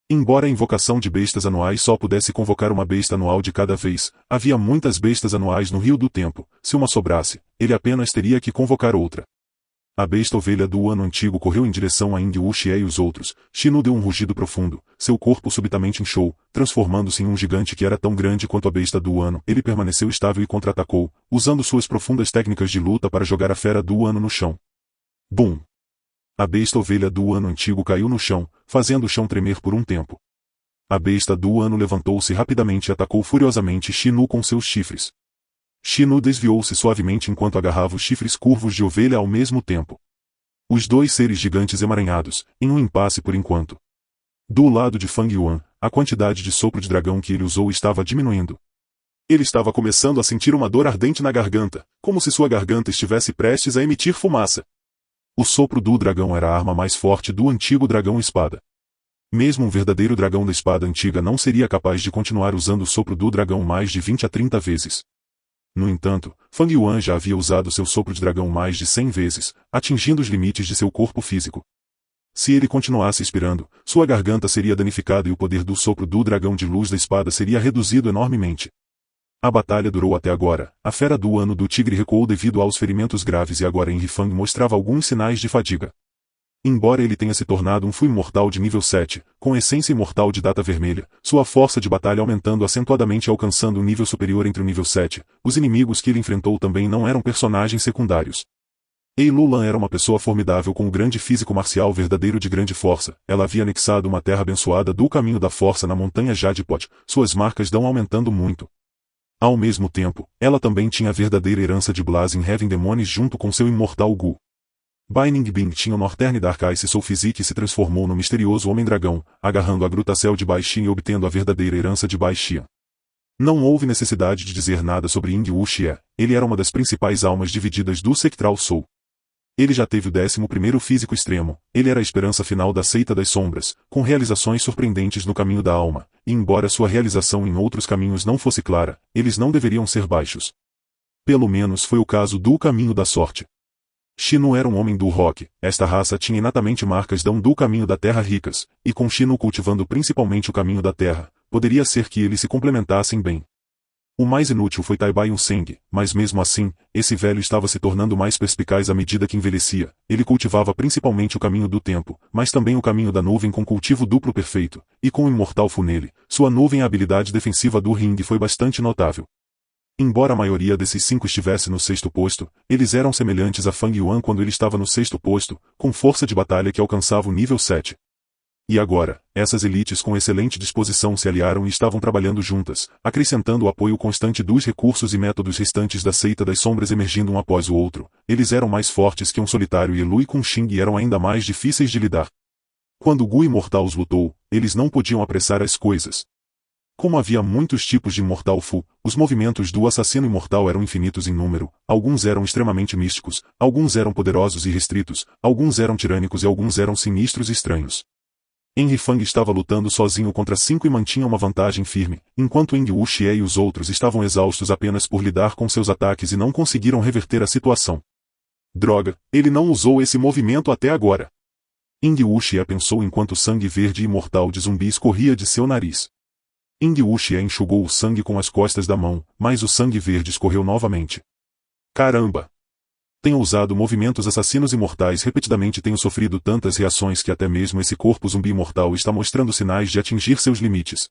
Embora a invocação de bestas anuais só pudesse convocar uma besta anual de cada vez, havia muitas bestas anuais no rio do tempo, se uma sobrasse, ele apenas teria que convocar outra. A besta ovelha do ano antigo correu em direção a Ying Wuxie e os outros. Shinu deu um rugido profundo, seu corpo subitamente inchou, transformando-se em um gigante que era tão grande quanto a besta do ano. Ele permaneceu estável e contra-atacou, usando suas profundas técnicas de luta para jogar a fera do ano no chão. Bum! A besta ovelha do ano antigo caiu no chão, fazendo o chão tremer por um tempo. A besta do ano levantou-se rapidamente e atacou furiosamente Shinu com seus chifres. Shinu desviou-se suavemente enquanto agarrava os chifres curvos de ovelha ao mesmo tempo. Os dois seres gigantes emaranhados, em um impasse por enquanto. Do lado de Fang Yuan, a quantidade de sopro de dragão que ele usou estava diminuindo. Ele estava começando a sentir uma dor ardente na garganta, como se sua garganta estivesse prestes a emitir fumaça. O sopro do dragão era a arma mais forte do antigo dragão-espada. Mesmo um verdadeiro dragão da espada antiga não seria capaz de continuar usando o sopro do dragão mais de 20 a 30 vezes. No entanto, Fang Yuan já havia usado seu sopro de dragão mais de 100 vezes, atingindo os limites de seu corpo físico. Se ele continuasse expirando, sua garganta seria danificada e o poder do sopro do dragão de luz da espada seria reduzido enormemente. A batalha durou até agora. A fera do ano do tigre recuou devido aos ferimentos graves e agora Henry Fang mostrava alguns sinais de fadiga. Embora ele tenha se tornado um Fu imortal de nível 7, com essência imortal de data vermelha, sua força de batalha aumentando acentuadamente alcançando um nível superior entre o nível 7, os inimigos que ele enfrentou também não eram personagens secundários. Ei Lulan era uma pessoa formidável com um grande físico marcial verdadeiro de grande força. Ela havia anexado uma terra abençoada do caminho da força na montanha Jadepot, suas marcas dão aumentando muito. Ao mesmo tempo, ela também tinha a verdadeira herança de Blazing Heaven Demonies junto com seu imortal Gu. Bai Ningbing tinha o Northern Dark Ice Soul Physique e se transformou no misterioso Homem-Dragão, agarrando a Gruta Cell de Bai Xian e obtendo a verdadeira herança de Bai Xian. Não houve necessidade de dizer nada sobre Ying Wu Xie, ele era uma das principais almas divididas do Sectral Soul. Ele já teve o 11º físico extremo, ele era a esperança final da seita das sombras, com realizações surpreendentes no caminho da alma, e embora sua realização em outros caminhos não fosse clara, eles não deveriam ser baixos. Pelo menos foi o caso do caminho da sorte. Shinu era um homem do rock, esta raça tinha inatamente marcas do caminho da terra ricas, e com Shinu cultivando principalmente o caminho da terra, poderia ser que eles se complementassem bem. O mais inútil foi Tai Bai Unseng, mas mesmo assim, esse velho estava se tornando mais perspicaz à medida que envelhecia. Ele cultivava principalmente o caminho do tempo, mas também o caminho da nuvem com cultivo duplo perfeito, e com o imortal Fu nele, sua nuvem e a habilidade defensiva do ringue foi bastante notável. Embora a maioria desses 5 estivesse no 6º posto, eles eram semelhantes a Fang Yuan quando ele estava no 6º posto, com força de batalha que alcançava o nível 7. E agora, essas elites com excelente disposição se aliaram e estavam trabalhando juntas, acrescentando o apoio constante dos recursos e métodos restantes da seita das sombras emergindo um após o outro. Eles eram mais fortes que um solitário e Lui Kunxing e eram ainda mais difíceis de lidar. Quando Gu Imortal os lutou, eles não podiam apressar as coisas. Como havia muitos tipos de Imortal Fu, os movimentos do assassino imortal eram infinitos em número, alguns eram extremamente místicos, alguns eram poderosos e restritos, alguns eram tirânicos e alguns eram sinistros e estranhos. Henry Fang estava lutando sozinho contra 5 e mantinha uma vantagem firme, enquanto Ying Wu Xie e os outros estavam exaustos apenas por lidar com seus ataques e não conseguiram reverter a situação. Droga, ele não usou esse movimento até agora. Ying Wu Xie pensou enquanto o sangue verde imortal de zumbi escorria de seu nariz. Ying Wu Xie enxugou o sangue com as costas da mão, mas o sangue verde escorreu novamente. Caramba! Tenho usado movimentos assassinos imortais repetidamente e tenho sofrido tantas reações que até mesmo esse corpo zumbi imortal está mostrando sinais de atingir seus limites.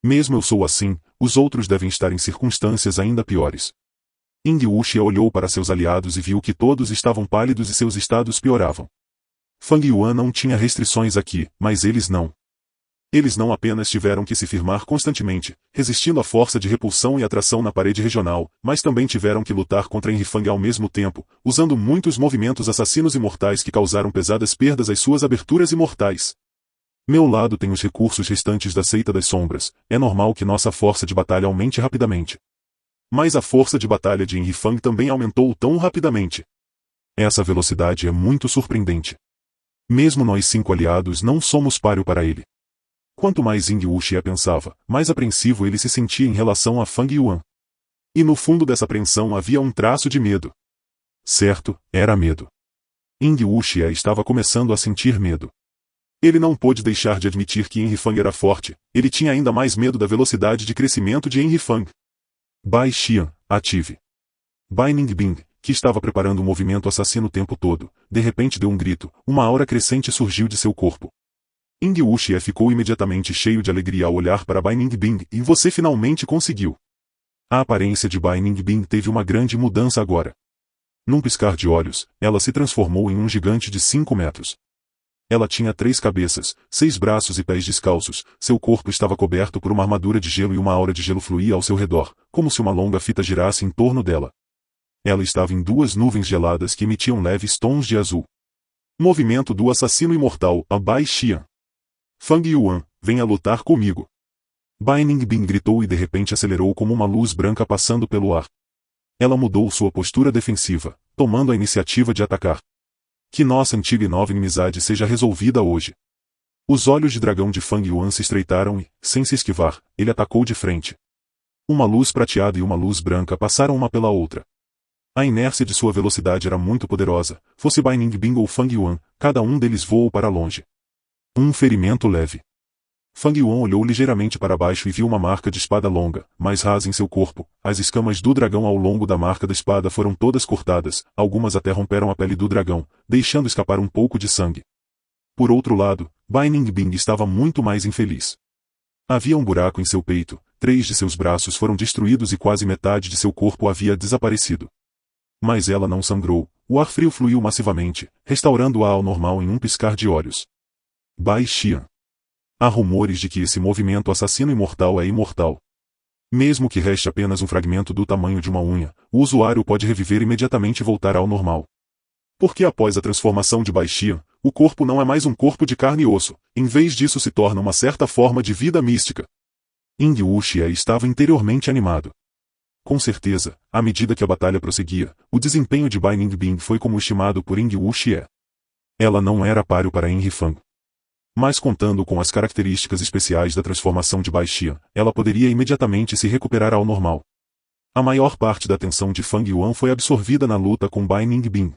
Mesmo eu sou assim, os outros devem estar em circunstâncias ainda piores. Ying Wu Xie olhou para seus aliados e viu que todos estavam pálidos e seus estados pioravam. Fang Yuan não tinha restrições aqui, mas eles não. Eles não apenas tiveram que se firmar constantemente, resistindo à força de repulsão e atração na parede regional, mas também tiveram que lutar contra Henry Fang ao mesmo tempo, usando muitos movimentos assassinos imortais que causaram pesadas perdas às suas aberturas imortais. Meu lado tem os recursos restantes da seita das sombras, é normal que nossa força de batalha aumente rapidamente. Mas a força de batalha de Henry Fang também aumentou tão rapidamente. Essa velocidade é muito surpreendente. Mesmo nós 5 aliados não somos páreo para ele. Quanto mais Ying Wu Xie pensava, mais apreensivo ele se sentia em relação a Fang Yuan. E no fundo dessa apreensão havia um traço de medo. Certo, era medo. Ying Wu Xie estava começando a sentir medo. Ele não pôde deixar de admitir que Henry Fang era forte, ele tinha ainda mais medo da velocidade de crescimento de Henry Fang. Bai Xian, ative. Bai Ningbing, que estava preparando um movimento assassino o tempo todo, de repente deu um grito, uma aura crescente surgiu de seu corpo. Ying Wu Xie ficou imediatamente cheio de alegria ao olhar para Bai Ningbing, e você finalmente conseguiu. A aparência de Bai Ningbing teve uma grande mudança agora. Num piscar de olhos, ela se transformou em um gigante de 5 metros. Ela tinha 3 cabeças, 6 braços e pés descalços, seu corpo estava coberto por uma armadura de gelo e uma aura de gelo fluía ao seu redor, como se uma longa fita girasse em torno dela. Ela estava em 2 nuvens geladas que emitiam leves tons de azul. Movimento do assassino imortal, a Bai Xian. Fang Yuan, venha lutar comigo. Bai Ningbing gritou e de repente acelerou como uma luz branca passando pelo ar. Ela mudou sua postura defensiva, tomando a iniciativa de atacar. Que nossa antiga e nova inimizade seja resolvida hoje. Os olhos de dragão de Fang Yuan se estreitaram e, sem se esquivar, ele atacou de frente. Uma luz prateada e uma luz branca passaram uma pela outra. A inércia de sua velocidade era muito poderosa, fosse Bai Ningbing ou Fang Yuan, cada um deles voou para longe. Um ferimento leve. Fang Yuan olhou ligeiramente para baixo e viu uma marca de espada longa, mais rasa em seu corpo. As escamas do dragão ao longo da marca da espada foram todas cortadas, algumas até romperam a pele do dragão, deixando escapar um pouco de sangue. Por outro lado, Bai Ningbing estava muito mais infeliz. Havia um buraco em seu peito, 3 de seus braços foram destruídos e quase metade de seu corpo havia desaparecido. Mas ela não sangrou, o ar frio fluiu massivamente, restaurando-a ao normal em um piscar de olhos. Bai Xian. Há rumores de que esse movimento assassino imortal é imortal. Mesmo que reste apenas um fragmento do tamanho de uma unha, o usuário pode reviver imediatamente e voltar ao normal. Porque após a transformação de Bai Xian, o corpo não é mais um corpo de carne e osso, em vez disso se torna uma certa forma de vida mística. Ying Wuxie estava interiormente animado. Com certeza, à medida que a batalha prosseguia, o desempenho de Bai Ningbing foi como estimado por Ying Wuxie. Ela não era páreo para Yin Rifang. Mas contando com as características especiais da transformação de Bai Xian, ela poderia imediatamente se recuperar ao normal. A maior parte da atenção de Fang Yuan foi absorvida na luta com Bai Ningbing.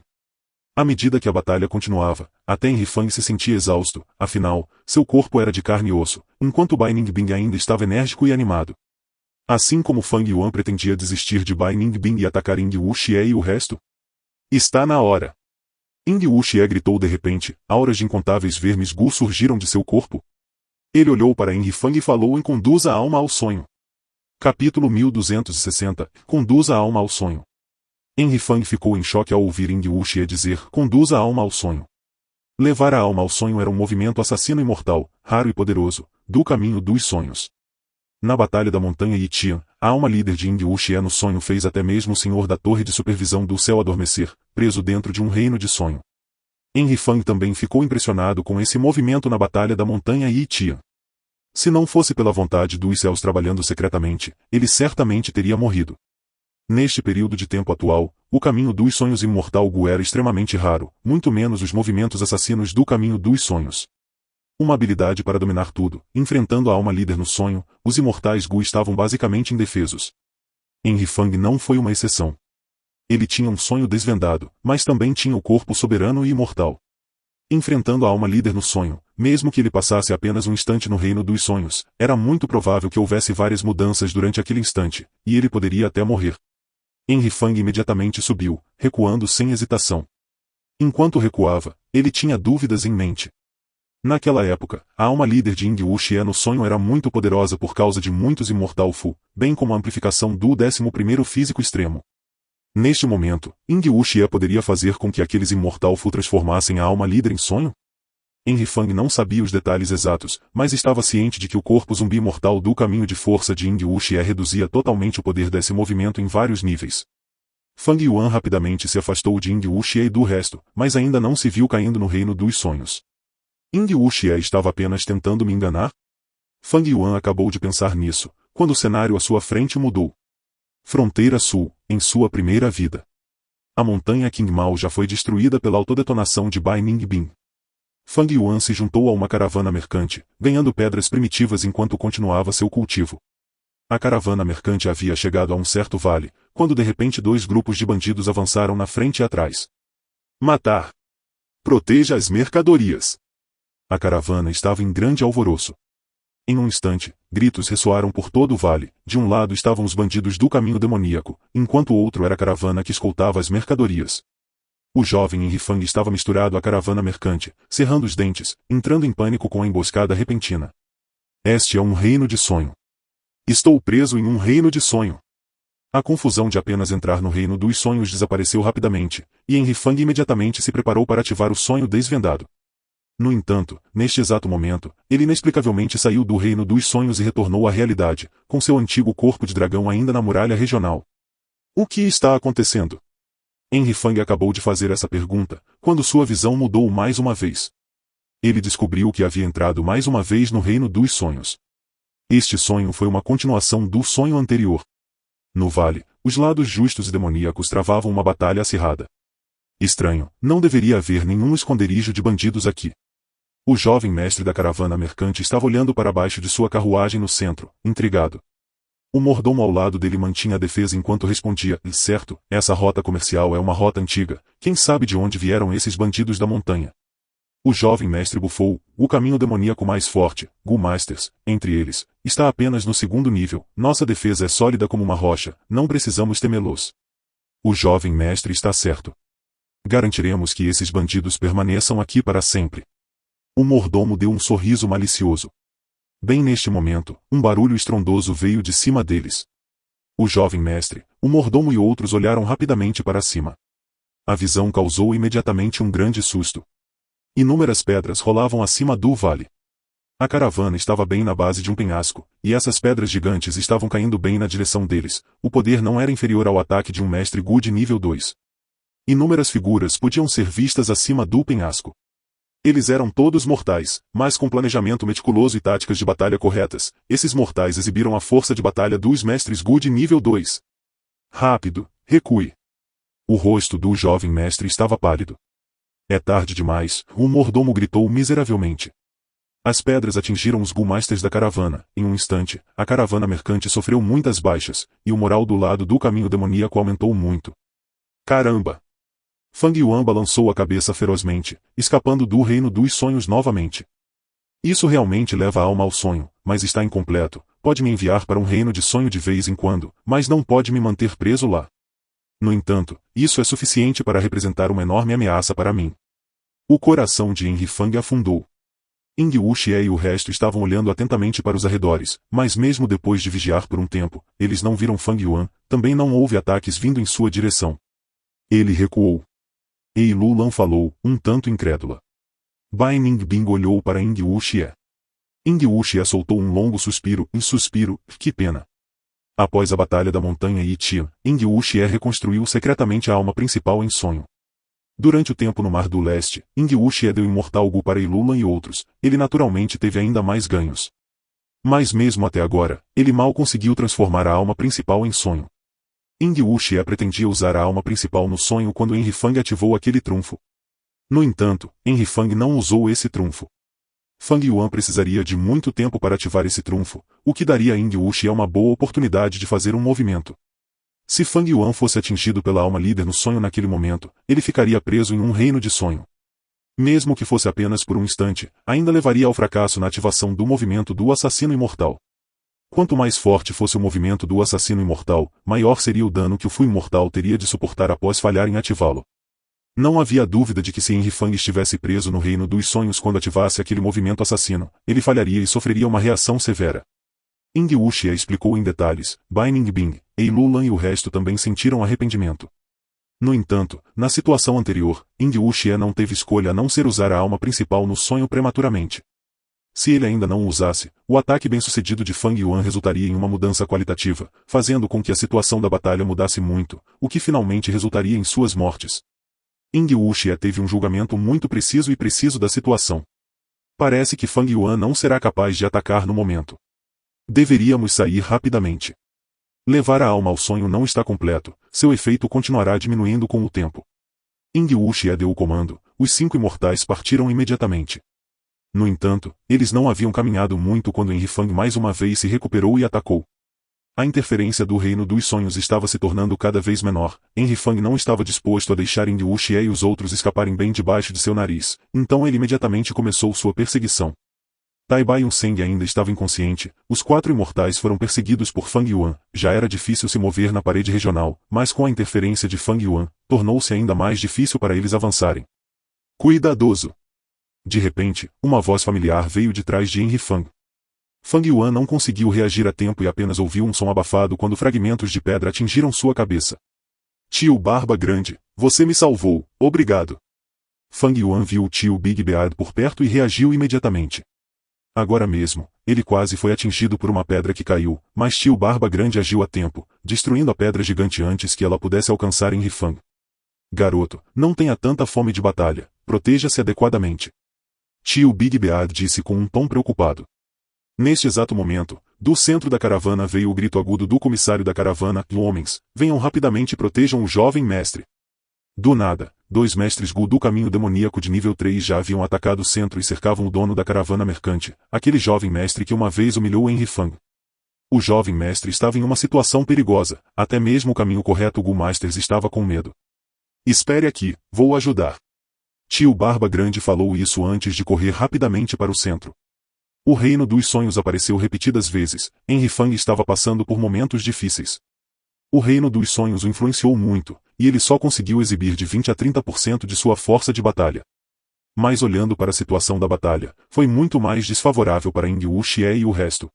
À medida que a batalha continuava, até Yin Rifang se sentia exausto, afinal, seu corpo era de carne e osso, enquanto Bai Ningbing ainda estava enérgico e animado. Assim como Fang Yuan pretendia desistir de Bai Ningbing e atacar Ying Wuxie e o resto? Está na hora! Ying Wuxie gritou de repente, auras de incontáveis vermes Gu surgiram de seu corpo. Ele olhou para Yin Rifang e falou em Conduza a alma ao sonho. Capítulo 1260, Conduza a alma ao sonho. Yin Rifang ficou em choque ao ouvir Ying Wuxie dizer, Conduza a alma ao sonho. Levar a alma ao sonho era um movimento assassino imortal, raro e poderoso, do caminho dos sonhos. Na Batalha da Montanha Yitian, a alma líder de Ying Wuxie no sonho fez até mesmo o Senhor da Torre de Supervisão do Céu adormecer, preso dentro de um reino de sonho. Yin Rifang também ficou impressionado com esse movimento na Batalha da Montanha Yitian. Se não fosse pela vontade dos céus trabalhando secretamente, ele certamente teria morrido. Neste período de tempo atual, o caminho dos sonhos imortal Gu era extremamente raro, muito menos os movimentos assassinos do caminho dos sonhos. Uma habilidade para dominar tudo, enfrentando a alma líder no sonho, os imortais Gu estavam basicamente indefesos. Yin Rifang não foi uma exceção. Ele tinha um sonho desvendado, mas também tinha o corpo soberano e imortal. Enfrentando a alma líder no sonho, mesmo que ele passasse apenas um instante no reino dos sonhos, era muito provável que houvesse várias mudanças durante aquele instante, e ele poderia até morrer. Yin Rifang imediatamente subiu, recuando sem hesitação. Enquanto recuava, ele tinha dúvidas em mente. Naquela época, a alma líder de Ying Wuxie no sonho era muito poderosa por causa de muitos Immortal Fu, bem como a amplificação do 11º físico extremo. Neste momento, Ying Wuxie poderia fazer com que aqueles Immortal Fu transformassem a alma líder em sonho? Yin Rifang não sabia os detalhes exatos, mas estava ciente de que o corpo zumbi mortal do caminho de força de Ying Wuxie reduzia totalmente o poder desse movimento em vários níveis. Fang Yuan rapidamente se afastou de Ying Wuxie e do resto, mas ainda não se viu caindo no reino dos sonhos. Ying Wuxie estava apenas tentando me enganar? Fang Yuan acabou de pensar nisso, quando o cenário à sua frente mudou. Fronteira Sul, em sua primeira vida. A montanha Qingmao já foi destruída pela autodetonação de Bai Ningbing. Fang Yuan se juntou a uma caravana mercante, ganhando pedras primitivas enquanto continuava seu cultivo. A caravana mercante havia chegado a um certo vale, quando de repente 2 grupos de bandidos avançaram na frente e atrás. Matar! Proteja as mercadorias! A caravana estava em grande alvoroço. Em um instante, gritos ressoaram por todo o vale. De um lado estavam os bandidos do caminho demoníaco, enquanto o outro era a caravana que escoltava as mercadorias. O jovem Yin Rifang estava misturado à caravana mercante, cerrando os dentes, entrando em pânico com a emboscada repentina. Este é um reino de sonho. Estou preso em um reino de sonho. A confusão de apenas entrar no reino dos sonhos desapareceu rapidamente, e Henry Fang imediatamente se preparou para ativar o sonho desvendado. No entanto, neste exato momento, ele inexplicavelmente saiu do reino dos sonhos e retornou à realidade, com seu antigo corpo de dragão ainda na muralha regional. O que está acontecendo? Henry Fang acabou de fazer essa pergunta, quando sua visão mudou mais uma vez. Ele descobriu que havia entrado mais uma vez no reino dos sonhos. Este sonho foi uma continuação do sonho anterior. No vale, os lados justos e demoníacos travavam uma batalha acirrada. Estranho, não deveria haver nenhum esconderijo de bandidos aqui. O jovem mestre da caravana mercante estava olhando para baixo de sua carruagem no centro, intrigado. O mordomo ao lado dele mantinha a defesa enquanto respondia, certo, essa rota comercial é uma rota antiga, quem sabe de onde vieram esses bandidos da montanha. O jovem mestre bufou, o caminho demoníaco mais forte, Gu Masters, entre eles, está apenas no segundo nível, nossa defesa é sólida como uma rocha, não precisamos temê-los. O jovem mestre está certo. Garantiremos que esses bandidos permaneçam aqui para sempre. O mordomo deu um sorriso malicioso. Bem neste momento, um barulho estrondoso veio de cima deles. O jovem mestre, o mordomo e outros olharam rapidamente para cima. A visão causou imediatamente um grande susto. Inúmeras pedras rolavam acima do vale. A caravana estava bem na base de um penhasco, e essas pedras gigantes estavam caindo bem na direção deles. O poder não era inferior ao ataque de um mestre Gu de nível 2. Inúmeras figuras podiam ser vistas acima do penhasco. Eles eram todos mortais, mas com planejamento meticuloso e táticas de batalha corretas, esses mortais exibiram a força de batalha dos mestres Gu de nível 2. Rápido, recue. O rosto do jovem mestre estava pálido. É tarde demais, o mordomo gritou miseravelmente. As pedras atingiram os Gu Masters da caravana. Em um instante, a caravana mercante sofreu muitas baixas, e o moral do lado do caminho demoníaco aumentou muito. Caramba! Fang Yuan balançou a cabeça ferozmente, escapando do reino dos sonhos novamente. Isso realmente leva a alma ao sonho, mas está incompleto. Pode me enviar para um reino de sonho de vez em quando, mas não pode me manter preso lá. No entanto, isso é suficiente para representar uma enorme ameaça para mim. O coração de Henry Fang afundou. Ying Wuxie e o resto estavam olhando atentamente para os arredores, mas mesmo depois de vigiar por um tempo, eles não viram Fang Yuan, também não houve ataques vindo em sua direção. Ele recuou. Ei Lulan falou, um tanto incrédula. Bai Ningbing olhou para Ying Wuxie. Ying Wuxie soltou um longo suspiro, que pena. Após a Batalha da Montanha Yitia, Ying Wuxie reconstruiu secretamente a alma principal em sonho. Durante o tempo no Mar do Leste, Ying Wuxie deu imortal Gu para Ilulan e outros, ele naturalmente teve ainda mais ganhos. Mas mesmo até agora, ele mal conseguiu transformar a alma principal em sonho. Ying Wuxie pretendia usar a alma principal no sonho quando Henry Fang ativou aquele trunfo. No entanto, Henry Fang não usou esse trunfo. Fang Yuan precisaria de muito tempo para ativar esse trunfo, o que daria a Ying Wuxie uma boa oportunidade de fazer um movimento. Se Fang Yuan fosse atingido pela alma líder no sonho naquele momento, ele ficaria preso em um reino de sonho. Mesmo que fosse apenas por um instante, ainda levaria ao fracasso na ativação do movimento do assassino imortal. Quanto mais forte fosse o movimento do assassino imortal, maior seria o dano que o Fu imortal teria de suportar após falhar em ativá-lo. Não havia dúvida de que se Henry Fang estivesse preso no reino dos sonhos quando ativasse aquele movimento assassino, ele falharia e sofreria uma reação severa. Ying Wuxie explicou em detalhes, Bai Ningbing, Ei Lulan e o resto também sentiram arrependimento. No entanto, na situação anterior, Ying Wuxie não teve escolha a não ser usar a alma principal no sonho prematuramente. Se ele ainda não o usasse, o ataque bem-sucedido de Fang Yuan resultaria em uma mudança qualitativa, fazendo com que a situação da batalha mudasse muito, o que finalmente resultaria em suas mortes. Ying Wuxie teve um julgamento muito preciso da situação. Parece que Fang Yuan não será capaz de atacar no momento. Deveríamos sair rapidamente. Levar a alma ao sonho não está completo, seu efeito continuará diminuindo com o tempo. Ying Wuxie deu o comando, os 5 imortais partiram imediatamente. No entanto, eles não haviam caminhado muito quando Henry Fang mais uma vez se recuperou e atacou. A interferência do reino dos sonhos estava se tornando cada vez menor. Henry Fang não estava disposto a deixar Ying Wuxie e os outros escaparem bem debaixo de seu nariz, então ele imediatamente começou sua perseguição. Tai Bai Unseng ainda estava inconsciente, os 4 imortais foram perseguidos por Fang Yuan, já era difícil se mover na parede regional, mas com a interferência de Fang Yuan, tornou-se ainda mais difícil para eles avançarem. Cuidadoso! De repente, uma voz familiar veio de trás de Henry Fang. Fang Yuan não conseguiu reagir a tempo e apenas ouviu um som abafado quando fragmentos de pedra atingiram sua cabeça. Tio Barba Grande, você me salvou, obrigado. Fang Yuan viu o tio Big Beard por perto e reagiu imediatamente. Agora mesmo, ele quase foi atingido por uma pedra que caiu, mas tio Barba Grande agiu a tempo, destruindo a pedra gigante antes que ela pudesse alcançar Henry Fang. Garoto, não tenha tanta fome de batalha, proteja-se adequadamente. Tio Big Beard disse com um tom preocupado. Neste exato momento, do centro da caravana veio o grito agudo do comissário da caravana: homens, venham rapidamente e protejam o jovem mestre. Do nada, 2 mestres Gu do caminho demoníaco de nível 3 já haviam atacado o centro e cercavam o dono da caravana mercante, aquele jovem mestre que uma vez humilhou Henry Fang. O jovem mestre estava em uma situação perigosa, até mesmo o caminho correto Gu Masters estava com medo. Espere aqui, vou ajudar. Tio Barba Grande falou isso antes de correr rapidamente para o centro. O Reino dos Sonhos apareceu repetidas vezes, Henry Fang estava passando por momentos difíceis. O Reino dos Sonhos o influenciou muito, e ele só conseguiu exibir de 20 a 30% de sua força de batalha. Mas olhando para a situação da batalha, foi muito mais desfavorável para Ying Wuxie e o resto.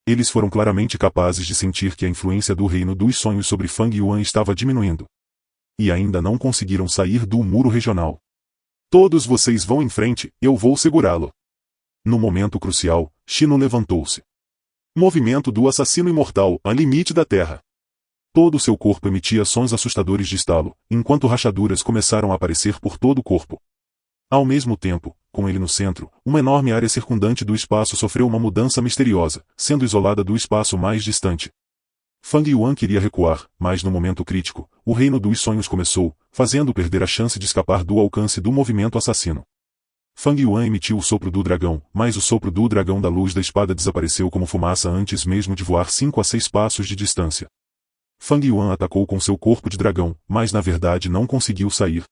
Eles foram claramente capazes de sentir que a influência do Reino dos Sonhos sobre Fang Yuan estava diminuindo. E ainda não conseguiram sair do muro regional. Todos vocês vão em frente, eu vou segurá-lo. No momento crucial, Shino levantou-se. Movimento do assassino imortal, a limite da terra. Todo o seu corpo emitia sons assustadores de estalo, enquanto rachaduras começaram a aparecer por todo o corpo. Ao mesmo tempo, com ele no centro, uma enorme área circundante do espaço sofreu uma mudança misteriosa, sendo isolada do espaço mais distante. Fang Yuan queria recuar, mas no momento crítico, o Reino dos Sonhos começou, fazendo perder a chance de escapar do alcance do movimento assassino. Fang Yuan emitiu o sopro do dragão, mas o sopro do dragão da luz da espada desapareceu como fumaça antes mesmo de voar 5 a 6 passos de distância. Fang Yuan atacou com seu corpo de dragão, mas na verdade não conseguiu sair,